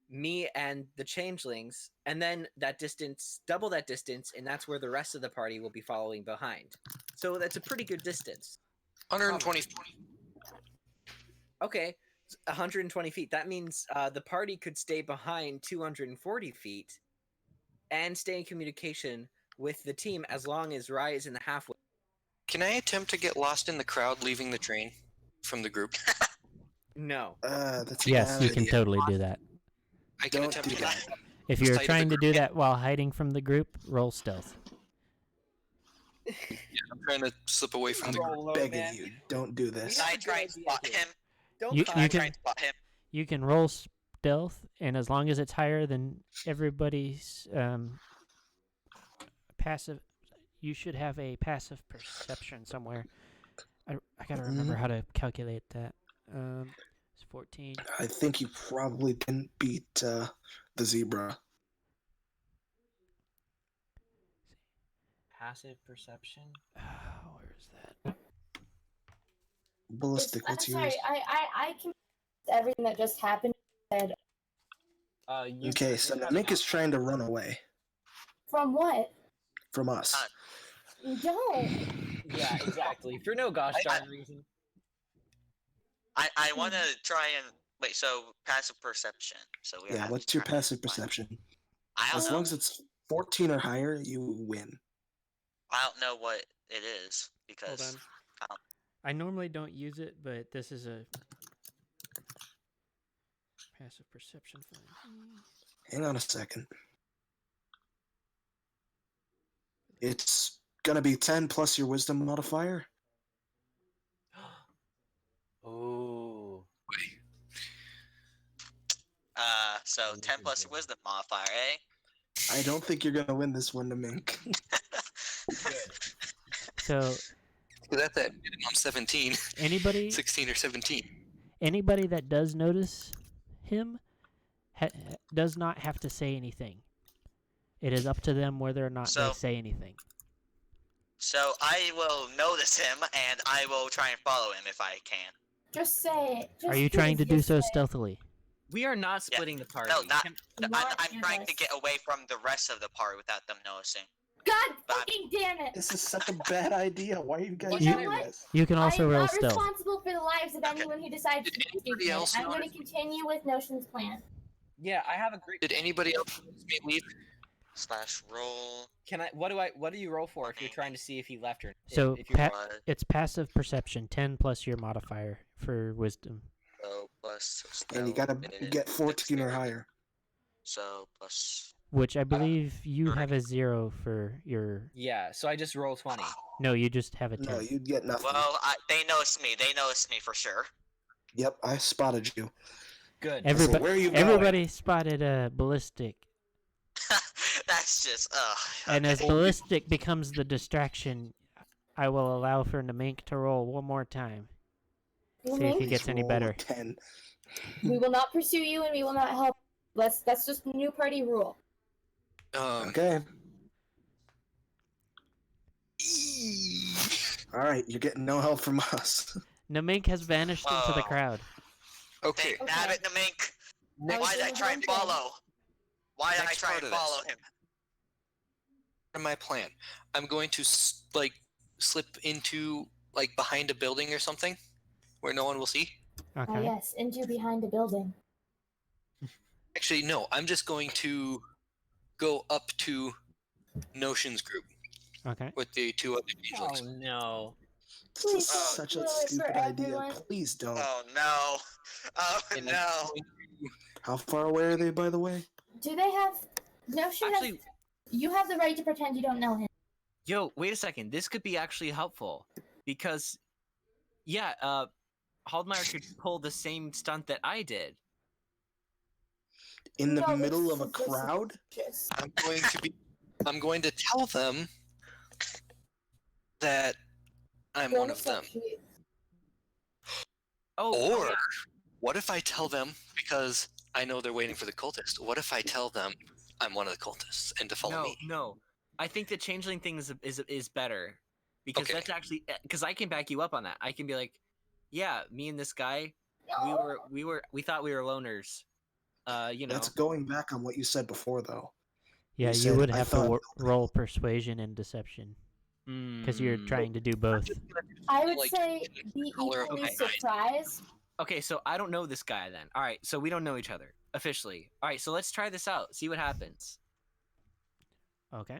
me and the changelings, and then that distance, double that distance, and that's where the rest of the party will be following behind. So that's a pretty good distance. 120. Okay, 120 feet. That means the party could stay behind 240 feet and stay in communication with the team as long as Rai is in the halfway. Can I attempt to get lost in the crowd leaving the train from the group? No. That's a Yes, bad you can idea. totally do that. I can Don't attempt do to that. get If you're side of the trying to do group. that while hiding from the group, roll stealth. I'm trying to slip away from the group. Roll low, Begging man. you, don't do this. We Can I have a try good and idea spot here. him? Don't You- Can call I you try can- and spot him? You can roll stealth, and as long as it's higher than everybody's passive, you should have a passive perception somewhere. I gotta remember how to calculate that. It's 14. I think you probably didn't beat the zebra. Passive perception. Where is that? Ballistic, I'm what's sorry, yours? I can everything that just happened. Said Okay, so Nick is trying to run away from what? from us. Don't. Yeah, exactly. For no gosh darn reason. I want to try and wait. So passive perception. So we Yeah, have what's to your try and passive find- perception? I don't As know. long as it's 14 or higher, you win. I don't know what it is Hold because on. I normally don't use it, but this is a passive perception for me. Hang on a second. It's gonna be 10 plus your wisdom modifier. Oh. so 10 plus your wisdom modifier, eh? I don't think you're gonna win this one, Mink. So That's at minimum 17, anybody 16 or 17. anybody that does notice him does not have to say anything. It is up to them whether or not So- they say anything. So I will notice him and I will try and follow him if I can. Just say it. Are Just you trying to please do just so say it. stealthily? We are not splitting the party. No, not. I'm Not trying to English. get away from the rest of the party without them noticing. God But- fucking damn it! This is such a bad idea. Why are you guys You know doing what? this? You can I also am roll not stealth. responsible for the lives of anyone who decides to Did do anybody stupid. else I'm going to notice? continue with Notion's plan. Yeah, I have a great. Did anybody else notice me leave? / roll. Can I? What do you roll for if you're trying to see if he left or? So if you're, What? it's passive perception, 10 plus your modifier for wisdom. So plus. And you stealth gotta is get 14 or 16. higher. So plus. Which I believe you have a 0 for your. yeah, so I just roll 20. No, you just have a 10. No, you'd get nothing. Well, they noticed me. They noticed me for sure. Yep, I spotted you. Good. Everybody, where are you going? everybody spotted a ballistic, That's just. and as okay. ballistic becomes the distraction, I will allow for Namink to roll one more time. See if he Namink? gets any Roll a better. 10. We will not pursue you and we will not help. That's just new party rule. Okay. All right, you're getting no help from us. Namink has vanished into the Oh. crowd. Okay, Dang nabbit, the mink. Next Why did I thing try and I'm doing- follow? Why did I Next try part and of this. follow him? my plan. I'm going to slip into behind a building or something where no one will see. Okay. Oh yes, into behind the building. Actually, no. I'm just going to go up to Notion's group Okay. with the two other Oh changelings. no. This is Please don't such a ruin it for stupid idea. everyone. Please don't. Oh no. Oh And I'm no. going to- How far away are they, by the way? Do they have Notion? Actually, You have the right to pretend you don't know him. yo, wait a second. This could be actually helpful because, yeah, Haldmeyer could pull the same stunt that I did. In the No, middle this of a is- this is- crowd? Just I'm going to tell them that I'm one of them. Oh, Or what if I tell them, because I know they're waiting for the cultist, what if I tell them I'm one of the cultists and to follow no, me? no. I think the changeling thing is better because Okay. that's actually because I can back you up on that. I can be like, yeah, me and this guy, we thought we were loners. You know. That's going back on what you said before, though. Yeah, You you said, would "I have to thought- roll persuasion and deception because you're Mm. trying to do both. I would Like, say be color of equally my eyes. surprised Okay, so I don't know this guy then. All right, so we don't know each other officially. All right, so let's try this out. See what happens. Okay.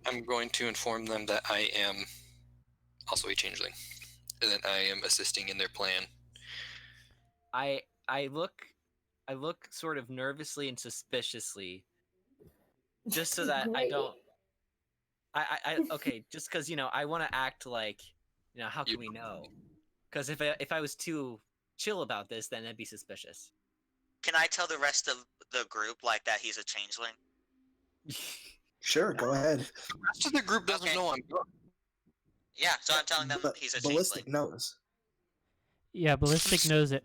I'm going to inform them that I am also a changeling, and that I am assisting in their plan. I look sort of nervously and suspiciously, just so that I Great. don't. Okay, just because I want to act like how can we know? Because if I was too chill about this, then that'd be suspicious. Can I tell the rest of the group like that he's a changeling? Sure, go ahead. The rest of the group doesn't Okay. know I'm drunk. Yeah, so I'm telling them But he's a Ballistic changeling. knows. Yeah, Ballistic knows it,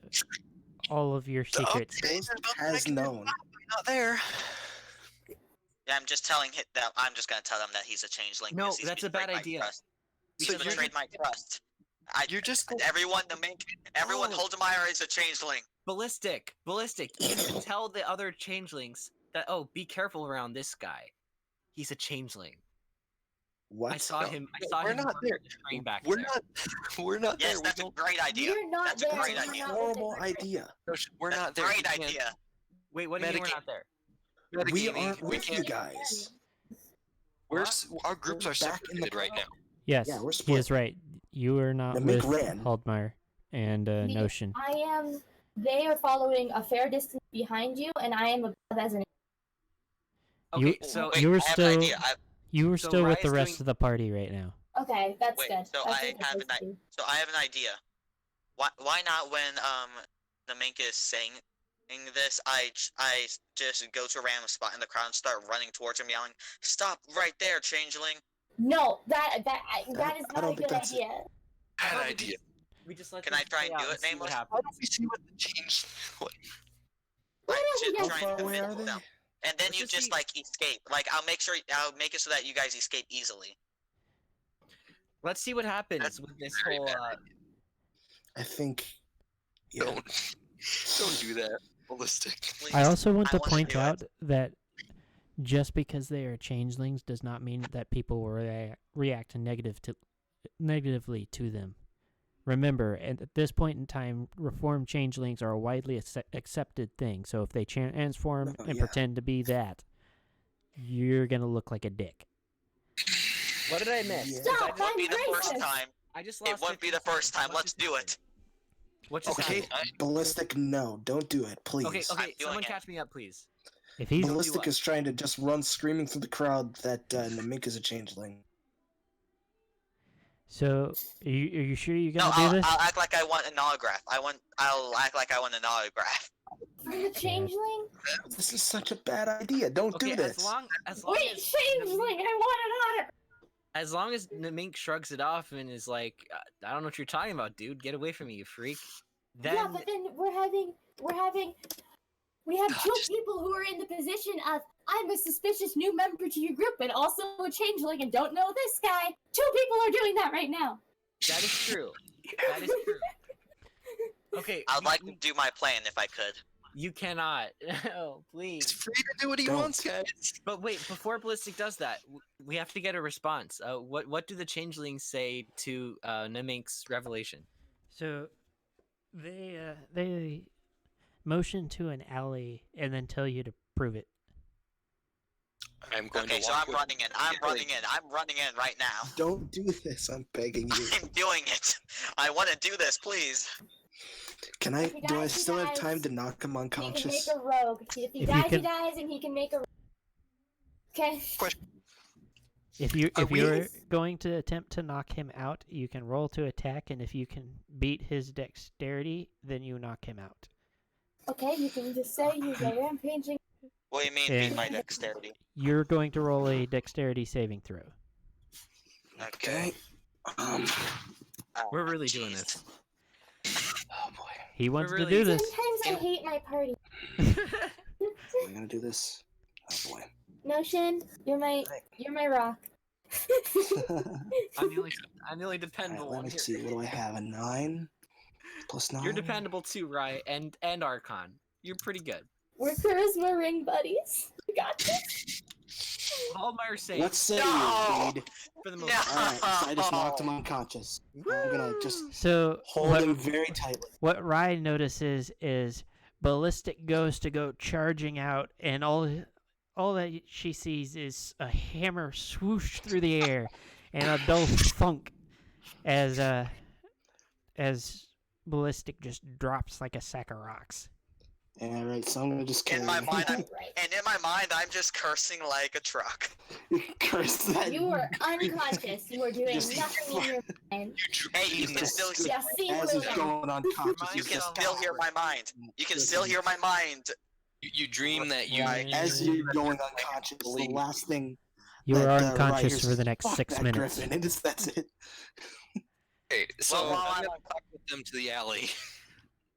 all of your secrets. Has known. Not there. Yeah, I'm just telling them. I'm just gonna tell them that he's a changeling. No, because he's that's a betrayed bad my idea. trust. He's So betrayed my trust. You're just Everyone Oh. Holdemeyer is a changeling. Ballistic. You can tell the other changelings that be careful around this guy. He's a changeling. What? I saw No, him. I no, saw we're him not on there. the train back We're there. not. We're not Yes, there. that's a We great idea. You're not That's a there. great You're idea. not Horrible there. idea. we're That's not a there. great We can't- idea. Wait, what do you mean we're Medicaid. not there? We Metagaming, aren't we with you can't. guys. Our groups We're are back in the separated right now. Yes, Yeah, we're he split. is right. You are not The with Mick ran. Haldmar and Notion. I am. They are following a fair distance behind you, and I am above as an. Okay, You- so Wait, you were I have still an idea. you were so still with the Raya's rest doing- of the party right now. Okay, that's Wait, good. so That's I what have I'm an supposed to do. So I have an idea. Why not when the mink is saying this, I just go to a random spot in the crowd and start running towards him, yelling, "Stop right there, changeling!" No, that is I not don't a think good that's it. idea. Bad Well, idea. we just let Can this I try play and do out it, see what Nameless? How happens. do we see what the change? What? Why I don't should we How try far and away are convince they? them. And then Let's you just just see- like escape. Like I'll make it so that you guys escape easily. Let's see what happens That's with this very whole. bad I think. Yeah. Don't do that. Ballistic. Please. I also want I to wanna point do it. out that just because they are changelings does not mean that people will react negatively to them. Remember, at this point in time, reformed changelings are a widely accepted thing. So if they transform Oh, and yeah. pretend to be that, you're gonna look like a dick. What did I miss? Yeah. 'Cause I Stop! just- Won't be the first racist. time. I just It lost won't be the 15 first seconds. time. What Let's just do happened? it. What just Okay, happened? Ballistic, no, don't do it, please. Okay, I'm doing someone it. catch me up, please. If he's Ballistic what? is trying to just run screaming through the crowd that Namink is a changeling. so, are you sure you're No, gonna do this? I'll act like I want an autograph. I'll act like I want an autograph. For the changeling? This is such a bad idea. Don't Okay, do this. as long as Wait, changeling! I want an autograph! as long as Namink shrugs it off and is like, I don't know what you're talking about, dude. Get away from me, you freak. Then Yeah, but then we have two people who are in the position of I'm a suspicious new member to your group and also a changeling and don't know this guy. Two people are doing that right now. that is true. That is true. Okay, I'd like to do my plan if I could. you cannot. Oh, He's please. free to do what he Don't. wants, guys. But wait, before Ballistic does that, we have to get a response. What do the changelings say to Namink's revelation? So, they motion to an alley and then tell you to prove it. I'm going Okay, to so walk I'm with- running in. I'm running in right now. Don't do this. I'm begging you. I'm doing it. I want to do this, please. Can I? If he Do I dies, he still have dies. time to knock him He can unconscious? make a rogue. If he If you dies, he can- dies, and he can make a rogue. Okay. If you're going to attempt to knock him out, you can roll to attack, and if you can beat his dexterity, then you knock him out. Okay, you can just say he's a rampaging. What do you mean, And- beat my dexterity? You're going to roll a dexterity saving throw. Okay. Um. We're really doing this. Oh boy. He wants really- to do this. Sometimes I hate my party. Am I gonna do this? Oh boy. Notion, you're my rock. I'm the only Alright, dependable let one me here. see. What do I have? A 9 plus 9. You're dependable too, right? And Archon. You're pretty good. We're charisma ring buddies. We got this. Hallmeyer safe. What say No! you, Reed? For the most No! part. Alright, so I just knocked him unconscious. I'm gonna just So hold him very tightly. what Ryan notices is Ballistic goes to go charging out, and all that she sees is a hammer swoosh through the air, and a dull thunk as Ballistic just drops like a sack of rocks. Alright, so I'm gonna just carry In my him. mind, I'm just cursing like a truck. Curse that. You were unconscious. You were doing Just- nothing in your mind. Hey, you can still Yeah, see As through he's them. going unconscious, you he's can just still hear my mind. You can still hear my mind. You dream that you. As you're going unconscious, the last thing You are that, unconscious Ryder's for the is, next "Fuck 6 that minutes. Griffin," and that's it. Okay, so Well, while I'm I'm gonna talk with them to the alley.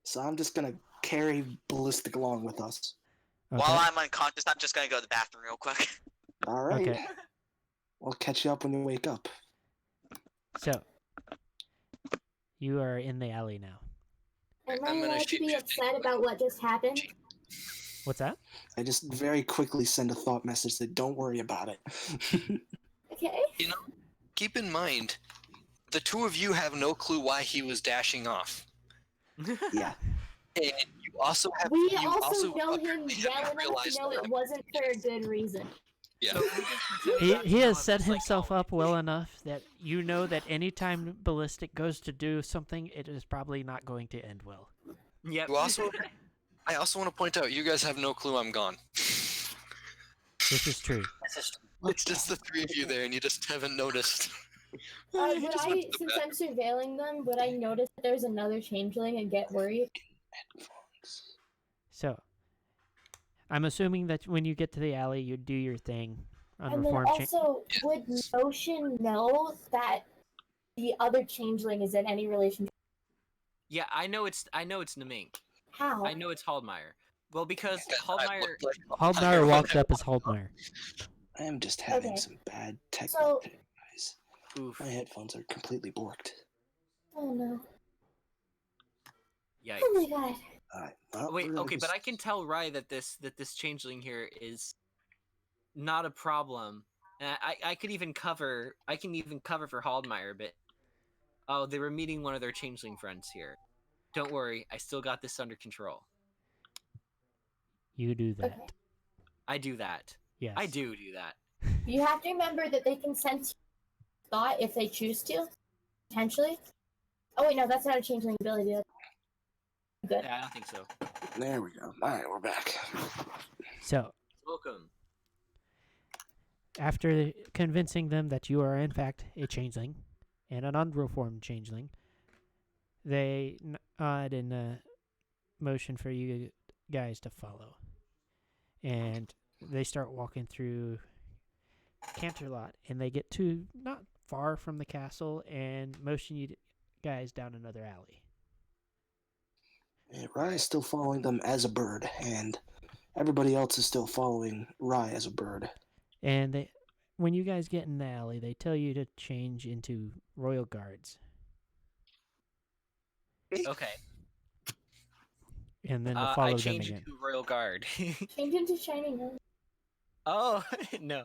So I'm just gonna carry Ballistic along with us. Okay. While I'm unconscious, I'm just gonna go to the bathroom real quick. Alright. Okay. We'll catch you up when you wake up. So you are in the alley now. Am I I'm gonna allowed to shoot be you. upset about what just happened? What's that? I just very quickly send a thought message that don't worry about it. Okay. Keep in mind, the two of you have no clue why he was dashing off. Yeah. And you also have. We you also know him apparently well haven't enough to realized know that. it wasn't for a good reason. Yeah. He has set himself up well enough that you know that anytime Ballistic goes to do something, it is probably not going to end well. Yep. You also, I also want to point out, you guys have no clue I'm gone. This is true. It's just the three of you there, and you just haven't noticed. Would just I, went to the since I'm surveilling them, would I notice that there's another changeling and get worried? So, I'm assuming that when you get to the alley, you do your thing. And then Unreformed also, would Notion know that the other changeling is in any relationship? Yeah, I know it's Namink. How? I know it's Haldmeyer. Well, because I Haldmeyer. look like Haldmeyer walks up as Haldmeyer. I am just having Okay. some bad tech. So- guys. Oof. My headphones are completely borked. Oh no. Yikes. Oh my god. Alright. Well, Wait, we're gonna okay, but just- I can tell Rye that this changeling here is not a problem. And I could even cover. I can even cover for Haldmeyer, but oh, they were meeting one of their changeling friends here. Don't worry, I still got this under control. You do that. Okay. I do that. Yes. I do that. You have to remember that they can sense thought if they choose to. Potentially. Oh wait, no, that's not a changeling ability. Good. Yeah, I don't think so. There we go. Alright, we're back. So, Welcome. after convincing them that you are in fact a changeling and an unreformed changeling, they nod in a motion for you guys to follow. And they start walking through Canterlot, and they get to not far from the castle and motion you guys down another alley. Yeah, Rye is still following them as a bird, and everybody else is still following Rye as a bird. And they, when you guys get in the alley, they tell you to change into royal guards. Okay. And then to I follow them change again. into Royal Guard. Change into Shining Oh no.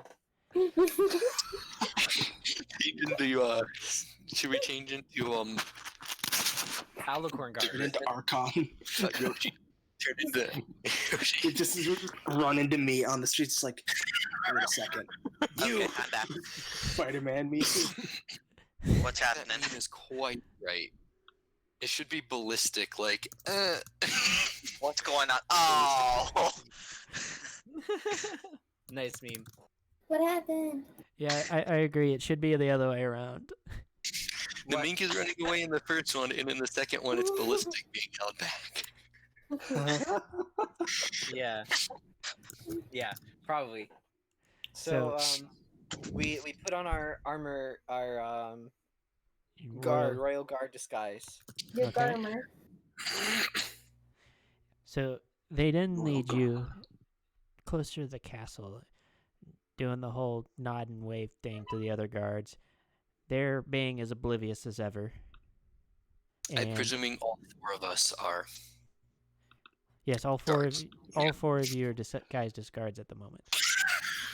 Change into, should we change into, Alicorn Turn Guard. into Archon. Yoshi? Turn into Yoshi. It just run into me on the streets. It's like, wait a second. You, Okay, I'm back. Spider-Man, me too. What's That happening? name is quite right. It should be ballistic, like, What's going on? Oh! Nice meme. What happened? Yeah, I agree. It should be the other way around. The mink is running away in the first one, and in the second one, it's ballistic being held back. Yeah. Yeah, probably. So we put on our armor, our royal guard disguise. Your Okay. Garmer. So they then Royal lead you closer to the castle, doing the whole nod and wave thing to the other guards. They're being as oblivious as ever. I'm And presuming all four of us are. yes, all four guards. of you are guys discards at the moment.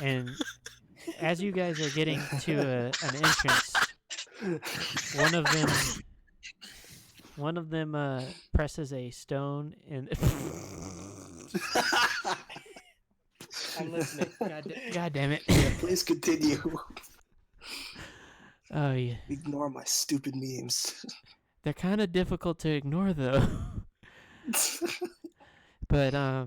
And as you guys are getting to an entrance, one of them presses a stone and. I'm listening. God damn it! Please continue. Oh yeah, Ignore my stupid memes. they're kind of difficult to ignore though. But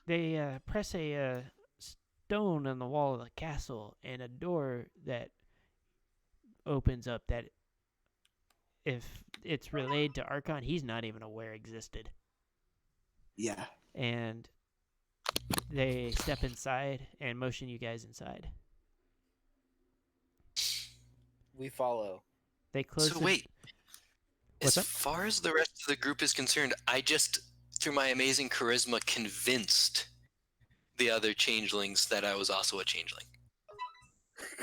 they press a stone on the wall of the castle, and a door that opens up that, if it's relayed to Archon, he's not even aware existed. Yeah. And they step inside and motion you guys inside. We follow. They close. So the- wait, What's as up? far as the rest of the group is concerned, I just, through my amazing charisma, convinced the other changelings that I was also a changeling.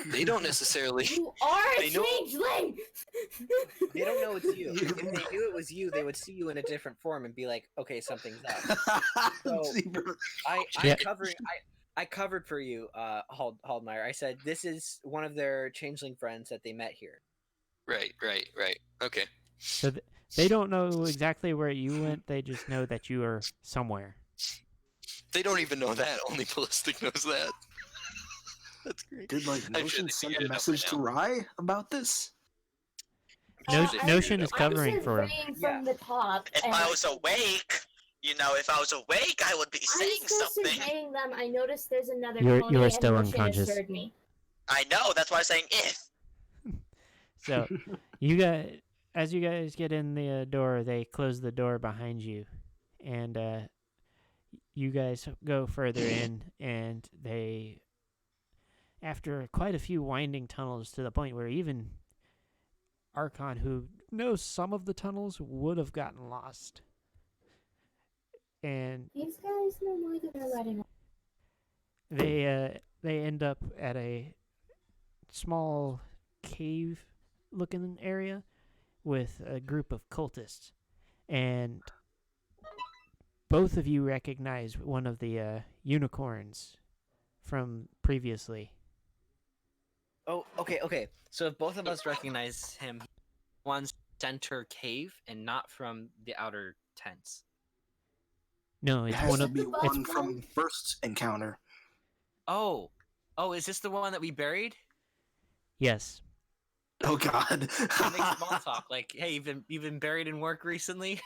They don't necessarily. You are a They know- changeling! They don't know it's you. If they knew it was you, they would see you in a different form and be like, "Okay, something's up." So, Yeah. I covered for you, Haldmeyer. I said this is one of their changeling friends that they met here. Right. Okay. So they don't know exactly where you went. They just know that you are somewhere. They don't even know that. Only Ballistic knows that. That's great. Did like I'm Notion sure they send figured a it out message by to now. Rye about this? Notion is I'm covering for him. surveying from the top. If and I was awake, if I was awake, I would be saying I'm still something. surveying them. I noticed there's another You pony are and still Notion unconscious. assured me. I know. That's why I'm saying if. So as you guys get in the door, they close the door behind you, and you guys go further in, and they, after quite a few winding tunnels, to the point where even Archon, who knows some of the tunnels, would have gotten lost. And These guys know more than they're letting on. they end up at a small cave-looking area with a group of cultists, and both of you recognize one of the unicorns from previously. Oh, okay. So if both of us recognize him, one's center cave and not from the outer tents. No, It it's has one to of be It's- one from the first encounter. Oh, is this the one that we buried? yes. Oh God. I make small talk like, "Hey, you've been buried in work recently."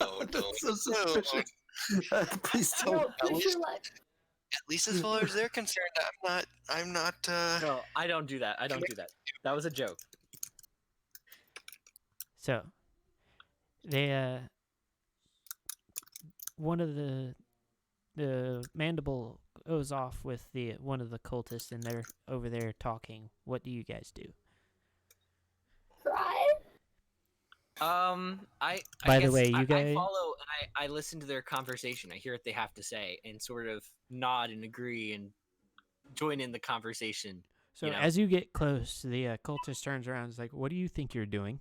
No, don't. That's so suspicious. Please No, don't. push your luck. At least as far as they're concerned, I'm not. No, I don't do that. That was a joke. So they one of the mandible goes off with the one of the cultists, and they're over there talking. What do you guys do? Cry? I By the guess way, you I guys- follow and I listen to their conversation. I hear what they have to say and sort of nod and agree and join in the conversation. So You know. as you get close, the cultist turns around and is like, "What do you think you're doing?"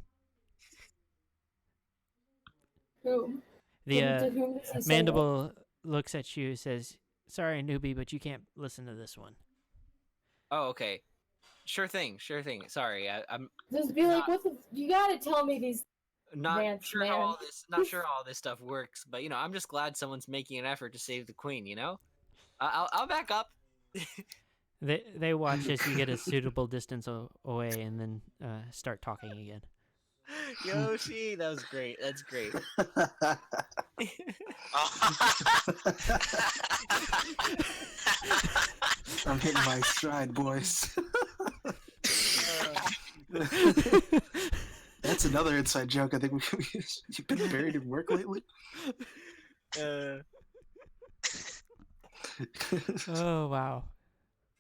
Whom? The To whom does he say mandible looks at you and says, "Sorry, newbie, but you can't listen to this one." Oh, okay. Sure thing. Sorry, I'm that? Just be like, not- what the? You gotta tell me these. not Rants, sure how all man. this not sure how all this stuff works, but I'm just glad someone's making an effort to save the queen. I'll back up. They watch as you get a suitable distance away, and then start talking again. Yoshi, that was great. That's great. I'm hitting my stride, boys. That's another inside joke. I think you've been buried in work lately. Oh wow!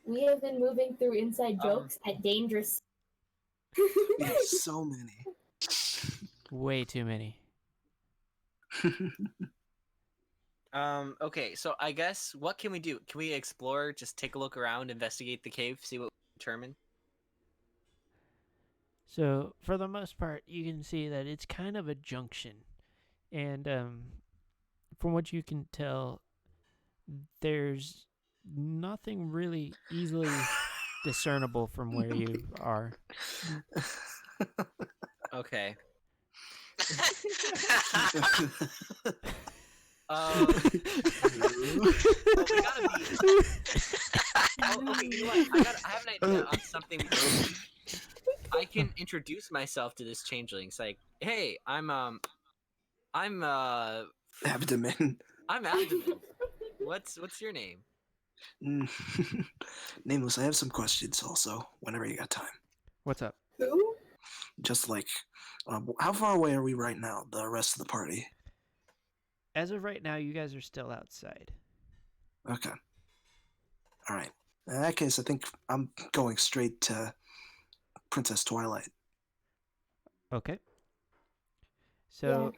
We have been moving through inside jokes at dangerous. There's so many. Way too many. Okay, so I guess what can we do? Can we explore? Just take a look around, investigate the cave, see what we determine. So for the most part, you can see that it's kind of a junction, and from what you can tell, there's nothing really easily discernible from where you are. Okay. Well, we gotta be. Oh, okay, you know what? I have an idea on something. I can introduce myself to this changeling. It's like, hey, I'm Abdomen. Abdomen. What's your name? Nameless, I have some questions also, whenever you got time. What's up? Who? Just like, how far away are we right now, the rest of the party? As of right now, you guys are still outside. Okay. All right. In that case, I think I'm going straight to Princess Twilight. Okay. So,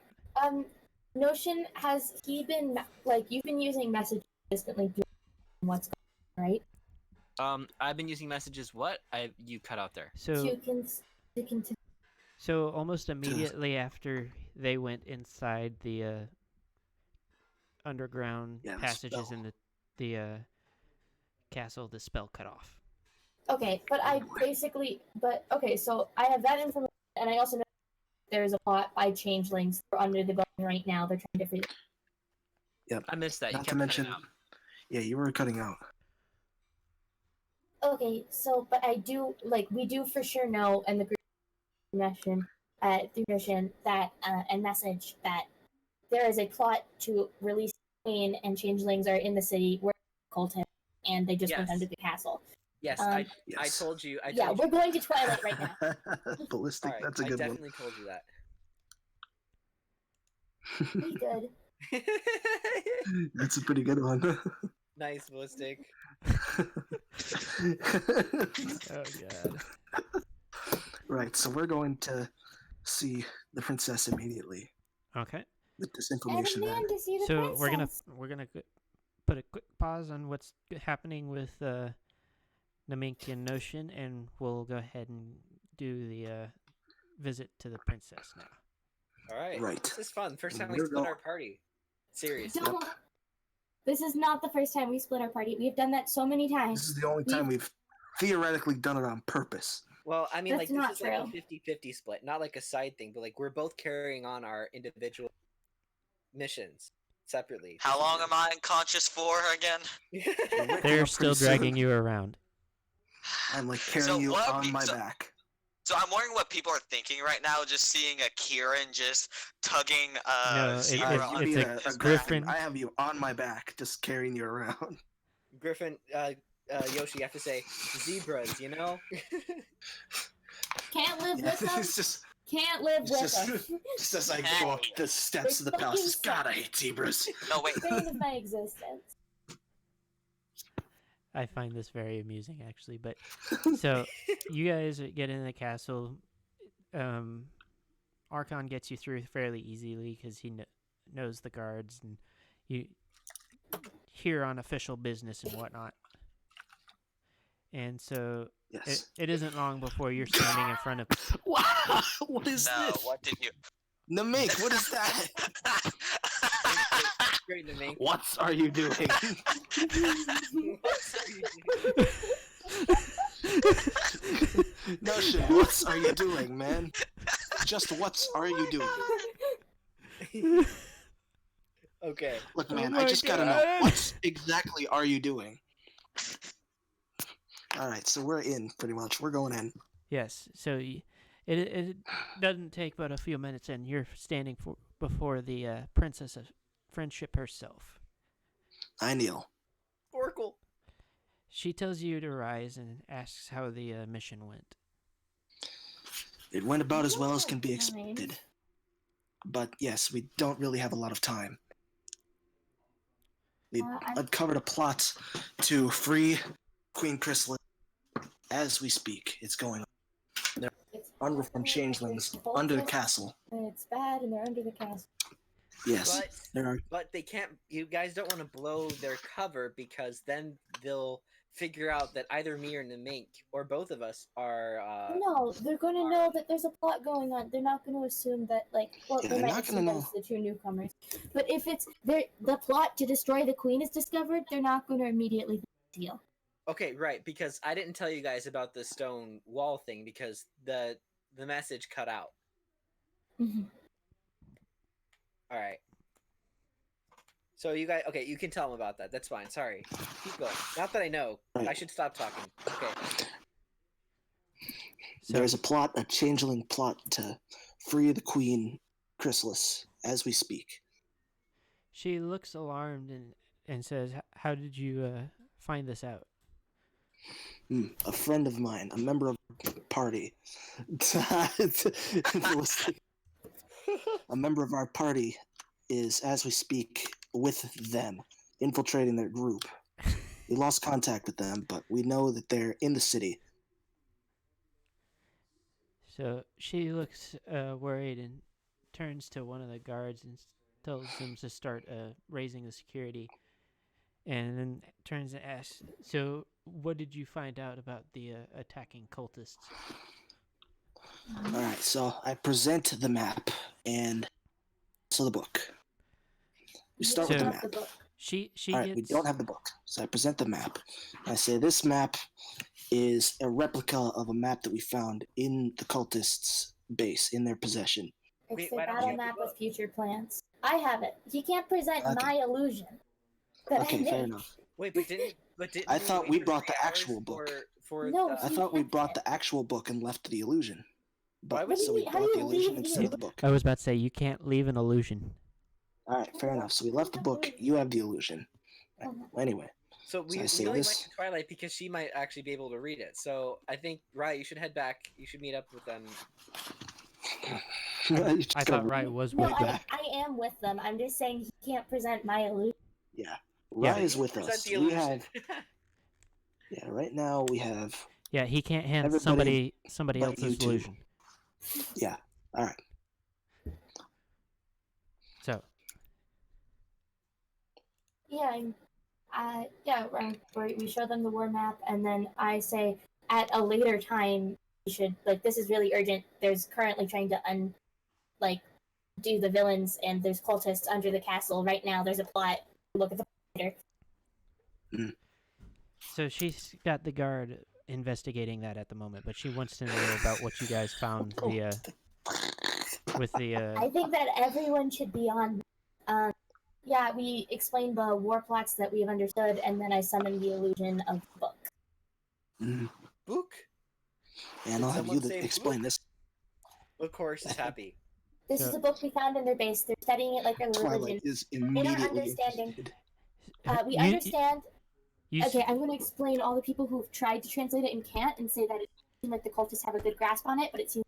Notion, has he been, like, you've been using message consistently doing what's going on, right? I've been using messages. What? You cut out there. To continue. So almost immediately after they went inside the underground Yeah, the passages spell. in the castle, the spell cut off. Okay, but so I have that information, and I also know there's a plot by changelings who are under the building right now. They're trying to figure. Yep. I missed that. You Not kept to mention, cutting out. yeah, you were cutting out. Okay, so but we do for sure know, and the group mentioned through Notion that and message that there is a plot to release the Queen, and changelings are in the city where Colton, and they just went Yes. under the castle. Yes, I told you. Yeah, we're going to Twilight right now. Ballistic, Alright, that's a good I one. definitely told you that. Be good. That's a pretty good one. Nice, ballistic. Oh god. Right, so we're going to see the princess immediately Okay. with this And information. a man to see the So princess. we're gonna put a quick pause on what's happening with Namink and Notion, and we'll go ahead and do the visit to the princess now. All right. Right. This is fun. First time we We're split going- our party. Seriously. Don't. This is not the first time we split our party. We've done that so many This times. is the only time we've theoretically done it on purpose. Well, I mean, That's like, not this is like a true. 50-50 split, not like a side thing, but like we're both carrying on our individual missions separately. How long am I unconscious for again? We're waking They're up still pretty soon. dragging you around. I'm like carrying So you what on we- my so- back. So I'm wondering what people are thinking right now, just seeing a Kieran just tugging No, Zebra it's- on it's his a back. griffin. I have you on my back, just carrying you around. Griffin, Yoshi, you have to say zebras, you know? Can't live Yeah, with us. it's just, Can't live it's with just, us. just as I go up the steps of the palace. Just, God, I hate zebras. No, wait. Bane of my existence. I find this very amusing, actually. But so you guys get in the castle. Archon gets you through fairly easily because he knows the guards, and you here on official business and whatnot. And so Yes. it isn't long before you're standing in front of. Wow! What is No, this? what did you? Namik, what is that? Great to make. What are you doing? Notion, what are you doing, man? Just what are you doing? Okay. Look, Oh man, my I just gotta know, God. what exactly are you doing? Alright, so we're in, pretty much. We're going in. Yes, so it doesn't take but a few minutes, and you're standing before the Princess of Friendship herself. I kneel. Oracle. She tells you to rise and asks how the mission went. It went about as well as can be Fine. expected. But yes, we don't really have a lot of time. We uncovered a plot to free Queen Chrysalis as we speak. It's going on. There It's are unreformed changelings under the castle. And it's bad, and they're under the castle. Yes, there are. But they can't. You guys don't want to blow their cover because then they'll figure out that either me or Namink or both of us are. No, they're going to know that there's a plot going on. They're not going to assume that, like, well, Yeah, they they're might not gonna assume that know. it's the two newcomers. But if it's the plot to destroy the queen is discovered, they're not going to immediately think deal. Okay, right, because I didn't tell you guys about the stone wall thing because the message cut out. Mhm. All right. So you guys, okay, you can tell them about that. That's fine. Sorry. Keep going. Not that I know. I should stop talking. Okay. So There's a changeling plot to free the Queen Chrysalis as we speak. she looks alarmed and says, "How did you find this out?" A friend of mine, a member of the party, a member of our party is, as we speak, with them, infiltrating their group. We lost contact with them, but we know that they're in the city. So she looks worried and turns to one of the guards and tells them to start raising the security, and then turns and asks, "So, what did you find out about the attacking cultists?" All right, so I present the map and also the book. We start with the So- map. The book. She All right, we gets don't have the book, so I present the map. I say this map is a replica of a map that we found in the cultists' base, in their possession. It's Wait, the why don't you battle have the map with book? future plans. I have it. He can't present Okay. my illusion. That I Okay, fair made. enough. Wait, but didn't I we thought wait we for brought 3 the hours actual book. For No, I he thought we kept brought it. the actual book and left the illusion. Why But would so you we mean- how brought do the you illusion leave the instead of the book. I was about to say you can't leave an illusion. All right, fair enough. So we left the book. You have the illusion. All right, well, anyway, So we, I we say only this- went to Twilight because she might actually be able to read it. So I think Riot, you should head back. You should meet up with them. You just I gotta thought Riot was No, with way them. back. I am with them. I'm just saying he can't present my illusion. Yeah, Yeah. Rai is with Present us. the We illusion. have right now we have Yeah, he can't hand Everybody somebody but else's you two. illusion. yeah. All right. So We show them the war map, and then I say at a later time we should this is really urgent. There's currently trying to do the villains, and there's cultists under the castle right now. There's a plot. Look at the later. So she's got the guard investigating that at the moment, but she wants to know about what you guys found with the I think that everyone should be on. We explained the war plots that we've understood, and then I summoned the illusion of the book. Mhm. Book? And Did I'll have someone you say explain this. Of course, is happy. This is the book we found in their base. They're studying it like a religion. Twilight is immediately understanding. interested. We You- understand. you s- Okay, I'm going to explain all the people who've tried to translate it and can't, and say that it seems like the cultists have a good grasp on it, but it seems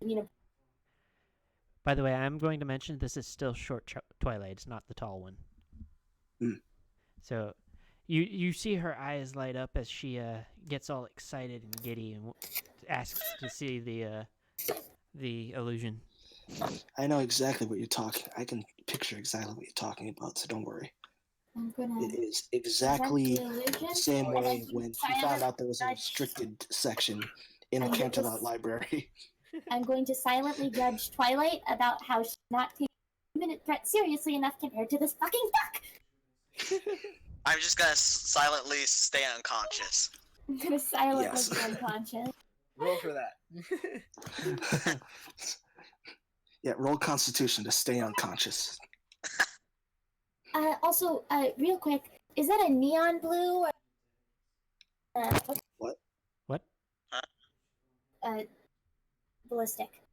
By the way, I'm going to mention this is still short Twilight. It's not the tall one. Mm. So you see her eyes light up as she gets all excited and giddy and asks to see the illusion. I know exactly what you're talking. I can picture exactly what you're talking about, so don't worry. I'm going It to is exactly the same and way then when silent we found out there was a judge- restricted section in the And get this- Canterlot library. I'm going to silently judge Twilight about how she's not taking the minute threat seriously enough compared to this fucking book. I'm just gonna silently stay unconscious. I'm going to silently Yes. be unconscious. Roll for that. Yeah, roll Constitution to stay unconscious. Also, real quick, is that a neon blue? Or, What? What? Ballistic.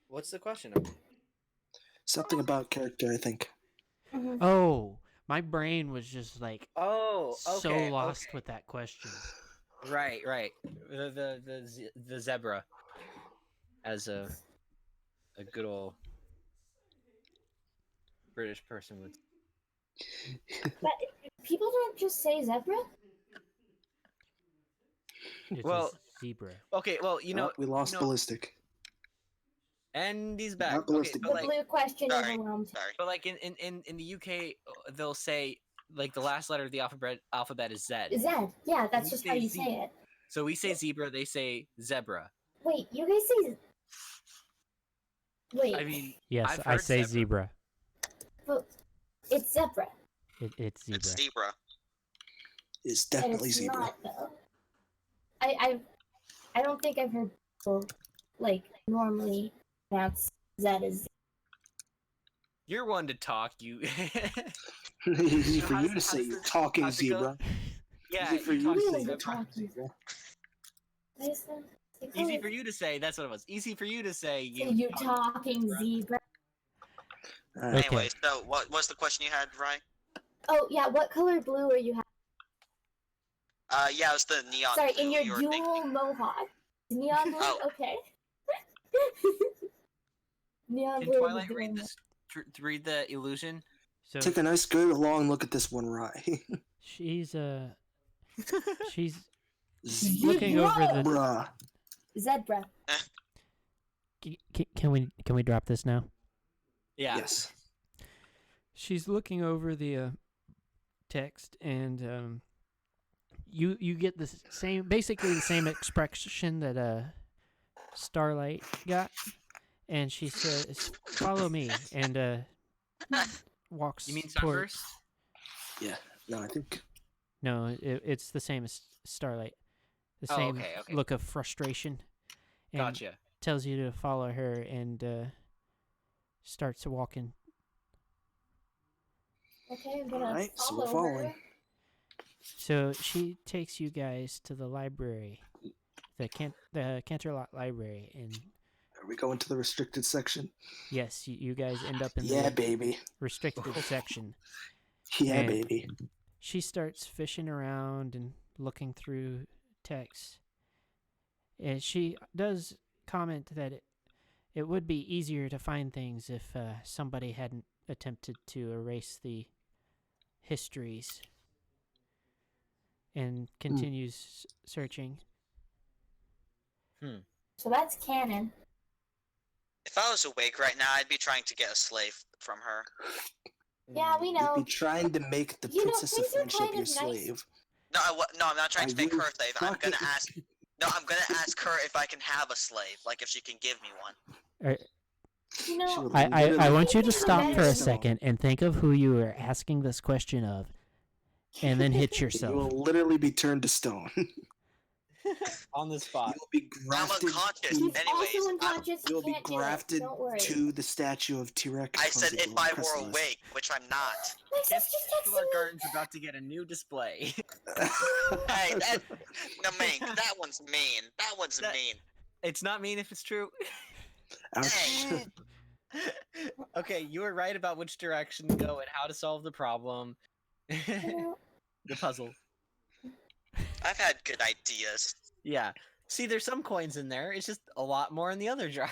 What's the question? Something about character, I think. Mhm. Oh, my brain was just like Oh, okay. so lost okay. with that question. Right. The zebra, as a good old British person would. But people don't just say zebra. It's Well, a zebra. Okay, well, you know, we lost you know, ballistic. and he's back. Not Okay, ballistic. but The like, blue question Sorry. overwhelmed. Sorry. but like in the UK, they'll say like the last letter of the alphabet is Z. Zed. Yeah, that's We just say how you Z. say it. So we say zebra, they say zebra. Wait, you guys say. Wait, I mean, Yes, I've I heard say zebra. zebra. but it's zebra. It's zebra. It's zebra. It's And definitely it's zebra. not though. I don't think I've heard people like normally pronounce Z as Z. You're one to talk. You. Easy So for how you does- to say, how does you this- talking how's it go? zebra. Yeah. Easy for you you to talk say, zebra. you talking zebra. Easy for you to say. That's what it was. Easy for you to say. You talking zebra. Alright. Okay. Anyway, so what was the question you had, Rye? Oh yeah, what color blue are you having? Yeah, it was the neon Sorry, blue in your you were dual thinking. mohawk. Neon blue? Oh. Okay. Neon Can blue. Twilight dual read this? Read the illusion. So Take a nice, good, long look at this one, Rye. she's she's Zebra. looking over the. Bruh. Zebra. Can we drop this now? Yeah. Yes. She's looking over the text, and you get the basically the same expression that Starlight got, and she says, "Follow me," and walks. You mean toward- Sunburst? Yeah. No, I think. No, it's the same as Starlight. The Oh, same okay, okay. look of frustration. And Gotcha. tells you to follow her, and starts walking. Okay, I'm gonna Alright, so we're follow following. her. So she takes you guys to the library, the Canterlot library, and Are we going to the restricted section? yes, you guys end up in Yeah, the baby. restricted section. Yeah, And- baby. She starts fishing around and looking through texts, and she does comment that it would be easier to find things if somebody hadn't attempted to erase the histories, and continues searching. So that's canon. If I was awake right now, I'd be trying to get a slave from her. Yeah, we You'd know. be trying to make the You know, Princess of things are Friendship kind your of nice. slave. No, no, I'm not trying Are to make you her a slave. I'm gonna fucking- ask. No, I'm gonna ask her if I can have a slave. Like if she can give me one. You She know, would I literally want you to Things are stop for a nice. second and think of who you were asking this question of, and then hit You yourself. will literally be turned to stone. On the You spot. will be I'm grafted. unconscious. she's Anyways, also unconscious. You will She be can't do it. grafted Don't worry. to the statue of T-Rex. I said if I were Chrysalis. awake, which I'm not. Lexus just texted Canterlot me. Garden's about to get a new display. Hey, that no man, that one's mean. That one's That- mean. It's not mean if it's true. Ouch. Hey. Okay, you were right about which direction to go and how to solve the problem. You know, The puzzle. I've had good ideas. Yeah. See, there's some coins in there. It's just a lot more in the other jar.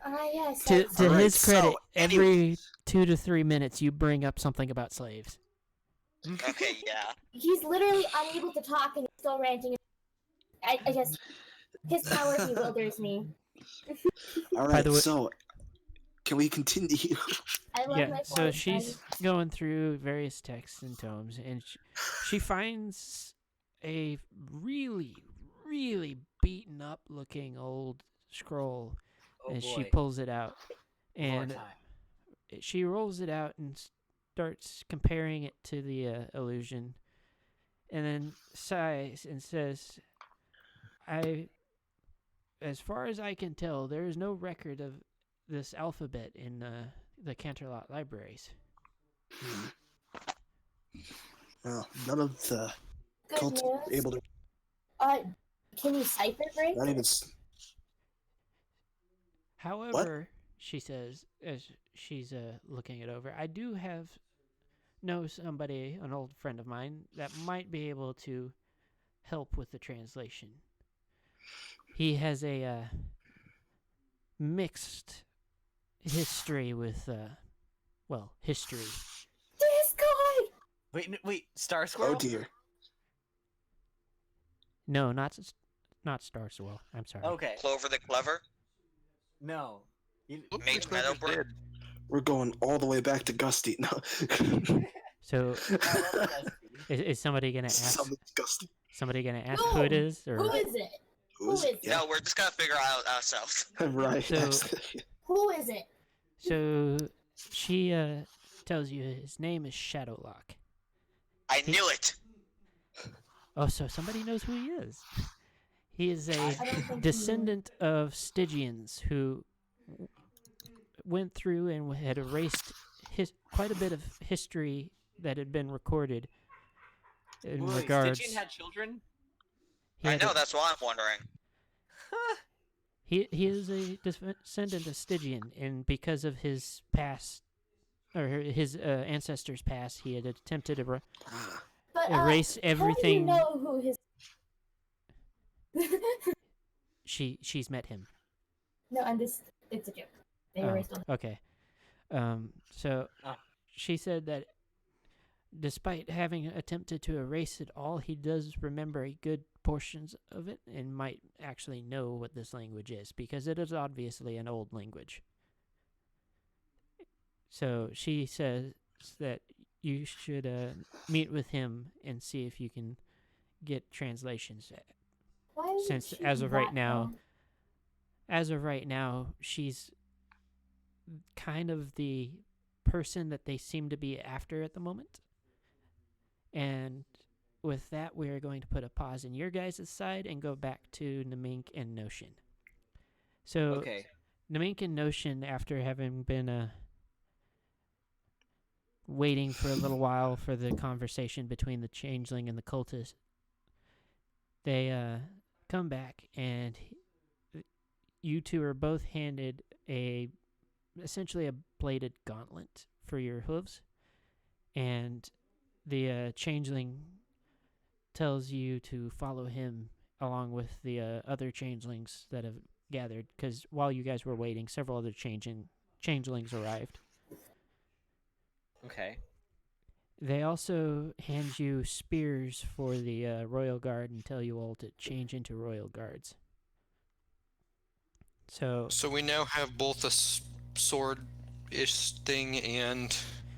yes. To that's- Alright, his credit, so, every 2 to 3 minutes you bring up something about slaves. Okay, yeah. He's literally unable to talk and he's still ranting. I just his power bewilders me. All By right, the way- so can we continue? I love Yeah, my so forest she's going through various texts and tomes, and she finds a really, really beaten up looking old scroll, Oh and she boy. pulls it out, More and time. she rolls it out and starts comparing it to the illusion, and then sighs and says, as far as I can tell, there is no record of this alphabet in the Canterlot libraries. Well, none of the Good cults news. are able to. Can you cipher break? Not even. However, she says, as she's looking it over, I do know somebody, an old friend of mine, that might be able to help with the translation. He has a mixed history with, history. This guy. Wait, Star Squirrel? Oh dear. No, not Star Swirl. I'm sorry. Okay. Clover the Clever. No. Mage Meadowbrook. We're going all the way back to Gusty. No. So, is somebody gonna ask? Something Gusty. Somebody gonna ask No! who it is, or Who is it? Who is it? it? No, we're just gonna figure out ourselves. Right. So- Who is it? So she tells you his name is Shadowlock. I knew it. Oh, so somebody knows who he is. He is a I don't think he descendant of Stygians who went through and had erased quite a bit of history that had been recorded in Wait, regards. Stygian had children? He I had know, a- that's what I'm wondering. He is a descendant of Stygian, and because of his past, or his ancestors' past, he had attempted to But, erase everything. How do you know who his... She's met him. No, it's a joke. They Oh, erased all. okay. So Oh. she said that despite having attempted to erase it all, he does remember a good portions of it and might actually know what this language is because it is obviously an old language. So she says that you should meet with him and see if you can get translations. Why would Since she as do of right that, now, though? she's kind of the person that they seem to be after at the moment. And with that, we are going to put a pause in your guys' side and go back to Namink and Notion. So, Okay. Namink and Notion, after having been waiting for a little while for the conversation between the changeling and the cultist, they come back, and you two are both handed essentially a bladed gauntlet for your hooves, and the changeling tells you to follow him along with the other changelings that have gathered, because while you guys were waiting, several other changelings arrived. Okay. They also hand you spears for the royal guard and tell you all to change into royal guards. So we now have both a sword-ish thing and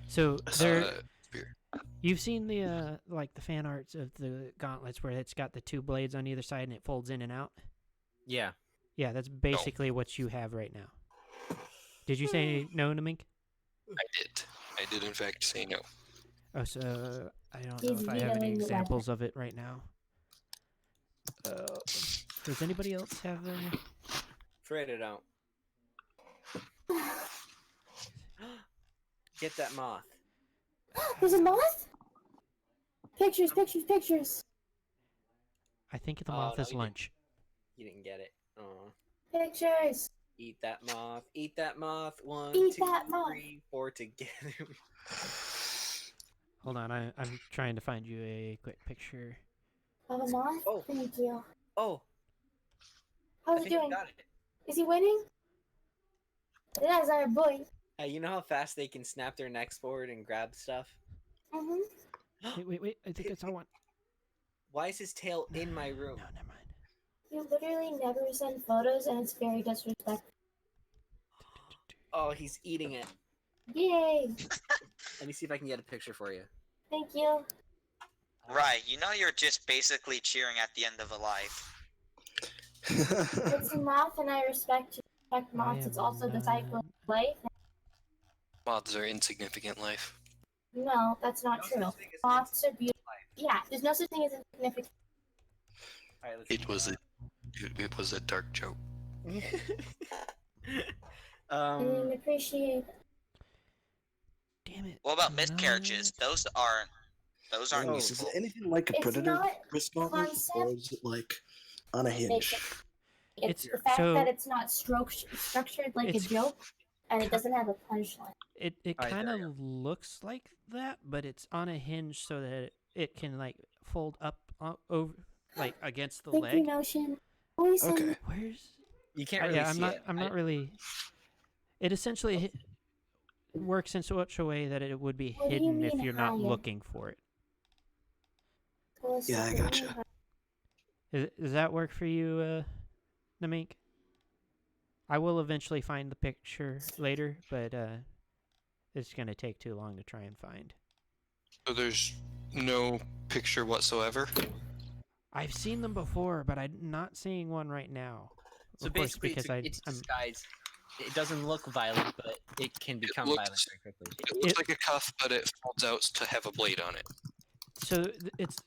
So a there, spear. you've seen the like the fan arts of the gauntlets where it's got the two blades on either side and it folds in and out. Yeah. Yeah, that's basically what you have right now. Did you say no, Namink? I did in fact say no. Oh, so I don't He's know if I have any vetoing the examples of it right now. Does anybody else have any? Afraid I don't. Get that moth. There's a moth? Pictures, pictures, pictures. I think the Oh, moth no, is you lunch. You didn't get it. Oh. Pictures. Eat that moth. Eat that moth. One, Eat two, that moth. 3, 4 together. Hold on, I'm trying to find you a quick picture. Of a moth? Oh. Thank you. Oh, I How's he think I doing? got it. Is he winning? That's our boy. Hey, you know how fast they can snap their necks forward and grab stuff? Mm-hmm. Wait, I think I saw one. Why is his tail in my room? No, never mind. You literally never send photos, and it's very disrespectful. Oh, he's eating it. Yay! Let me see if I can get a picture for you. Thank you. Right, you know you're just basically cheering at the end of a life. It's a moth, and I respect moths. I It's am also the cycle not- of life. Moths are insignificant life. No, that's not true. Moths are beautiful. Yeah, there's no such thing as insignificant. All right, let's It was a dark joke. I didn't appreciate. Damn it. What about no. miscarriages? Those aren't Oh, Is useful. it anything like a It's predator not wrist gauntlet, or concept. is it like on a hinge? Makes It's It's- the fact so- that it's not structured like a It's- joke, and it doesn't have a punchline. It Alright, kind there of looks like that, but it's on a hinge so that it can like fold up over like against the Thank you, leg. Notion. Always send Okay. Where's You can't really yeah, I'm see not it. I'm not really. It essentially works in such a way that it would be What do you hidden if mean you're not higher? looking for it. Yeah, I gotcha. Does that work for you, Namink? I will eventually find the picture later, but it's gonna take too long to try and find. So there's no picture whatsoever. I've seen them before, but I'm not seeing one right now. So Of course, basically, because it's I'm disguise. It doesn't look violent, but it can become looks- violent very quickly. It looks like a cuff, but it folds out to have a blade on it. So it's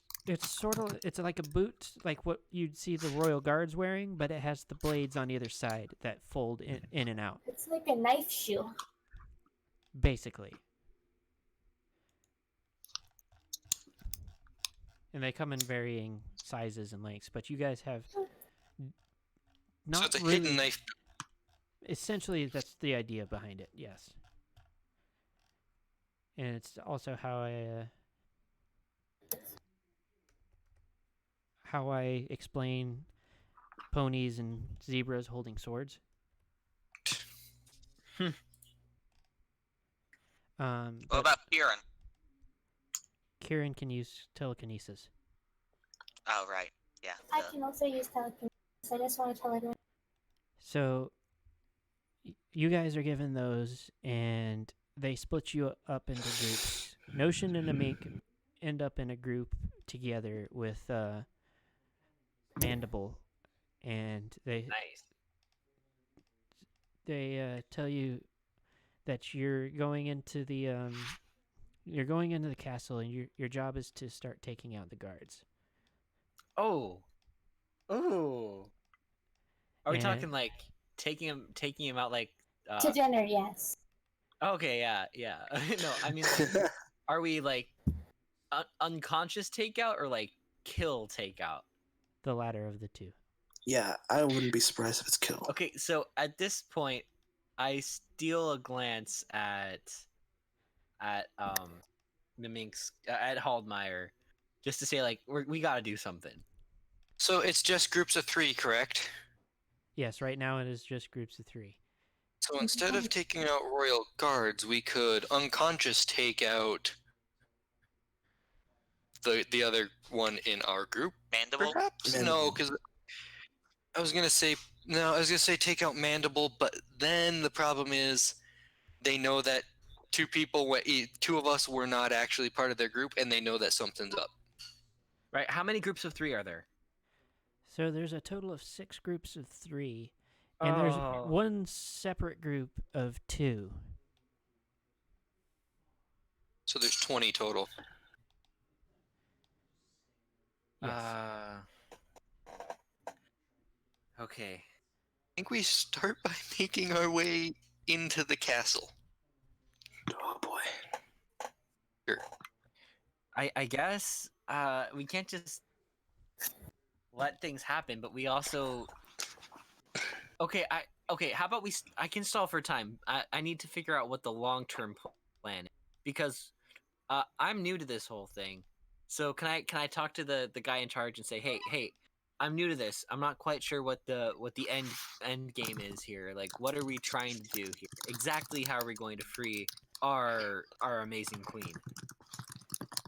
sort of it's like a boot, like what you'd see the royal guards wearing, but it has the blades on either side that fold in and out, It's like a knife shoe. basically. And they come in varying sizes and lengths, but you guys have not So it's a really. hidden knife. Essentially, that's the idea behind it. Yes. And it's also how I explain ponies and zebras holding swords. What But about Kieran? Kieran can use telekinesis. Oh, right. Yeah. I can also use telekinesis. I just want to tell everyone. So you guys are given those, and they split you up into groups. Notion and Amink end up in a group together with Mandible, and Nice. they tell you that you're going into the castle, and your job is to start taking out the guards. Oh. Ooh. Are we And- talking like taking him out like? To dinner, yes. Okay, yeah. No, I mean, are we like unconscious takeout or like kill takeout? The latter of the two. Yeah, I wouldn't be surprised if it's kill. Okay, so at this point, I steal a glance at the Minx at Haldmeyer, just to say like we gotta do something. So it's just groups of 3, correct? Yes, right now it is just groups of 3. So instead of taking out royal guards, we could unconscious take out the other one in our group. Mandible? Perhaps no, Mandible. because I was gonna say take out Mandible, but then the problem is they know that two of us were not actually part of their group, and they know that something's up. Right? How many groups of 3 are there? So there's a total of 6 groups of 3, and there's one separate group of 2. So there's 20 total. Yes. Okay. I think we start by making our way into the castle. Oh boy. Sure. I guess we can't just let things happen, but we also okay. How about I can stall for time. I need to figure out what the long-term plan is, because I'm new to this whole thing. So can I talk to the guy in charge and say, hey, I'm new to this. I'm not quite sure what the end game is here. Like, what are we trying to do here? Exactly how are we going to free our amazing queen?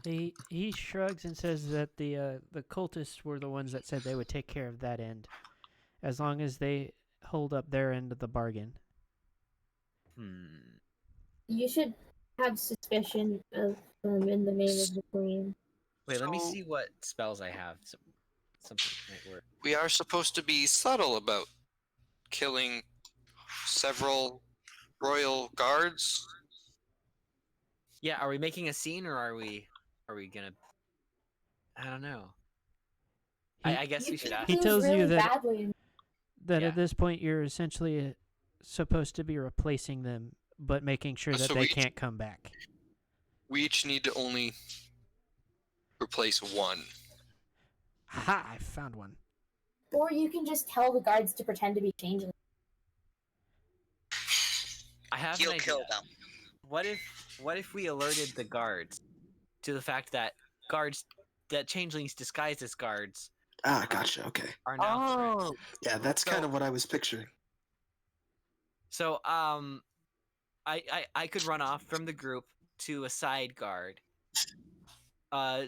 He shrugs and says that the cultists were the ones that said they would take care of that end, as long as they hold up their end of the bargain. You should have suspicion of them in the name of the queen. Wait, let me So- see what spells I have. Something might work. We are supposed to be subtle about killing several royal guards. Yeah, are we making a scene or are we gonna? I don't know. I guess we should ask. He tells you really that- badly. That Yeah. at this point you're essentially supposed to be replacing them, but making sure that So they we- can't come back. We each need to only replace one. Ha! I found one. Or you can just tell the guards to pretend to be changeling. I have He'll an idea. kill them. What if we alerted the guards to the fact that changelings disguised as guards Ah, gotcha. Okay. are now threats? Oh, Yeah, that's So- kind of what I was picturing. So I could run off from the group to a side guard,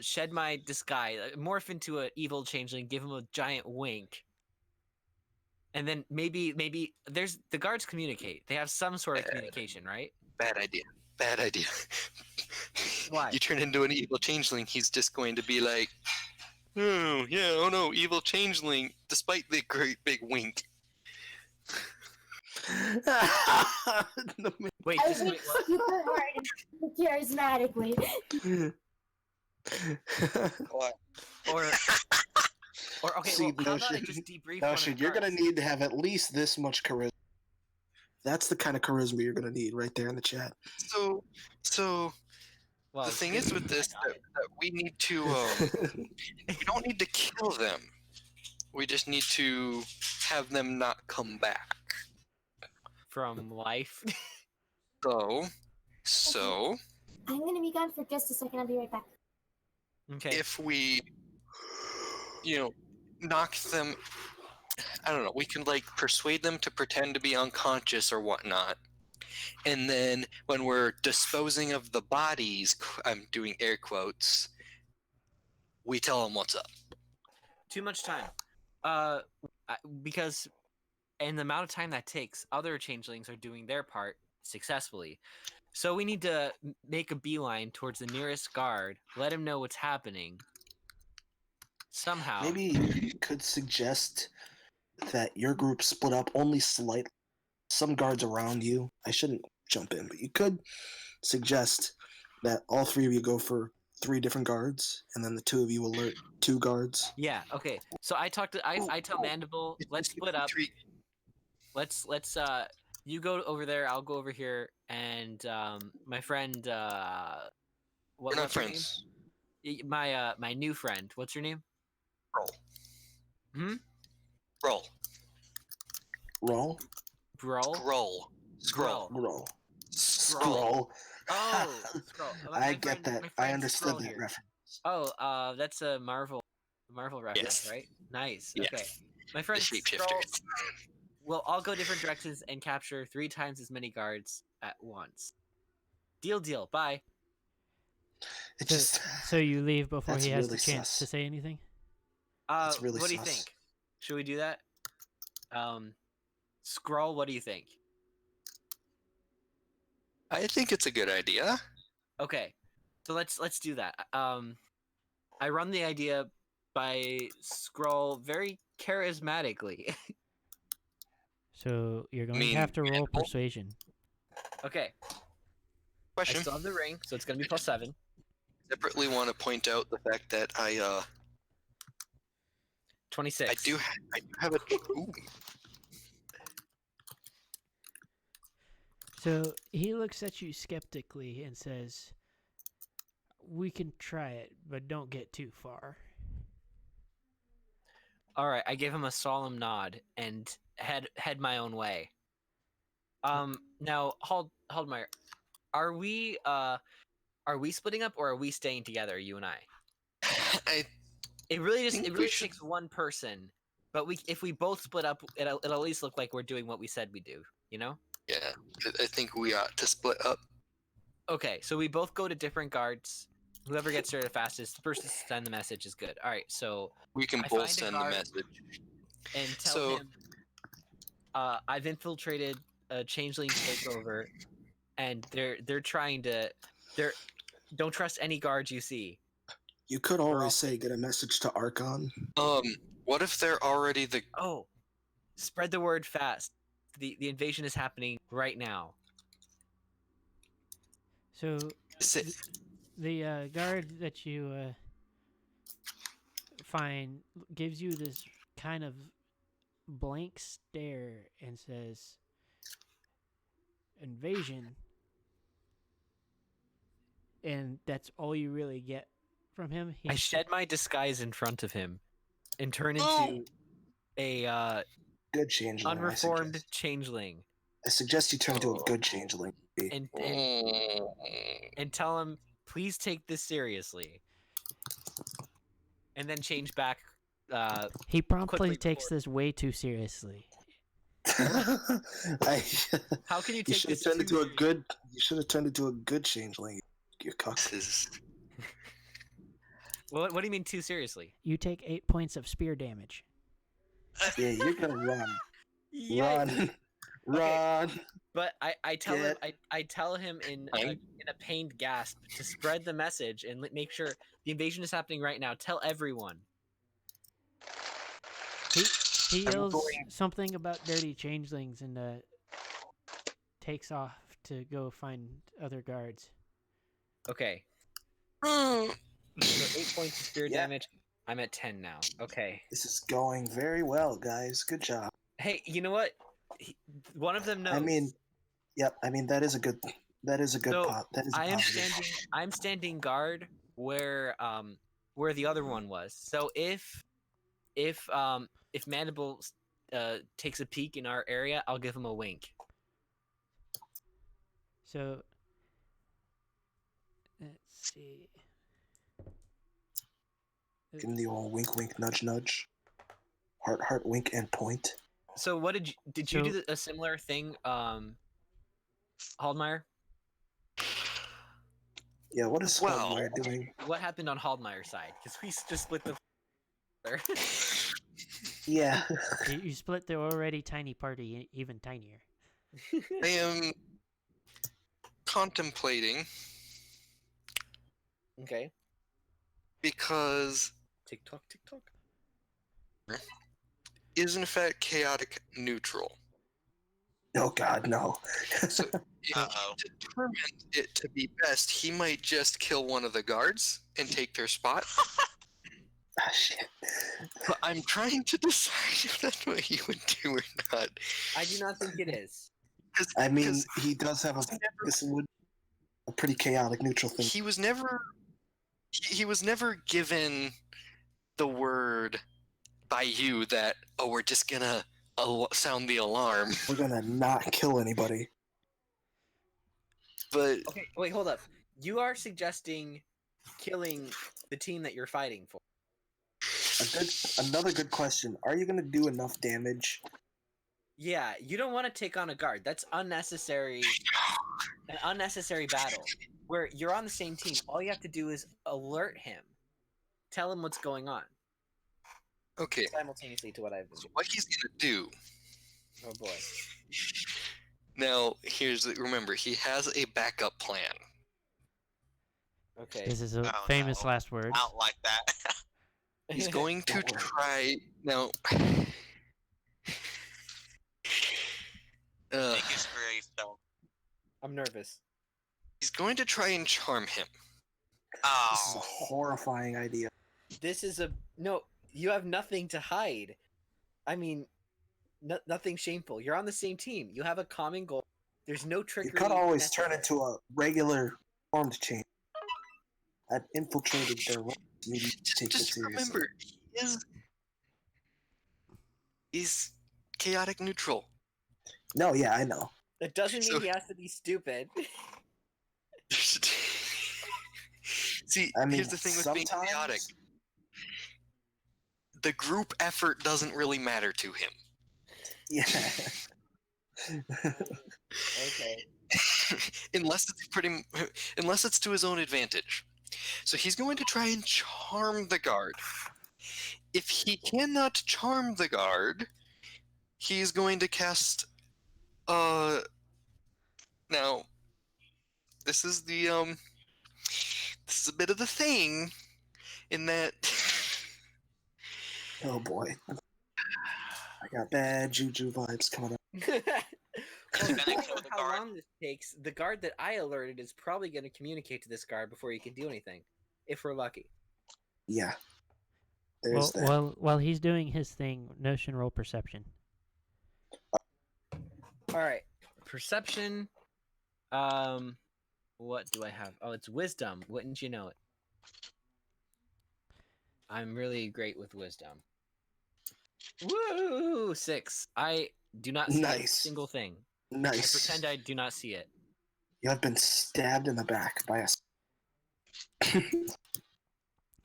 shed my disguise, morph into an evil changeling, give him a giant wink, and then maybe there's the guards communicate. They have some sort of communication, right? Bad idea. Bad idea. Why? You turn into an evil changeling, he's just going to be like, oh, yeah, oh no, evil changeling, despite the great big wink. Wait, I just think wait, what? super hard and charismatically. What? Or okay, See, well, how about I Notion- just debrief one of Notion, the you're gonna cards? need to have at least this much charisma. That's the kind of charisma you're gonna need right there in the chat. So Well, the thing good is with thing I this got that, it. that we need to we don't need to kill them. We just need to have them not come back. From life. So I'm gonna be gone for just a second. I'll be right back. Okay. if we knock them, I don't know, we can like persuade them to pretend to be unconscious or whatnot, and then when we're disposing of the bodies, I'm doing air quotes, we tell them what's up. Too much time. Because in the amount of time that takes, other changelings are doing their part successfully. So we need to make a beeline towards the nearest guard, let him know what's happening. Somehow. Maybe you could suggest that your group split up only slightly. Some guards around you. I shouldn't jump in, but you could suggest that all three of you go for 3 different guards, and then the 2 of you alert 2 guards. Yeah, okay. So I tell Mandible, let's split up. Let's you go over there, I'll go over here, and my friend We're not what's her name? friends. My new friend. What's her name? Roll. Hmm? Roll. Roll? Growl? Scroll. Scroll. Roll. Scroll. Scroll. Oh, Scroll. I get that. I understood that reference. reference. Oh, that's a Marvel reference, Yes. right? Nice. Yes. Okay. My The friend Scroll. shapeshifters. We'll all go different directions and capture 3 times as many guards at once. Deal. Bye. It just So you leave before That's he has really the chance sus. to say anything? That's really what do you sus. think? Should we do that? Scroll, what do you think? I think it's a good idea. Okay. So let's do that. I run the idea by Scroll very charismatically. So you're going to mean, have to roll Mandible? persuasion. Okay. I Question. still have the ring, so it's gonna be +7. Separately want to point out the fact that I 26. do have a ooh, So he looks at you skeptically and says, "We can try it, but don't get too far." All right, I give him a solemn nod and head my own way. Now hold my. Are we splitting up or are we staying together, you and I? It really think we should- takes one person, but if we both split up, it'll at least look like we're doing what we said we do. You know? yeah, I think we ought to split up. Okay, so we both go to different guards. Whoever gets there the fastest, the person to send the message is good. All right, so We can I both find a send the guard. message. and tell So- him I've infiltrated a changeling takeover, and they're trying to don't trust any guards you see. You could always say get a message to Archon. What if they're already the? Oh, spread the word fast. The invasion is happening right now. So Is it, the guard that you find gives you this kind of blank stare and says, "Invasion," and that's all you really get from him. I shed my disguise in front of him and turn Oh! into a Good changeling. unreformed changeling I suggest you turn into a good changeling. and Mm. tell him, please take this seriously. And then change back. He promptly quickly takes before- this way too seriously. How can you You take should have this turned into a seriously? good. You should have turned into a good changeling. You cock. This is What do you mean too seriously? You take 8 points of spear damage. Yeah, you're gonna run. Yeah. Run. Run. But I tell him Get- I tell him in I'm- a pained gasp to spread the message and make sure the invasion is happening right now. Tell everyone. He I'm yells going- something about dirty changelings, and takes off to go find other guards. Okay. Mm. So 8 points of spear Yeah. damage. I'm at 10 now. Okay. This is going very well, guys. Good job. Hey, you know what? One of them knows. I mean, yep. I mean that is a good. That is a good So, pot. That is a I am positive. I'm standing guard where the other one was. So if Mandible takes a peek in our area, I'll give him a wink. So let's see. Give him the old wink, wink, nudge, nudge. Heart, heart, wink, and point. So what did you So- do a similar thing, Haldmeyer? Yeah. What is Well- Spellmeyer doing? What happened on Haldmeyer's side? Because we just split the. Yeah. You split the already tiny party even tinier. I am contemplating Okay. because TikTok. is in fact chaotic neutral. Oh God, no. So if Uh-oh. he determined it to be best, he might just kill one of the guards and take their spot. Ah, shit. But I'm trying to decide if that's what he would do or not. I do not think it is. I mean, 'Cause he does have a. This would a pretty chaotic neutral thing. he was never he was never given the word by you that, oh, we're just gonna sound the alarm. We're gonna not kill anybody. But Okay, wait, hold up. You are suggesting killing the team that you're fighting for. Another good question. Are you gonna do enough damage? Yeah, you don't want to take on a guard. That's unnecessary. An unnecessary battle where you're on the same team. All you have to do is alert him, tell him what's going on, okay, simultaneously to what I've been so doing. what he's gonna do Oh boy. now, remember, he has a backup plan. Okay. This is a Oh, famous no. last words. I don't like that. He's going to Don't worry. try now. Make his grave so. I'm nervous. He's going to try and charm him. This is a Oh. horrifying idea. This is no. You have nothing to hide. I mean, nothing shameful. You're on the same team. You have a common goal. There's no You trickery. could always turn necessary. into a regular armed chain. I've infiltrated their ranks. You need to take Just it seriously. remember, he's chaotic neutral. No, yeah, I know. It doesn't mean So- he has to be stupid. See, I mean, here's the thing with being sometimes. chaotic. The group effort doesn't really matter to him. Yeah. Okay. unless it's to his own advantage. So he's going to try and charm the guard. If he cannot charm the guard, he's going to cast now this is a bit of the thing in that Oh boy. I got bad juju vibes coming up. Well, Then I depending kill on the how guard. long this takes, the guard that I alerted is probably going to communicate to this guard before he can do anything, if we're lucky. Yeah. There's that. While he's doing his thing, Notion roll perception. All right, perception. What do I have? Oh, it's wisdom. Wouldn't you know it? I'm really great with wisdom. Woo! 6. I do not see a Nice. single thing. I Nice. pretend I do not see it. You have been stabbed in the back by a.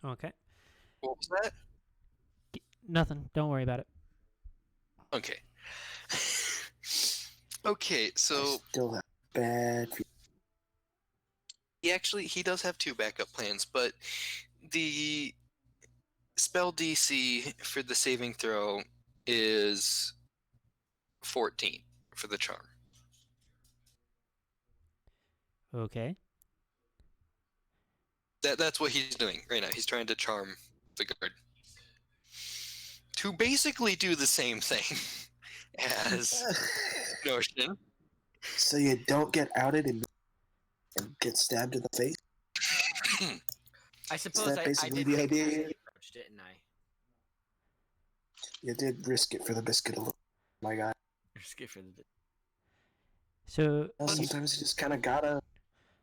Okay. what was that? Nothing. Don't worry about it. Okay. Okay, so Still have bad. he does have two backup plans, but the spell DC for the saving throw is 14 for the charm. Okay. That's what he's doing right now. He's trying to charm the guard to basically do the same thing as Notion. So you don't get outed and get stabbed in the face? I suppose that I basically did the take idea? the approach, didn't I? You did risk it for the biscuit a little. My God. Risk it for the So, Well, sometimes you just kind of gotta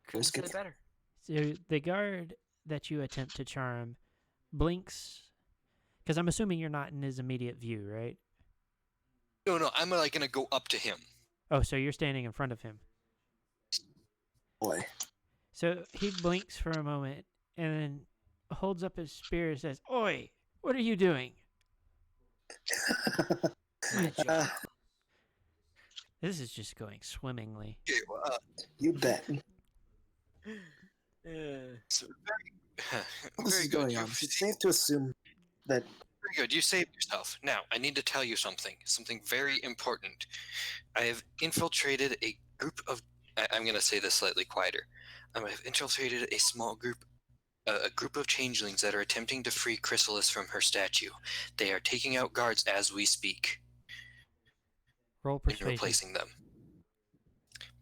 couldn't risk said it. it better. so the guard that you attempt to charm blinks, because I'm assuming you're not in his immediate view, right? No, I'm like gonna go up to him. Oh, so you're standing in front of him. Boy. So he blinks for a moment and then holds up his spear and says, "Oi, what are you doing?" My job. This is just going swimmingly. Okay, well, You bet. so What is very good. going on? It's safe to assume that Very good. You saved yourself. Now, I need to tell you something. Something very important. I have infiltrated a group of. I'm going to say this slightly quieter. I have infiltrated a small group. A group of changelings that are attempting to free Chrysalis from her statue. They are taking out guards as we speak Roll and persuasion. replacing them.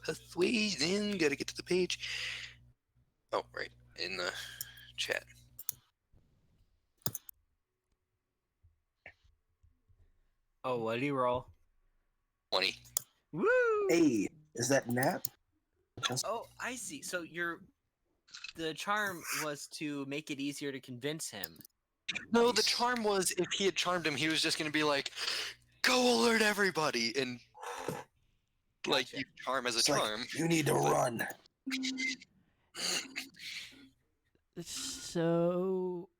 Persuasion. Gotta get to the page. Oh, right. In the chat. Oh, what do you roll? 20. Woo! hey, is that Nat? Oh, I see. So the charm was to make it easier to convince him. No, the Nice. charm was if he had charmed him, he was just gonna be like, "Go alert everybody," and like Gotcha. you charm as a It's like, charm. you need to run. So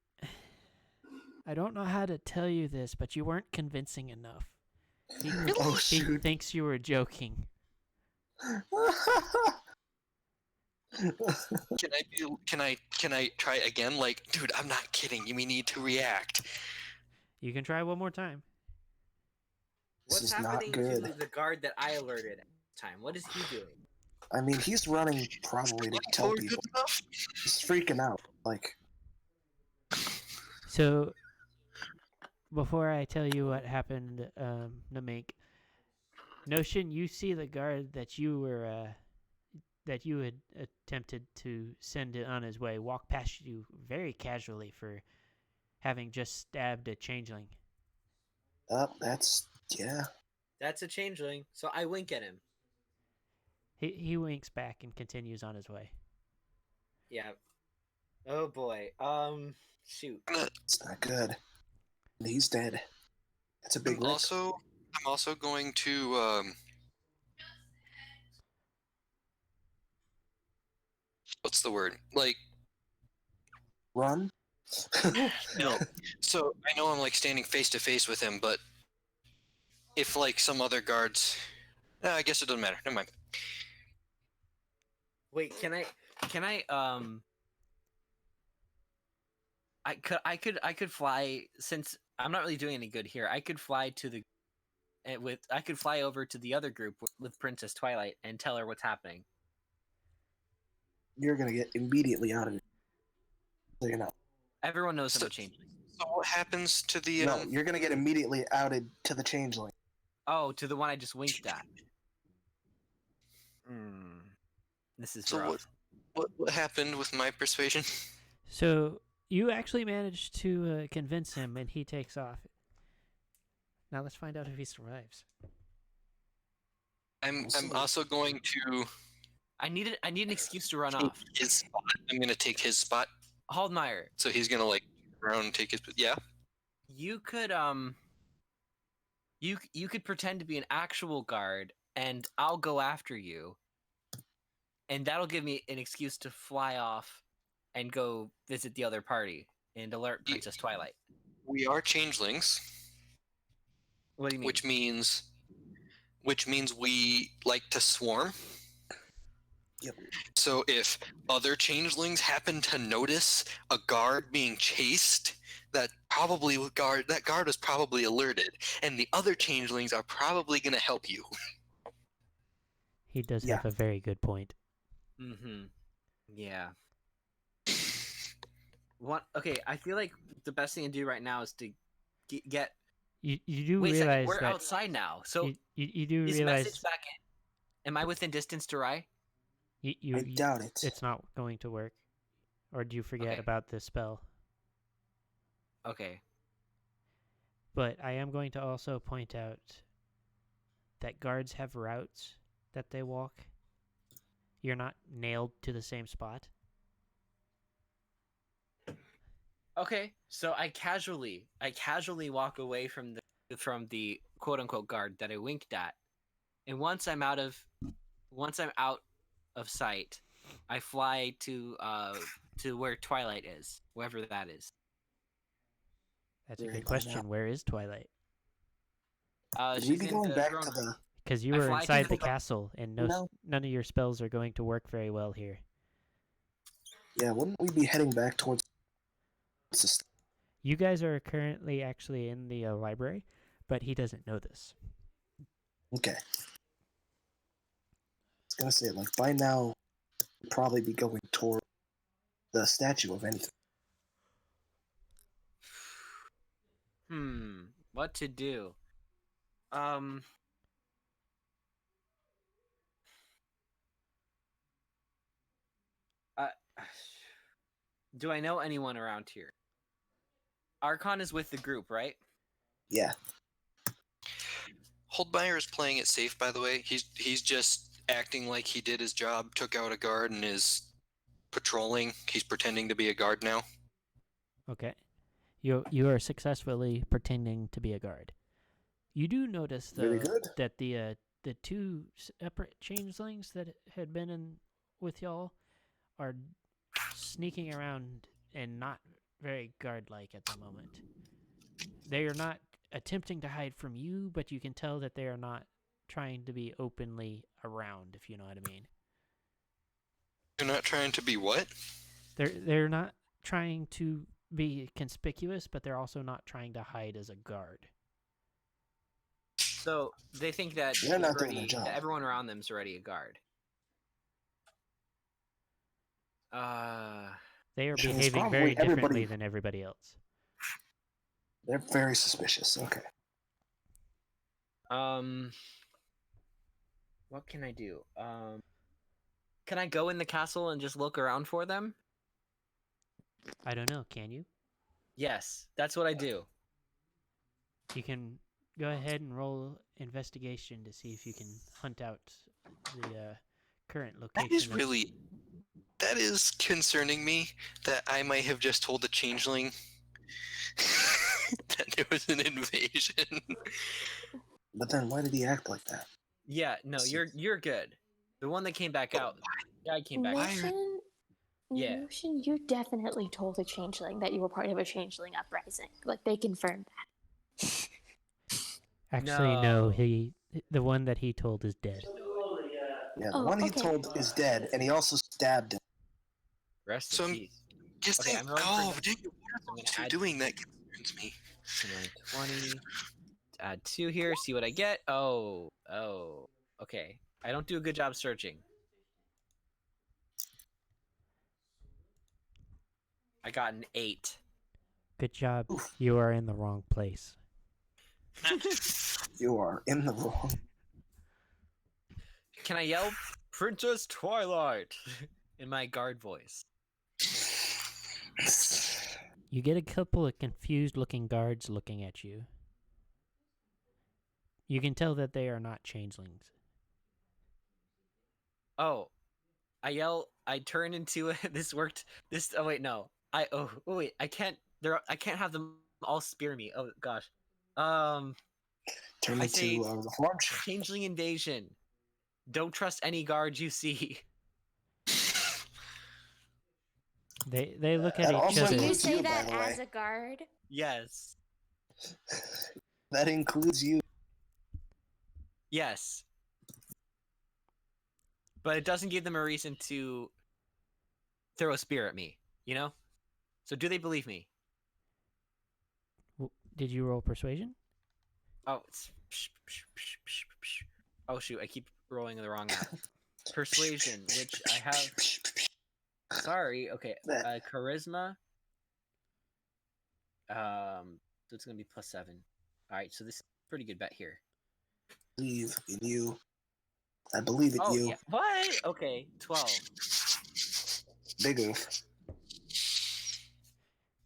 I don't know how to tell you this, but you weren't convincing enough. Oh, He shoot. thinks you were joking. Can I try again? Like, dude, I'm not kidding. You need to react. You can try one more time. This What's is not happening good. to the guard that I alerted at the time? What is he doing? I mean, he's running probably to tell Good people. enough? He's freaking out. Like, So before I tell you what happened, Namink, Notion, you see the guard that you were that you had attempted to send on his way walk past you very casually for having just stabbed a changeling. that's, yeah. That's a changeling. So I wink at him. He winks back and continues on his way. Yeah. Oh boy. Shoot. It's not good. And he's dead. That's a big I'm risk. also going to what's the word? Like, Run? no. So I know I'm like standing face to face with him, but if like some other guards, I guess it doesn't matter. Never mind. Wait, can I I could fly, since I'm not really doing any good here. I could fly to the I could fly over to the other group with Princess Twilight and tell her what's happening. You're gonna get immediately out of it. So you're not. Everyone knows I'm So- a changeling. So what happens to the No, you're gonna get immediately outed to the changeling. Oh, to the one I just winked at. This is So rough. what happened with my persuasion? So you actually managed to convince him, and he takes off. Now let's find out if he survives. I'm Also- also going to I need an excuse to run take off. his spot. I'm gonna take his spot. Haldmeyer, So he's gonna like around and take his. Yeah. you could you could pretend to be an actual guard, and I'll go after you, and that'll give me an excuse to fly off and go visit the other party and alert Ye- Princess Twilight. We are changelings, What do you mean? which means we like to swarm. Yep. So if other changelings happen to notice a guard being chased, that guard was probably alerted, and the other changelings are probably gonna help you. He does Yeah. have a very good point. Mm-hmm. Yeah. Okay, I feel like the best thing to do right now is to get. You do Wait a second, realize we're that outside now, so you do is realize message back in? Am I within distance to Rai? I doubt it. It's not going to work. Or do you forget Okay. about this spell? Okay. But I am going to also point out that guards have routes that they walk. You're not nailed to the same spot. Okay. So I casually walk away from the quote unquote guard that I winked at, and once I'm out of sight, I fly to where Twilight is, wherever that is. That's a Where good am I question. now? Where is Twilight? Should we She's be in going the back throne to the? room. Because you I were fly to inside the- the castle, and No. none of your spells are going to work very well here. Yeah, wouldn't we be heading back towards? You guys are currently actually in the library, but he doesn't know this. Okay. I was gonna say, like, by now, we'd probably be going toward the statue of anything. What to do? Uh, do I know anyone around here? Archon is with the group, right? Yeah. Holdmeyer is playing it safe, by the way. He's just acting like he did his job, took out a guard, and is patrolling. He's pretending to be a guard now. Okay. You are successfully pretending to be a guard. You do notice Very though good. that the two separate changelings that had been in with y'all are sneaking around and not very guard-like at the moment. They are not attempting to hide from you, but you can tell that they are not trying to be openly around, if you know what I mean. You're not trying to be what? They're not trying to be conspicuous, but they're also not trying to hide as a guard. So they think that They're not doing their job. that everyone around them is already a guard. They are Which means behaving probably very differently everybody- than everybody else. They're very suspicious. Okay. What can I do? Can I go in the castle and just look around for them? I don't know, can you? Yes, that's what I do. You can go ahead and roll investigation to see if you can hunt out the current location. That is concerning me that I might have just told the changeling that there was an invasion. But then why did he act like that? Yeah, no, you're good. The one that came back out, the guy came back out. Notion, Yeah. Notion, you definitely told a changeling that you were part of a changeling uprising. Like, they confirmed that. Actually, no, the one that he told is dead. Yeah, the Oh, one he okay. told is dead, and he also stabbed him. Rest So in I'm peace. Just Okay, think, I'm rolling oh, for- dude, what I'm are gonna those two add- doing? That concerns me. 20. Add 2 here, see what I get. Oh. Okay. I don't do a good job searching. I got an 8. Good job. You are in the wrong place. You are in the wrong. Can I yell Princess Twilight in my guard voice? You get a couple of confused looking guards looking at you. You can tell that they are not changelings. Oh. I turn into this worked. Oh wait, no. Wait, I can't have them all spear me. Oh gosh. Turn I say- into the farm ship. Changeling invasion. Don't trust any guard you see. They look at That each also other. Do you includes say you, by that the way. as a guard? Yes. That includes you. Yes. But it doesn't give them a reason to throw a spear at me, you know? So do they believe me? Did you roll persuasion? Oh, oh shoot, I keep rolling the wrong app. Persuasion, which I have. Sorry, okay. Charisma. So it's gonna be +7. All right, so this is a pretty good bet here. Believe in you. I believe in Oh you. yeah. What? Okay, 12. Big oof.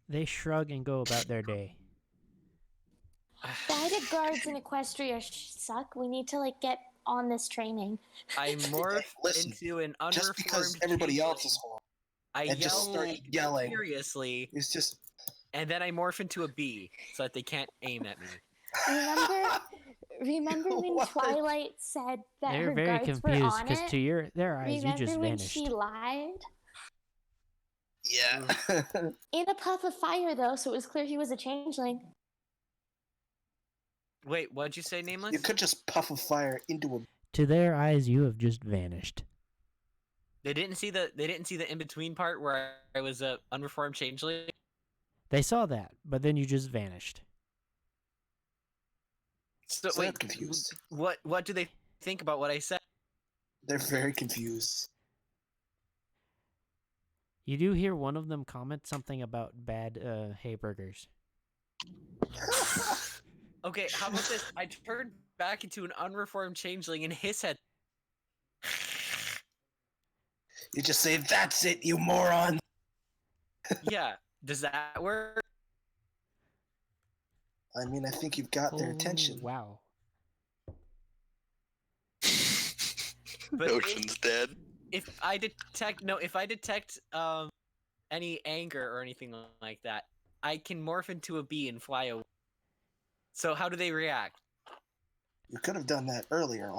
They shrug and go about their day. Guided guards in Equestria suck. We need to like get on this training. I morph Listen, into an Just because unreformed everybody else changeling. is horrible, I and just yell start yelling. furiously, It's just and then I morph into a bee so that they can't aim at me. Remember when What? Twilight said that They're her very guards were confused on because it? to their eyes, you Remember just when vanished. she lied? yeah. In a puff of fire, though, so it was clear he was a changeling. Wait, what'd you say, Nameless? You could just puff a fire into a. To their eyes, you have just vanished. They didn't see the in between part where I was a unreformed changeling. They saw that, but then you just vanished. So So they're wait, confused. what do they think about what I said? They're very confused. You do hear one of them comment something about bad hay burgers. Okay, how about this? I turned back into an unreformed changeling and hiss at. You just say, "That's it, you moron." Yeah, does that work? I mean, I think you've got their attention. Wow. But Ocean's dead. if I detect any anger or anything like that, I can morph into a bee and fly away. So how do they react? You could have done that earlier.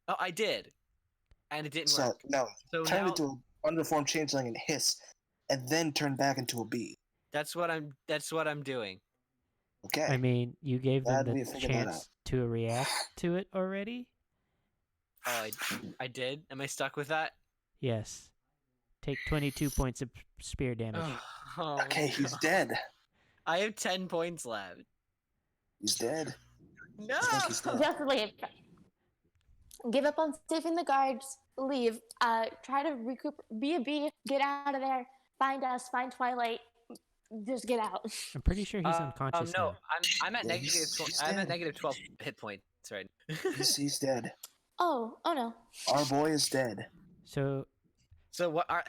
Oh, I did, and it didn't So work. no, So turn now into an unreformed changeling and hiss, and then turn back into a bee. that's what I'm doing. Okay. I mean, you gave them Glad we the figured that out. chance to react to it already? Oh, I did. Am I stuck with that? Yes. Take 22 points of spear damage. Oh, Okay, he's no. dead. I have 10 points left. He's dead. No. I think he's dead. Just leave. Give up on saving the guards. Leave. Try to recoup. Be a bee. Get out of there. Find us. Find Twilight. Just get out. I'm pretty sure he's unconscious no, now. I'm at Yeah, negative. he's I'm dead. at negative 12 hit points right. He's dead. Oh no. Our boy is dead. So So what are?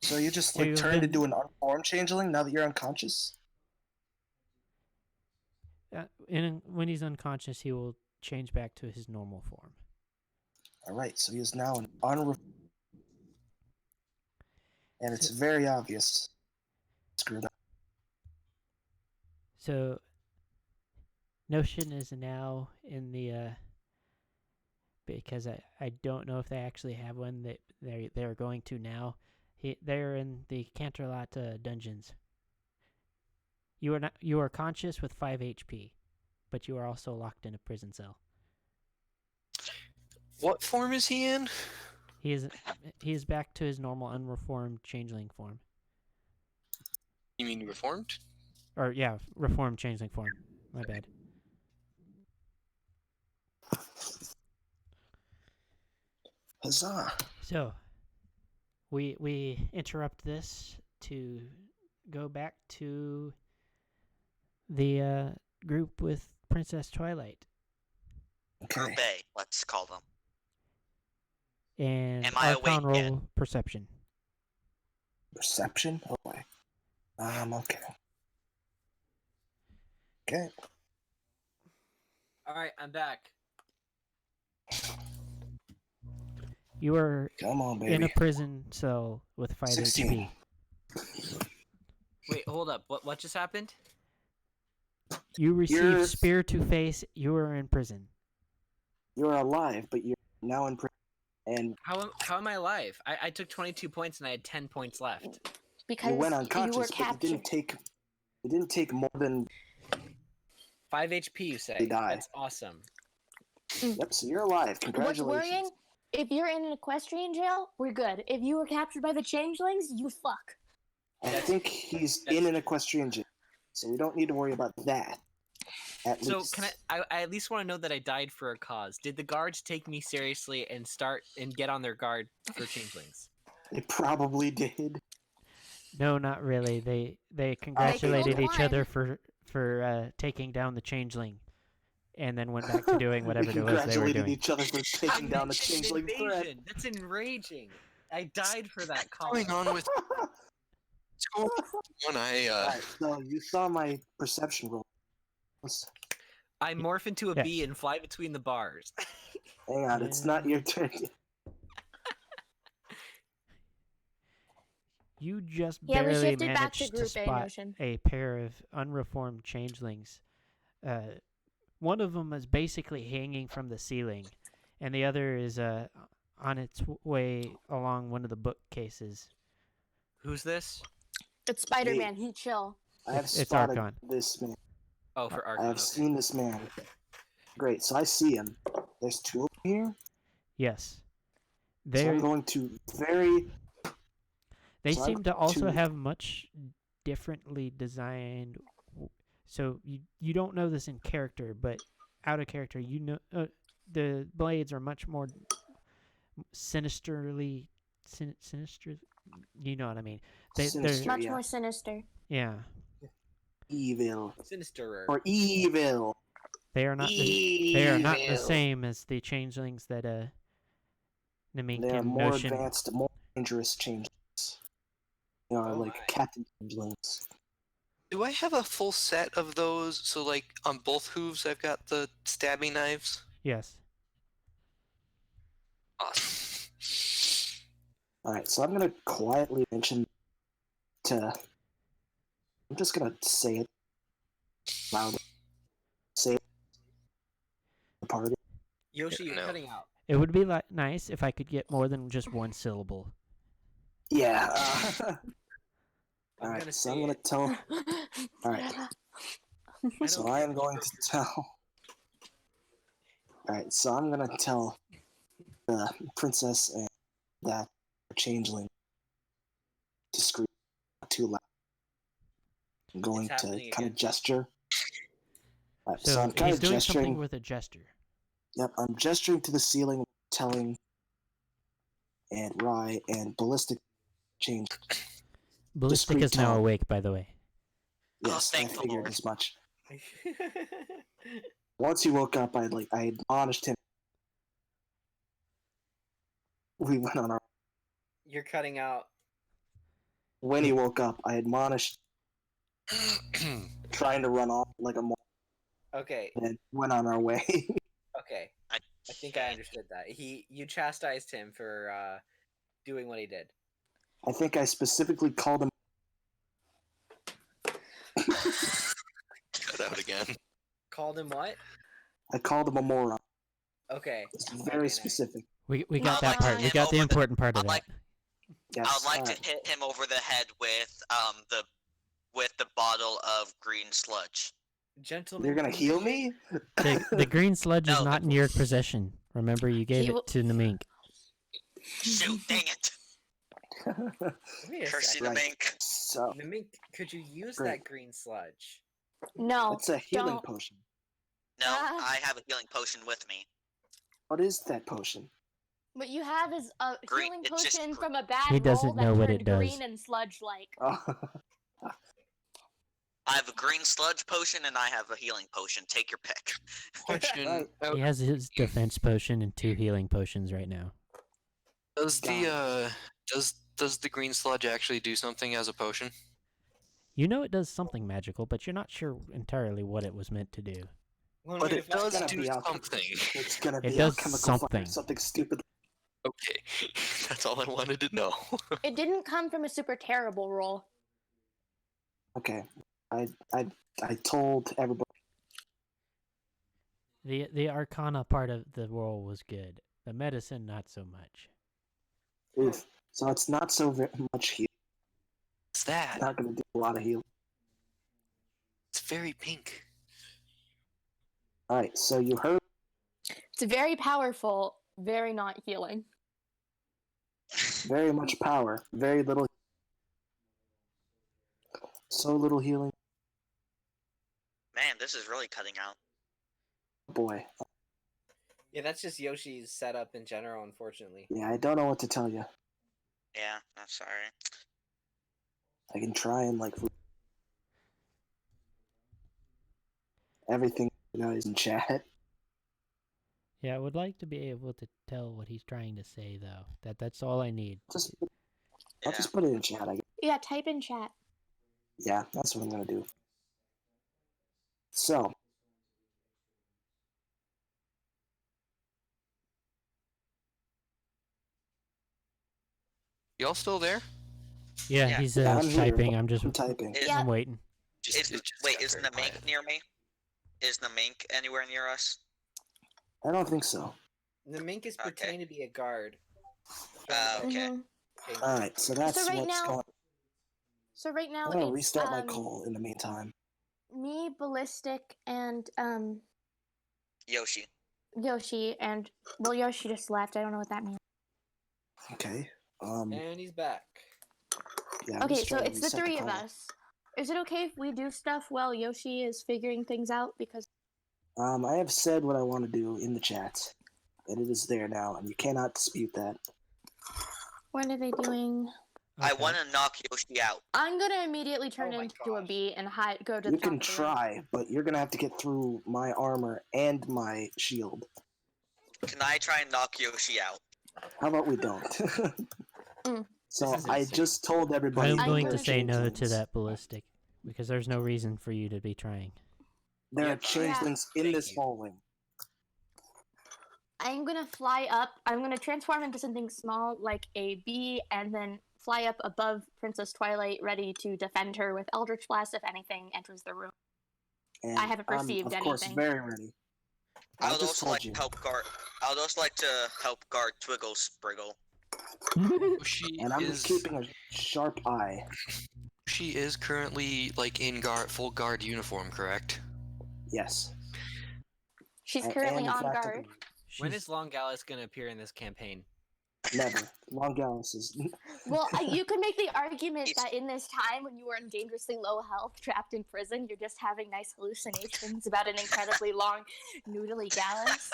So you just So like you've turned been- into an unformed changeling now that you're unconscious? when he's unconscious, he will change back to his normal form. Alright, so he is now an unreformed. And it's very obvious. Screwed up. So Notion is now in the because I don't know if they actually have one that they're going to now. They're in the Canterlot dungeons. You are conscious with 5 HP, but you are also locked in a prison cell. What form is he in? He is back to his normal unreformed changeling form. You mean reformed? Or yeah, reformed changeling form. My bad. Huzzah. So, we interrupt this to go back to the group with Princess Twilight Okay. Group A, let's call them. and Am I awake Archon yet? roll perception. Perception? Oh boy. Okay. Okay. All right, I'm back. You are Come on, in a baby. prison cell with 5 16. HP. Wait, hold up. What just happened? You receive You're- spear to face. You are in prison. You're alive, but you're now in prison. And How am I alive? I took 22 points and I had 10 points left. Because you went you were unconscious, but captured. it didn't take more than 5 HP, you say? They die. That's awesome. Yep, so you're alive. What's Congratulations. worrying? If you're in an equestrian jail, we're good. If you were captured by the changelings, you fuck. I think he's in an equestrian jail, so we don't need to worry about that. At So least. can I at least want to know that I died for a cause. Did the guards take me seriously and start and get on their guard for changelings? They probably did. No, not really. They congratulated each one. other for taking down the changeling, and then went back to doing We whatever it was they were congratulated doing. each other for taking down the changeling threat. invasion. That's enraging. I died for that What's going comment. on with what's going on? Alright, so you saw my perception roll. I morph into a Yes. bee and fly between the bars. Hang on, it's not your turn. You just Yeah, we barely shifted back to managed to Group A, spot Notion. a pair of unreformed changelings. One of them is basically hanging from the ceiling, and the other is on its way along one of the bookcases. Who's this? It's Spider-Man. He chill. I have It's spotted Archon. this man. Oh, for I Archon. have Okay. seen this man. Great, so I see him. There's two of them here. Yes, So I'm they going to they so I'm seem to also to- have much differently designed. So you don't know this in character, but out of character, you know the blades are much more sinister. You know what I mean? Sinister. They're Much yeah. more sinister. yeah. evil. Sinisterer. Or evil. They are not. They are not the same as the changelings that Namink They are and more Notion. advanced, more dangerous changelings. You know, Oh like my. captain changelings. Do I have a full set of those? So, like, on both hooves, I've got the stabbing knives. Yes. Awesome. Alright, so I'm gonna quietly mention to. I'm just gonna say it loudly. Say it. The party. Yoshi, you're No. cutting out. It would be nice if I could get more than just one syllable. Yeah. I'm Alright, gonna so say I'm gonna it. tell. Alright. I So don't I care am what going you're to tell. Alright, so I'm gonna tell the princess and that changeling to scream not too loud. I'm going It's to happening kind of again. gesture. Alright, so So I'm kind he's of doing gesturing. something with a gesture. Yep, I'm gesturing to the ceiling, telling and Rye and Ballistic change. Ballistic Discreet is now tone. awake, by the way. Yes, I thank the figured Lord. as much. Once he woke up, I admonished him. We went on our. You're cutting out. When he woke up, I admonished, trying to run off like a mo- Okay, and went on our way. okay. I I think I understood that. You chastised him for doing what he did. I think I specifically called him. Cut out again. Called him what? I called him a moron. Okay. It's Okay, very nice. specific. We I'd got that like to part. We hit got the over the- important part of I'd like- that. Yes. I would like alright. to hit him over the head with the bottle of green sludge. Gentlemen. You're gonna heal me? The green sludge is No, not in your possession. Remember, you gave He it will- to Namink. Shoot, dang it! Wait a Curse you, second. Right. the mink. So Namink, could you use Great. that green sludge? No. it's a healing don't. potion. No, Ah. I have a healing potion with me. What is that potion? What you have is a Green- healing it's just potion gr- from a bad He doesn't roll that know what turned it does. green and sludge-like. Oh, I have a green sludge potion and I have a healing potion. Take your pick. Question: Right. He has his defense potion and 2 healing potions right now. Does the does the green sludge actually do something as a potion? You know it does something magical, but you're not sure entirely what it was meant to do. One But way it to find does gonna out. do be alchemy. something. it's gonna It be does alchemical something. fire, something stupid. Okay, that's all I wanted to know. It didn't come from a super terrible roll. Okay, I told everybody. The Arcana part of the roll was good. The medicine, not so much. Oof. So it's not so much heal. What's that? It's not gonna do a lot of heal. It's very pink. All right, so you heard. It's very powerful, very not healing. Very much power, very little. So little healing. Man, this is really cutting out. Boy, Yeah, that's just Yoshi's setup in general, unfortunately. yeah, I don't know what to tell you. Yeah, I'm sorry. I can try and like everything guys in chat. Yeah, I would like to be able to tell what he's trying to say, though. That's all I need. I'll just put it in chat, I guess. Yeah, type in chat. Yeah, that's what I'm gonna do. So, Y'all still there? Yeah, Yeah. he's I'm here, typing. but I'm just I'm typing. Is, Yeah. I'm waiting. wait, got is very the mink quiet. near me? Is the mink anywhere near us? I don't think so. The mink is Okay. pretending to be a guard. Okay. Mhm. Alright, so that's right what's now, going. So right now I'm gonna it's restart my call in the meantime. me, Ballistic, and Yoshi. Yoshi, and well, Yoshi just left. I don't know what that means. Okay. And he's back. Yeah. I'm Okay, just so trying to it's the reset three of call. us. Is it okay if we do stuff while Yoshi is figuring things out? Because I have said what I want to do in the chat, and it is there now, and you cannot dispute that. what are they doing? I Okay. want to knock Yoshi out. I'm gonna immediately turn Oh my into a gosh. bee and go to You the top can of the room. try, but you're gonna have to get through my armor and my shield. Can I try and knock Yoshi out? How about we don't? So This is I insane. just told everybody. I'm I'm going there to are say no to changelings. that, Ballistic, because there's no reason for you to be trying. There are Yep. changelings in Thank this you. hallway. I'm gonna fly up. I'm gonna transform into something small like a bee, and then fly up above Princess Twilight, ready to defend her with Eldritch Blast if anything enters the room. And I haven't perceived I'm, of course, anything. very ready. I I would just also told like you. to help guard. I would also like to help guard Twiggle Spriggle. She And I'm is keeping a sharp eye. she is currently like in full guard uniform, correct? Yes. She's I currently am, in on fact, guard. When She's- is Long Gallus gonna appear in this campaign? Never. Long Gallus is. Well, you could make the argument It's- that in this time when you are in dangerously low health, trapped in prison, you're just having nice hallucinations about an incredibly long, noodly Gallus.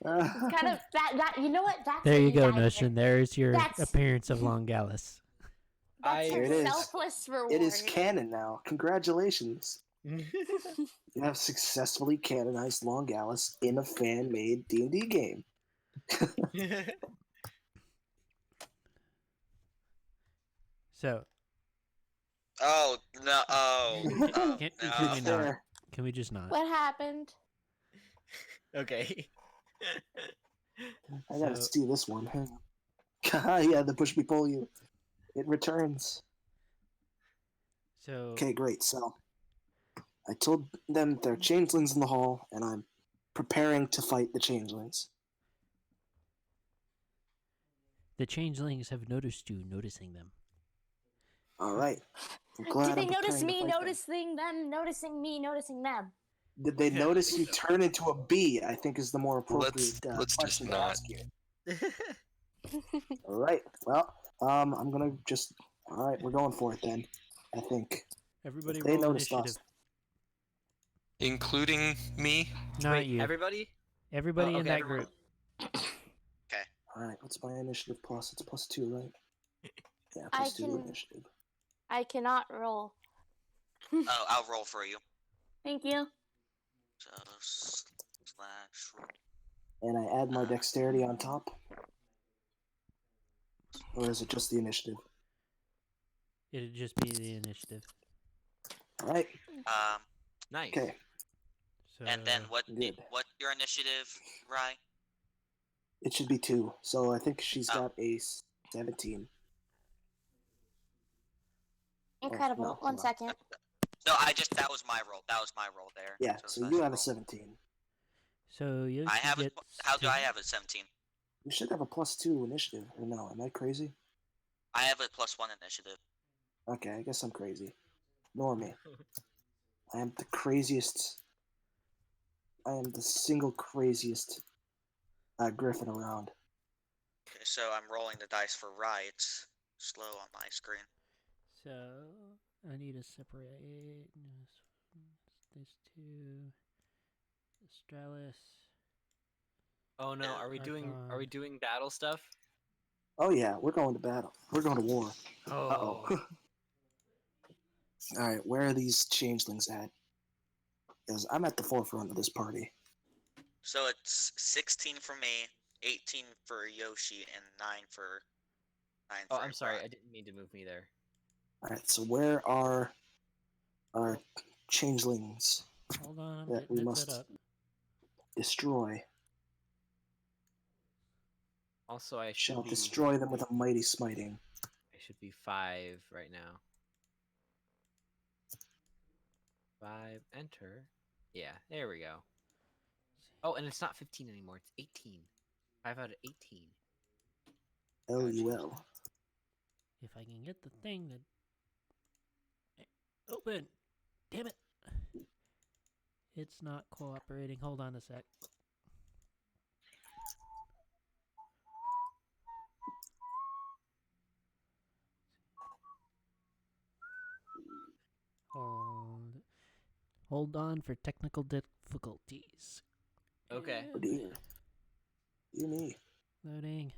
It's kind of that. You know what? That's There what you go, guys Notion. get. There's your That's- appearance of Long Gallus. That's Here your it is. selfless reward. It is canon now. Congratulations. You have successfully canonized Long Gallus in a fan-made D&D game. So, Oh no! Oh, Can- no! can we not? There. can we just not? What happened? Okay. I gotta So- see this one. Hang on. Yeah, the push me pull you. It returns. So, Okay, great. So, I told them there are changelings in the hall, and I'm preparing to fight the changelings. the changelings have noticed you noticing them. All right. I'm glad Did they I'm notice preparing to me fight them. noticing them, noticing me, noticing them? Did they notice you turn into a bee? I think is the more appropriate let's just question to not. ask you. All right. Well, I'm gonna just. All right, we're going for it then. I think Everybody they roll noticed initiative. us. Including me? Not Wait, you. everybody? Everybody Oh, in okay, that everyone. group. All right. What's my initiative plus? It's +2, right? Yeah, I plus 2 can- initiative. I cannot roll. Oh, I'll roll for you. Thank you. So slash roll. And I add my dexterity on top, or is it just the initiative? It'd just be the initiative. All right. Nice. Okay. So, And then Good. what's your initiative, Rye? It should be 2. So I think she's Oh. got a 17. Incredible. no, One hold on. second. No, that was my roll. That was my roll there. Yeah. So slash you have a roll. 17. So Yoshi I have a. gets How do to- I have a 17? You should have a +2 initiative. Or no? Am I crazy? I have a +1 initiative. Okay, I guess I'm crazy. Ignore me. I am the craziest. I am the single craziest griffin around. Okay, so I'm rolling the dice for Rye. It's slow on my screen. So I need to separate these two. Astralis. Oh no, are we Archon. doing battle stuff? Oh yeah, we're going to battle. We're going to war. Oh. Uh-oh. All right, where are these changelings at? Because I'm at the forefront of this party. So it's 16 for me, 18 for Yoshi, and 9 for Oh, I'm sorry. Brock. I didn't mean to move me there. All right, so where are our changelings Hold on, I'm that we getting it set must up. destroy? Also, I Shall should be destroy them with a mighty smiting. 5 right now. 5, enter. Yeah, there we go. Oh, and it's not 15 anymore. It's 18. 5 out of 18. LUL. If I can get the thing to open. Damn it. It's not cooperating. Hold on a sec. Hold on for technical difficulties. Okay. Oh dear. You me. Loading.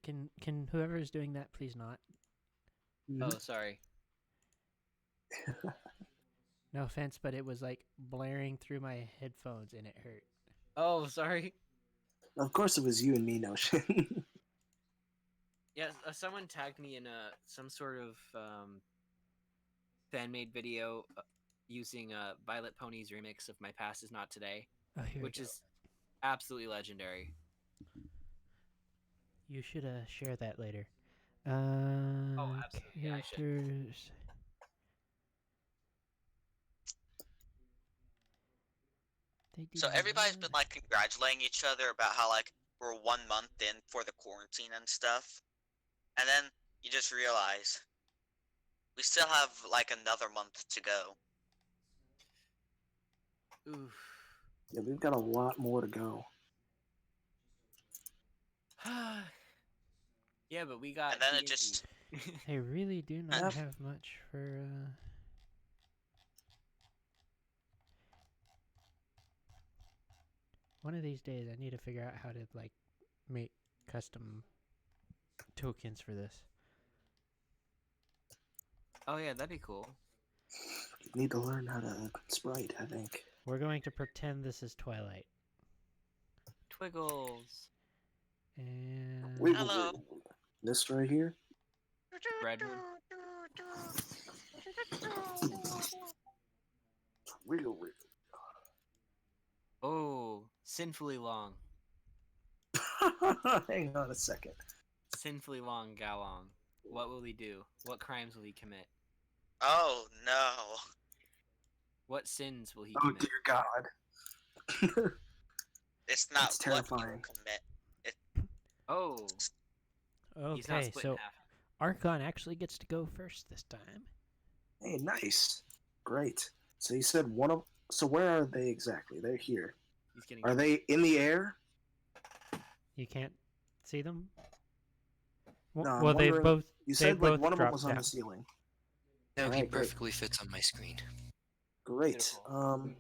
Can whoever is doing that please not? Oh, sorry. No offense, but it was like blaring through my headphones and it hurt. Oh, sorry. Of course it was you and me, Notion. Yeah, someone tagged me in some sort of fan-made video using Violet Pony's remix of "My Past Is Not Today," Oh, here which we go. is absolutely legendary. You should share that later. absolutely, I should. Characters. So everybody's been like congratulating each other about how like we're 1 month in for the quarantine and stuff, and then you just realize we still have like another month to go. Oof. Yeah, we've got a lot more to go. Yeah, but we got. And then it D&D. just I really do not Yep. have much for. One of these days, I need to figure out how to like make custom tokens for this. Oh yeah, that'd be cool. You need to learn how to sprite, I think. We're going to pretend this is Twilight. Twiggles. And Wait, Hello. this right here? Redwood. Wiggle, wiggle. Oh, sinfully long. Hang on a second. Sinfully long Galong. What will he do? What crimes will he commit? oh no. What sins will he Oh commit? dear God. It's not That's what you terrifying. will commit. Oh, he's not okay, split so in half. Archon actually gets to go first this time. Hey, nice. Great. So you said one of... So where are they exactly? They're here. He's getting. Are they in the air? You can't see them. No, I'm Well, they wondering- both. You they said like both one of them dropped was on down. the ceiling. No, he Alright, great. perfectly fits on my screen. Great. Beautiful.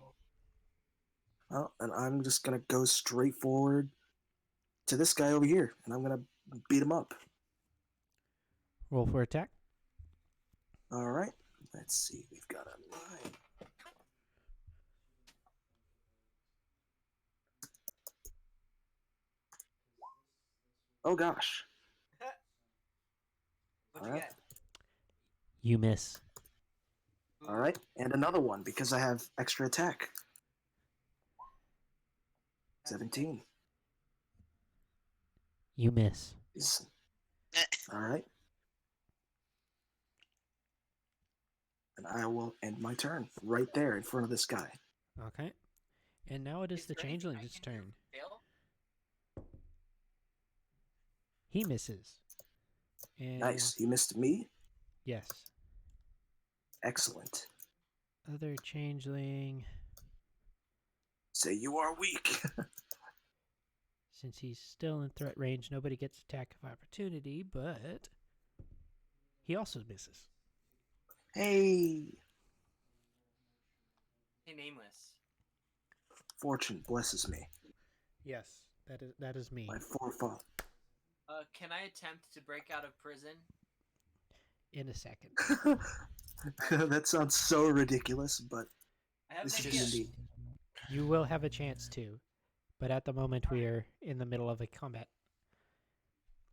Well, and I'm just gonna go straight forward to this guy over here, and I'm gonna beat him up. Roll for attack. All right. Let's see. We've got a 9. Oh gosh. What'd All you right. get? You miss. All right, and another one because I have extra attack. 17. You miss. All right. And I will end my turn right there in front of this guy. Okay. And now it is the there anything I changeling's can do? turn. Fail? He misses. And Nice. He missed me. yes. Excellent. Other changeling. Say you are weak. Since he's still in threat range, nobody gets attack of opportunity, but he also misses. Hey. Hey, nameless. Fortune blesses me. Yes, that is me. My forefather. Can I attempt to break out of prison? In a second. That sounds so ridiculous, but I have this an is idea. indeed. You will have a chance to, but at the moment we are in the middle of a combat.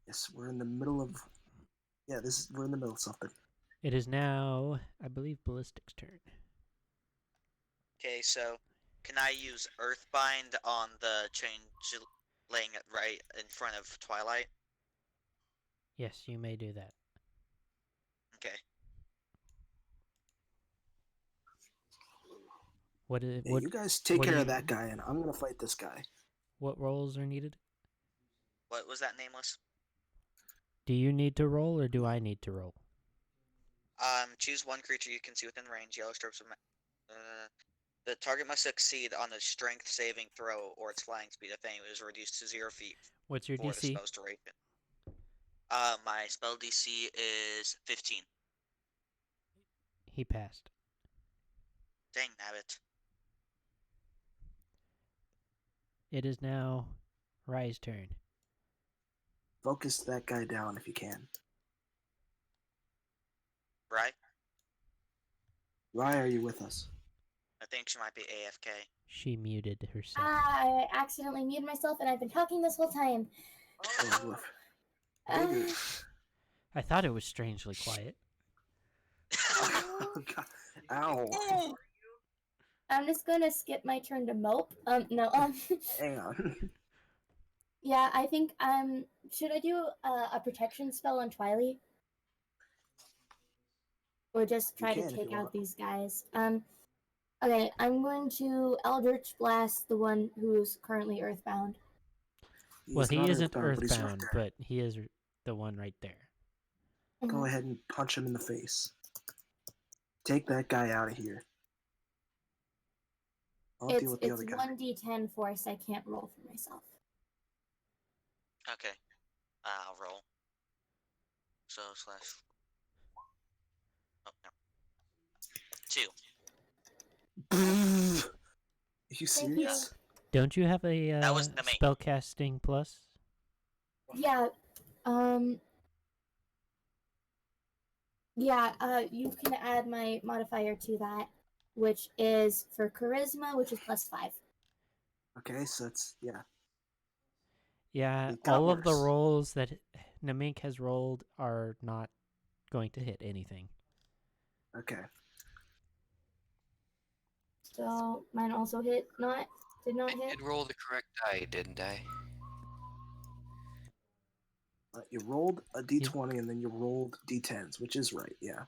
Yes, we're in the middle of. Yeah, we're in the middle of something. It is now, I believe, Ballistic's turn. Okay, so can I use Earthbind on the changeling right in front of Twilight? Yes, you may do that. Okay. What is Yeah, what? you guys take what do care of you- that guy, and I'm gonna fight this guy. What rolls are needed? What was that nameless? Do you need to roll, or do I need to roll? Choose one creature you can see within range. Yellow strips of. The target must succeed on a strength saving throw, or its flying speed, if any, is reduced to 0 feet What's your for the DC? spell's duration. My spell DC is 15. He passed. Dang nabbit. It is now Rye's turn. Focus that guy down if you can. Right? Why are you with us? I think she might be AFK. She muted herself. I accidentally muted myself, and I've been talking this whole time. Oh, Uh, I thought it was strangely quiet. oh, God. Ow. I'm just gonna skip my turn to mope. No. Hang on. Yeah, I think. Should I do a protection spell on Twilight, or just try can to if take you out want. these guys? Okay, I'm going to Eldritch Blast the one who's currently Earthbound. Well, He's he not isn't but he's right earthbound, there. but he is the one right there. Go Mhm. ahead and punch him in the face. Take that guy out of here. I'll deal with the It's other guy. 1d10 force. I can't roll for myself. Okay. I'll roll. So, slash. Oh, no. 2. Are you Thank serious? Don't you have a That was the main. spellcasting plus? Yeah. Yeah. You can add my modifier to that, which is for charisma, which is +5. Okay, so it's yeah. Yeah, It got all of the worse. rolls that Namink has rolled are not going to hit anything. Okay. So mine also did not I hit. did roll the correct die, didn't I? You rolled a d20 and then you rolled d10s, which is right. Yeah.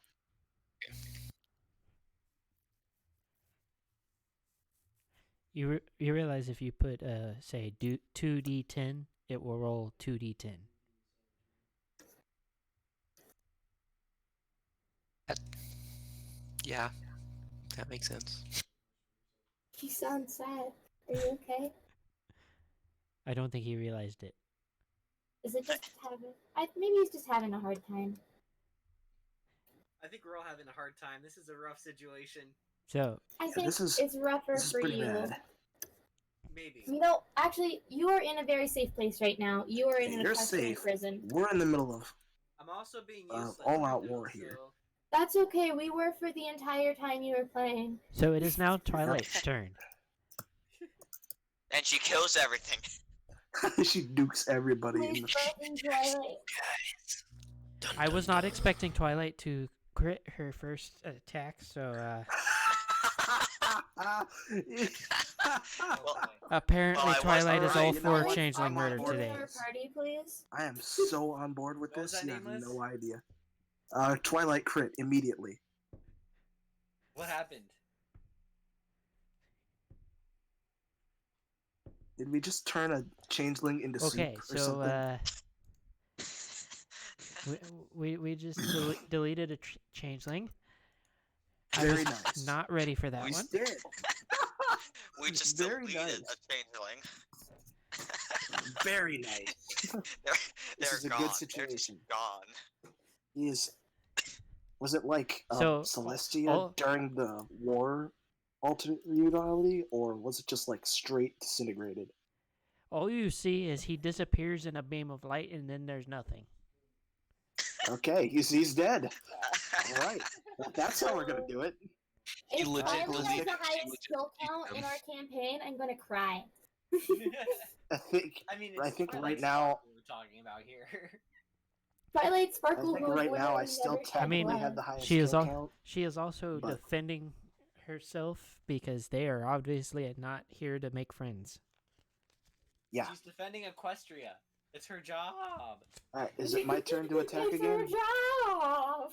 You realize if you put say 2d10, it will roll 2d10. Yeah, that makes sense. You sound sad. Are you okay? I don't think he realized it. Is it just maybe he's just having a hard time. I think we're all having a hard time. This is a rough situation. So I Yeah, think this is it's rougher this is for pretty you. bad. Maybe. You know, actually, you are in a very safe place right now. You are in Yeah, an you're Equestrian safe. prison. We're in the middle of. I'm also being useless. all-out right now, war here. so- That's okay. We were for the entire time you were playing. it is now Twilight's turn. And she kills everything. She dukes everybody in Please the. fucking Twilight. I was not expecting Twilight to crit her first attack, so Well, apparently Oh, I was Twilight is alright, all you know for what? changeling I'm on murder board with today. Our party, please. I am so on board with What was this. that You have nameless? no idea. Twilight crit immediately. What happened? Did we just turn a changeling into Okay, soup or something? so we just deleted a changeling. I Very was nice. not ready for that We one. did. we just Very deleted nice. a changeling. Very nice. they're This is a gone. good They're just situation. gone. He is. Was it like So, Celestia all- during the war alternate reality, or was it just like straight disintegrated? All you see is he disappears in a beam of light, and then there's nothing. Okay, he's dead. All right, well, that's how we're gonna do it. If legit Twilight believe- has the you highest legit kill believe count in him. our campaign, I'm gonna cry. I think I mean, I it's think Twilight right now- Sparkle we're talking about here. Twilight I Sparkle think who right now I literally still never shed technically blood. have the highest She is kill all- count. She is also But- defending herself because they are obviously not here to make friends. Yeah. She's defending Equestria. It's her job. All right, is it my turn to attack It's her again? job!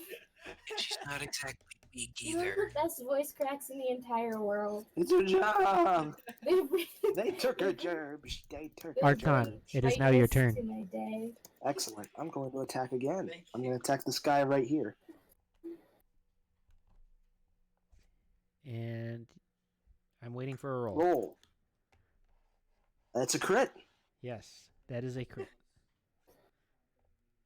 She's not exactly big You have either. the best voice cracks in the entire world. It's her job. They really They took her gerbs. They took her Archon, gerbs. it is now your brightest turn. to my day. Excellent. I'm going to attack again. Thank I'm you. going to attack this guy right here. And I'm waiting for a roll. Roll. That's a crit. Yes, that is a crit.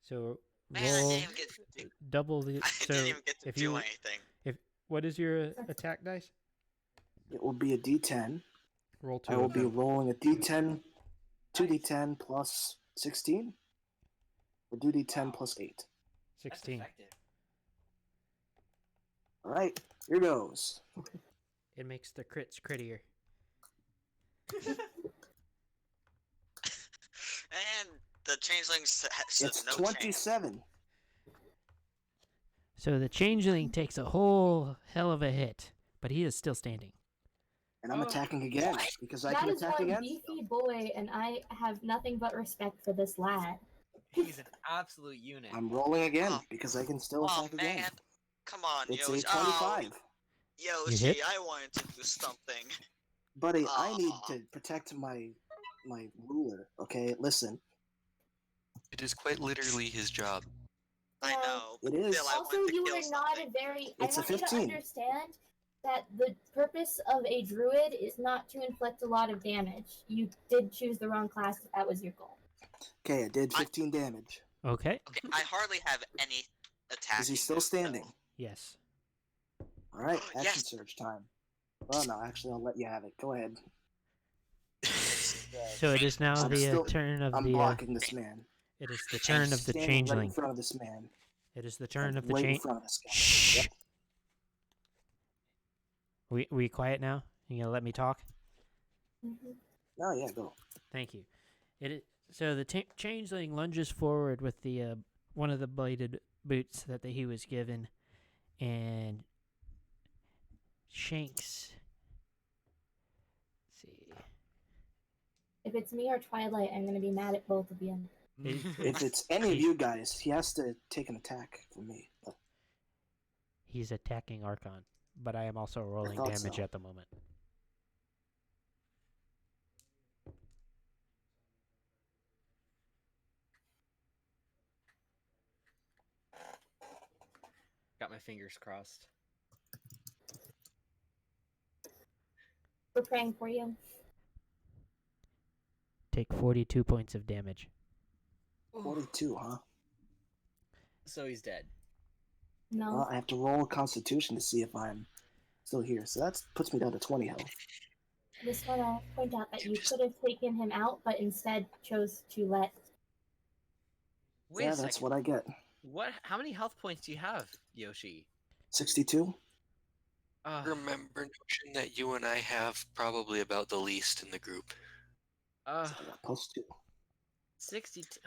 So Man, I roll didn't even get to, double the. I So didn't even get to if do you, anything. what is your attack dice? It will be a D10. Roll two. I will of be them. rolling a D10, 2D10 plus 16, or 2D10 plus 8. That's 16. effective. All right, here goes. It makes the crits crittier. And the changelings has It's no chance. 27. So the changeling takes a whole hell of a hit, but he is still standing. And I'm Oh. attacking again, because I That can is attack one again. beefy boy, and I have nothing but respect for this lad. He's an absolute unit. I'm rolling again, Oh. because I can still Oh attack man, again. come on, It's Yoshi. a 25. Oh, You Yoshi, hit? I wanted to do something. Buddy, I need Aw. to protect my ruler, okay? Listen, It is quite literally his job. I Yeah. know. it but is. Still, I Also, wanted to you kill are not a something. very. It's I a want you to 15. understand that the purpose of a druid is not to inflict a lot of damage. You did choose the wrong class if that was your goal. Okay, I did 15 damage. Okay. Okay, I hardly have any attacking. Is he still moves, though. standing? Yes. All right, action Yes. surge time. Well, no, actually, I'll let you have it. Go ahead. So it is now I'm the still- turn of I'm the. blocking this man. It is the I'm turn of the standing right in changeling. front of this man. It is the turn I'm of the right in change. front of this guy. Shh. Yep. We quiet now? You gonna let me talk? Oh, yeah, go. Thank you. So the changeling lunges forward with the one of the bladed boots that he was given, and shanks. Let's see. If it's me or Twilight, I'm gonna be mad at both of you. If it's any of you guys, he has to take an attack from me. But He's attacking Archon, but I am also rolling thought damage so. at the moment. Got my fingers crossed. We're praying for you. Take 42 points of damage. 42, huh? So he's dead. No. Well, I have to roll a constitution to see if I'm still here. So that puts me down to 20 health. Just wanna point out that you could have taken him out, but instead chose to let. Wait Yeah, a that's second. what I get. What? How many health points do you have, Yoshi? 62? Remember, Notion, that you and I have probably about the least in the group. I got plus 2. 62.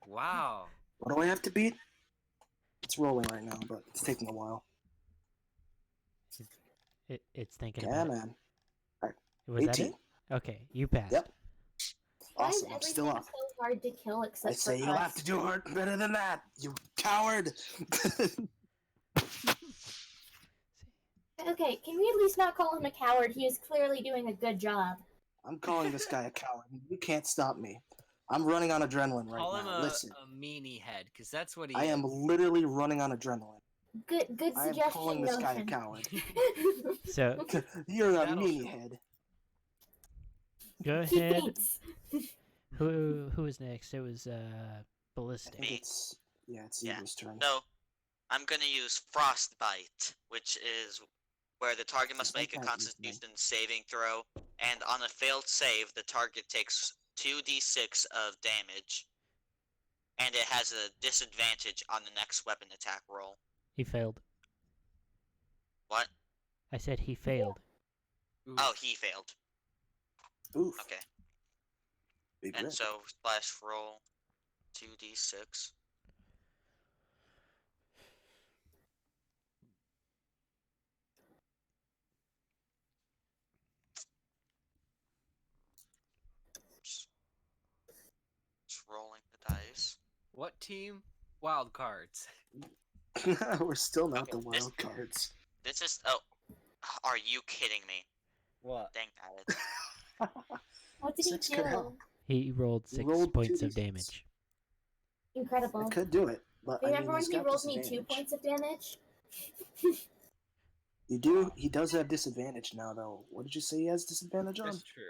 Wow. What do I have to beat? It's rolling right now, but it's taking a while. It's thinking Yeah, about it. man. Was that 18. it? Okay, you passed. Yep. Why is Awesome, I'm everything still up. so hard to kill except I say for you'll us? have to do hard better than that, you coward! Okay, can we at least not call him a coward? He is clearly doing a good job. I'm calling this guy a coward. You can't stop me. I'm running on adrenaline right Call him now. Listen, a meanie head, because that's what he I is. am literally running on adrenaline. Good I am suggestion, calling this guy a Notion. coward. So You're a That'll meanie show. head. go He ahead. thinks. Who was next? It was I ballistic. think Me. it's Yeah. Ego's turn. So, I'm gonna use Frostbite, which is where the target must I make a can't use them. Constitution saving throw, and on a failed save, the target takes 2d6 of damage, and it has a disadvantage on the next weapon attack roll. He failed. What? I said he failed. Oh, he failed. Oof. Okay. Big And rip. so slash roll 2d6. Just rolling the dice. What team? Wild cards. We're still not Okay, the wild cards. This is. Oh, are you kidding me? What? Dang it. What did he Six could do? help. He rolled 6 rolled points of 2d6. damage. Incredible. I could do it, but I mean, Remember when he's he got rolled me 2 disadvantage. points of damage? You do. He does have disadvantage now, though. What did you say he has disadvantage on? That's true.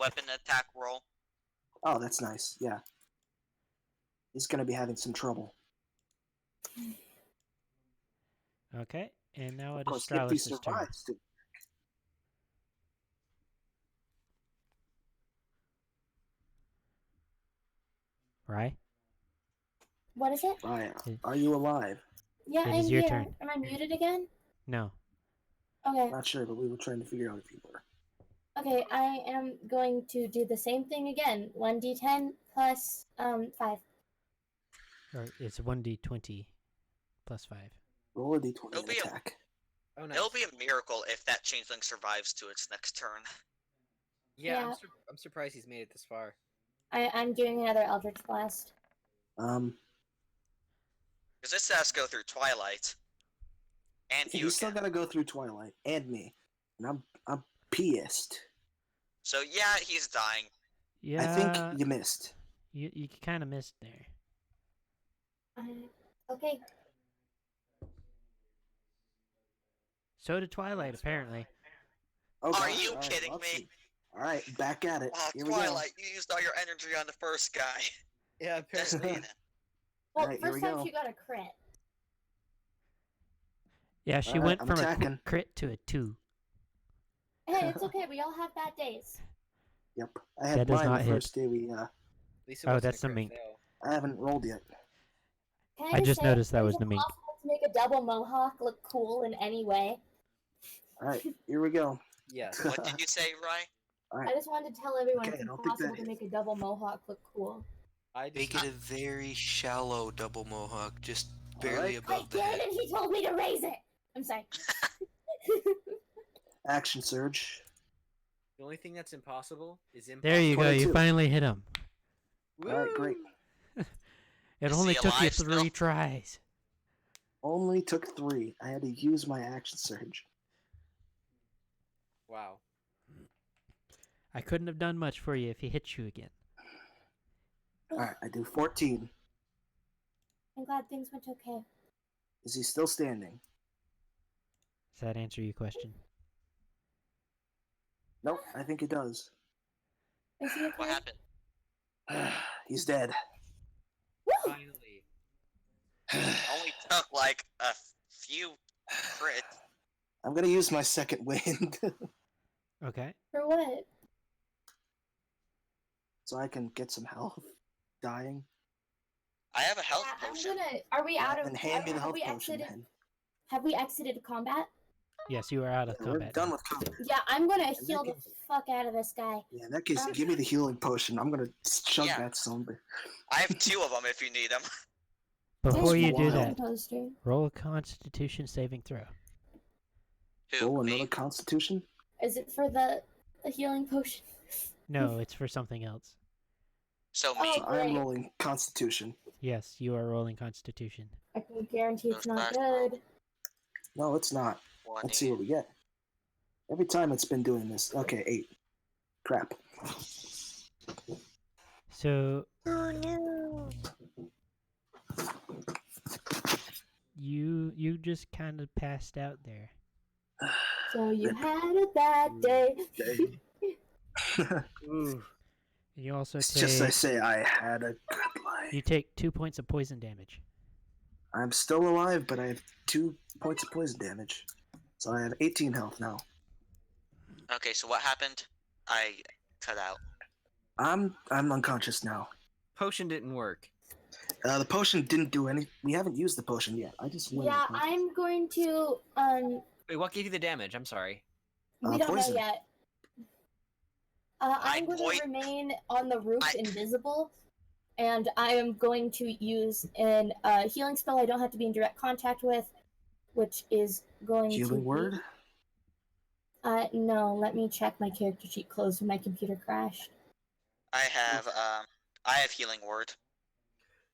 Weapon attack roll. Oh, that's nice. Yeah. He's gonna be having some trouble. Okay, and now Of it is course, if he Stralus's turn. survives, too. Right? What is it? Ryan, are you alive? Yeah, It I'm is your here. turn. Am I muted again? No. Okay. Not sure, but we were trying to figure out if you were. Okay, I am going to do the same thing again. 1d10 plus 5. Or it's 1d20 plus 5. Roll a d20 It'll and be a- attack. Oh, nice. It'll be a miracle if that changeling survives to its next turn. Yeah, Yeah. I'm surprised he's made it this far. I'm doing another Eldritch Blast. Because this has to go through Twilight. And you He's still again. gotta go through Twilight and me, and I'm pissed. So yeah, he's dying. Yeah. I think you missed. you kind of missed there. Okay. So did Twilight, apparently. Oh, Are gosh, you all right, kidding let's me? see. All right, back at it. Oh, Here we go. Twilight, you used all your energy on the first guy. Yeah, apparently. Destiny. Well, Alright, here first we time go. she got a crit. Yeah, she Alright, went I'm from a attacking. crit to a 2. Hey, it's okay. We all have bad days. Yep, I That had does mine not the hit. first day we. At least it Oh, wasn't that's a the crit mink. fail. I haven't rolled yet. Can I just say, noticed that is was it the mink. possible to make a double mohawk look cool in any way? All right, here we go. Yes. What did you say, Rye? All I right, just wanted to tell everyone Okay, it's I don't think that impossible to is. make a double mohawk look cool. I just, Make it a very shallow double mohawk, just barely Alright. I above the did, head. and he told me to raise it. I'm sorry. action surge. the only thing that's impossible is impossible. There you go. You 22. finally hit him. All right, great. It Is only he took you alive still? 3 tries. Only took 3. I had to use my action surge. Wow. I couldn't have done much for you if he hit you again. All right, I do 14. I'm glad things went okay. Is he still standing? Does that answer your question? Nope, I think it does. Is he okay? What happened? He's dead. Woo! Finally. Only took like a few crits. I'm gonna use my second wind, Okay. For what? so I can get some health. Dying. I have a health Yeah, potion. Are we out of? And hand me the have health we potion, exited? man. Have we exited combat? Yes, you are out of Yeah, we're combat. done now. with combat. Yeah, I'm gonna that heal the case- fuck out of this guy. Yeah, in that case, give me the healing potion. I'm gonna chug Yeah. that somber. I have 2 of them if you need them. Before There's you do one that, poster. roll a Constitution saving throw. Who? Roll Me? another Constitution. Is it for the healing potion? No, it's for something else. So me. Oh. So I'm great. rolling Constitution. Yes, you are rolling Constitution. I can guarantee it's not Those good. No, it's not. Let's see what we get. Every time it's been doing this. Okay, 8. Crap. So Oh no. you just kind of passed out there. So you had a bad day. Ooh. And you also It's take just I say I had a good life. you take 2 points of poison damage. I'm still alive, but I have 2 points of poison damage. So I have 18 health now. Okay, so what happened? I cut out. I'm unconscious now. Potion didn't work. The potion didn't do any. We haven't used the potion yet. I just went. Yeah, I'm going to Wait, what gave you the damage? I'm sorry. we don't poison. know yet. I'm going to remain on the roof invisible, and I am going to use an healing spell I don't have to be in direct contact with, which is going Healing to word. Be... No, let me check my character sheet closed when my computer crashed. I have healing word.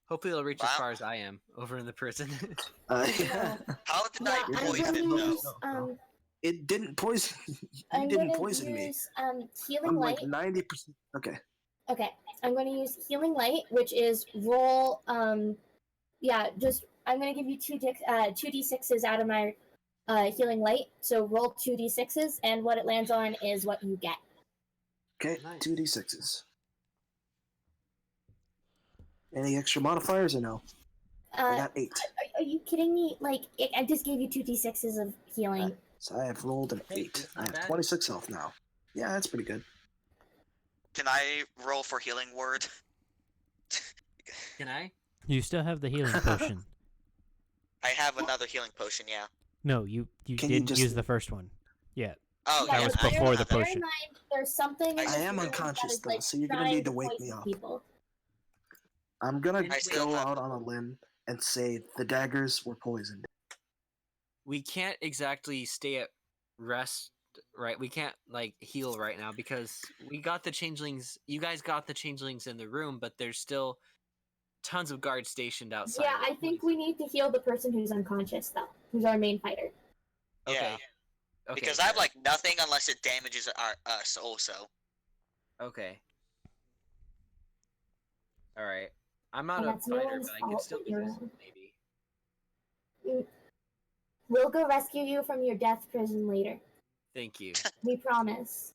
Hopefully it'll reach as far as I am over in the prison. Yeah. How did Yeah, I I'm poison going to though? use It didn't poison. I'm You going didn't to poison me. use healing I'm light. like 90%. Okay. Okay, I'm going to use healing light, which is roll. Yeah, just I'm going to give you two d6s out of my healing light. So roll 2d6s, and what it lands on is what you get. Okay. Nice. 2d6s. Any extra modifiers or no? I got 8. Are you kidding me? Like, I just gave you 2d6s of healing. So I have rolled an Hey, 8. that's I not have bad. 26 health now. Yeah, that's pretty good. Can I roll for healing word? Can I? You still have the healing potion. I have another healing potion. Yeah. No, you Can you didn't just- use the first one. Yeah. Oh, That yeah, was I before have the that. Bear in potion. mind, there's something. in I this am room unconscious, that is, though, like, so you're gonna trying need to to wake me poison up. people. I'm gonna I still go have- out on a limb and say the daggers were poisoned. We can't exactly stay at rest, right? We can't like heal right now because we got the changelings. You guys got the changelings in the room, but there's still tons of guards stationed outside. Yeah, I think we need to heal the person who's unconscious, though, who's our main fighter. Okay. Yeah. Okay. Because I have like nothing unless it damages us also. Okay. All right. I'm not And a that's no fighter, one's but I could fault still that be you're useful, maybe. We'll go rescue you from your death prison later. Thank you. We promise.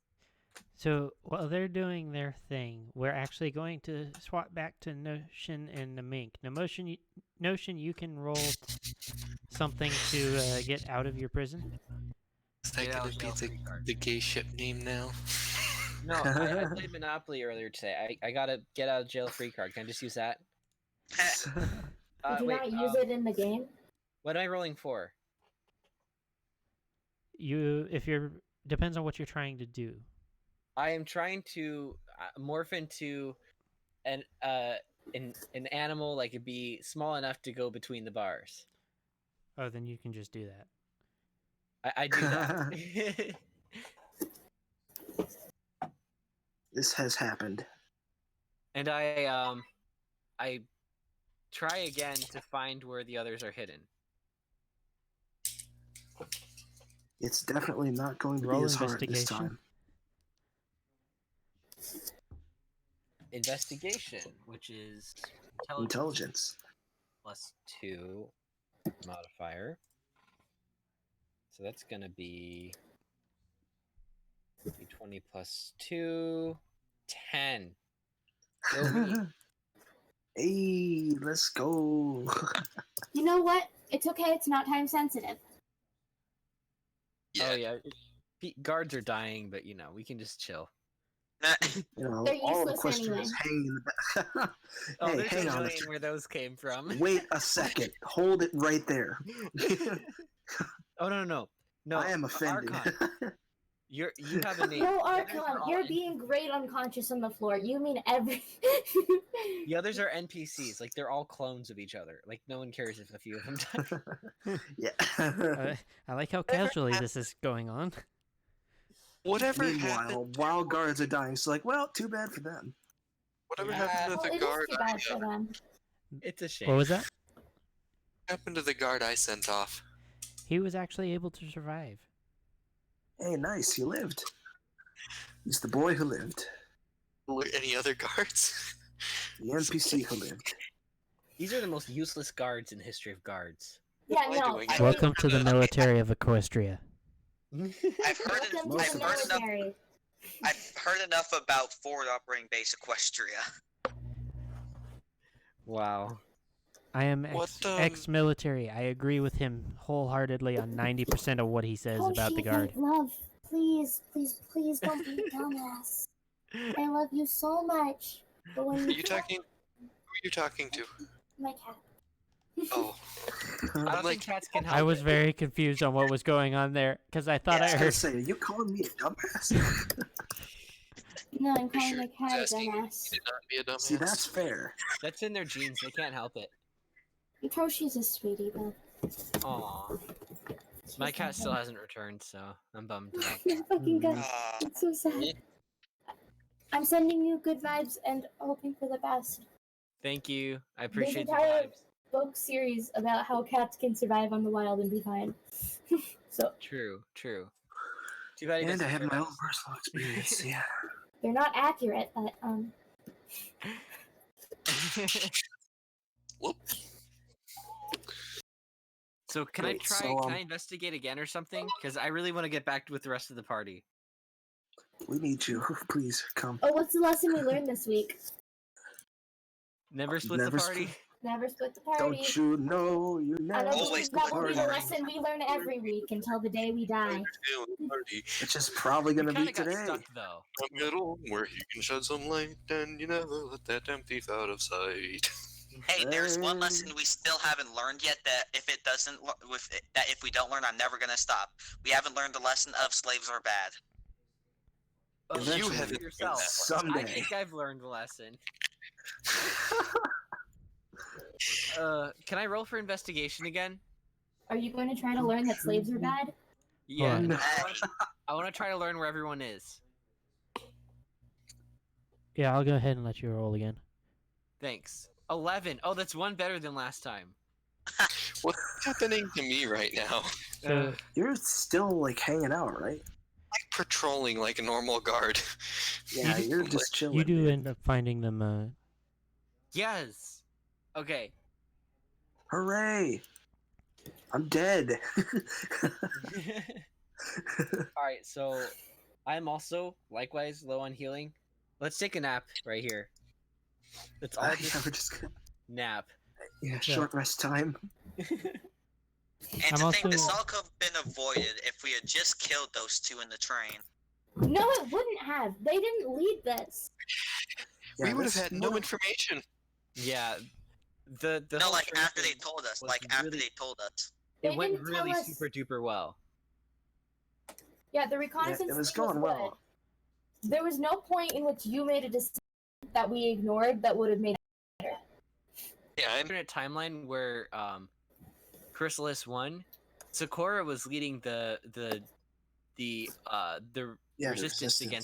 So while they're doing their thing, we're actually going to swap back to Notion and the Mink. Now, Notion, you can roll something to get out of your prison. Is that Get out gonna of be jail free card. the gay ship name now? No, I played Monopoly earlier today. I got a get out of jail free card. Can I just use that? Did you Wait, not use it in the game? what am I rolling for? Depends on what you're trying to do. I am trying to morph into an animal like it'd be small enough to go between the bars. Oh, then you can just do that. I do that. This has happened. And I try again to find where the others are hidden. It's definitely not going to Roll be as hard this investigation. time. Investigation, which is Intelligence. +2 modifier. So that's gonna be 20 +2, 10. Go me. Hey, let's go. You know what? It's okay. It's not time sensitive. Oh yeah, guards are dying, but we can just chill. You know, They're all of useless Equestria anyway. is hanging in the back. Oh, Hey, there's hang no on. knowing where those came from. Wait a second. Hold it right there. Oh no. I am offended. Archon, you have a name. No, The others Archon, are all you're being great unconscious on the floor. You mean every. The others are NPCs. Like they're all clones of each other. Like no one cares if a few of them die. Yeah. I like how casually this is going on. Whatever Meanwhile, happened? while guards are dying, it's like, well, too bad for them. Whatever Yeah. happened Well, to it the is guard? too bad for them. It's a shame. What was that? Happened to the guard I sent off? He was actually able to survive. Hey, nice, he lived. He's the boy who lived. Were any other guards? The NPC who lived. These are the most useless guards in the history of guards. Yeah, What am I no. doing? I- Welcome to the military of Equestria. I've heard Welcome to I've the heard enough. military. I've heard enough about forward operating base Equestria. Wow. I am What, ex-military. I agree with him wholeheartedly on 90% of what he says Oh, about the shit, guard. Love, please don't be a dumbass. I love you so much. But when Are you talking? Who are you talking to? my cat. Oh, I don't like- think cats can help. I was it. very confused on what was going on there because I thought I I was gonna heard. say, are you calling me a dumbass? No, I'm calling sure my cat a he's asking dumbass. to not be a dumbass. See, that's fair. That's in their genes. They can't help it. Yoshi's a sweetie, though. Aw. My cat still hasn't returned, so I'm bummed about My that. fucking cat. Aw. It's so sad. I'm sending you good vibes and hoping for the best. Thank you. I There's appreciate the entire vibes. book series about how cats can survive on the wild and be fine. So True, true. Too bad he And I doesn't have serve my own us. personal experience. Yeah. they're not accurate, but Whoop. So can I Great, try? so, Can I investigate again or something? Because I really want to get back with the rest of the party. We need you. Please come. oh, what's the lesson we learned this week? Never split Never the party. Never split the party. Don't you know you I never know Always split that the will be the party? lesson we learn every week until the day we die. Which is probably We gonna kind be of got today. stuck though. A middle where he can shed some light, and you never let that damn thief out of sight. Hey, there's one Hey. lesson we still haven't learned yet. That if it doesn't, that if we don't learn, I'm never gonna stop. We haven't learned the lesson of slaves are bad. Oh, Eventually. you have it yourself. I Someday. think I've learned the lesson. Can I roll for investigation again? Are you going to try to learn that slaves are bad? Yeah. on. No. I want to try to learn where everyone is. Yeah, I'll go ahead and let you roll again. Thanks. 11. Oh, that's one better than last time. What's happening to me right now? So You're still like hanging out, right? I'm patrolling like a normal guard. Yeah, you're just chilling. you do dude. end up finding them. Yes. Okay. Hooray! I'm dead. Alright, so I'm also likewise low on healing. Let's take a nap right here. Let's all Yeah, just we're just gonna, nap. short rest time. And I'm to think this also- all could have been avoided if we had just killed those two in the train. No, it wouldn't have. They didn't lead this. Yeah, we would have this had no one- information. Yeah. The No, whole like train after they thing told us. was Like after really- they told us. it They went didn't tell really us- super duper well. Yeah, the Yeah, reconnaissance it was thing going well. good. There was no point in which you made a decision that we ignored that would have made it better. Yeah, I'm Alternate timeline where Chrysalis won. Sakura was leading the Yeah, the resistance against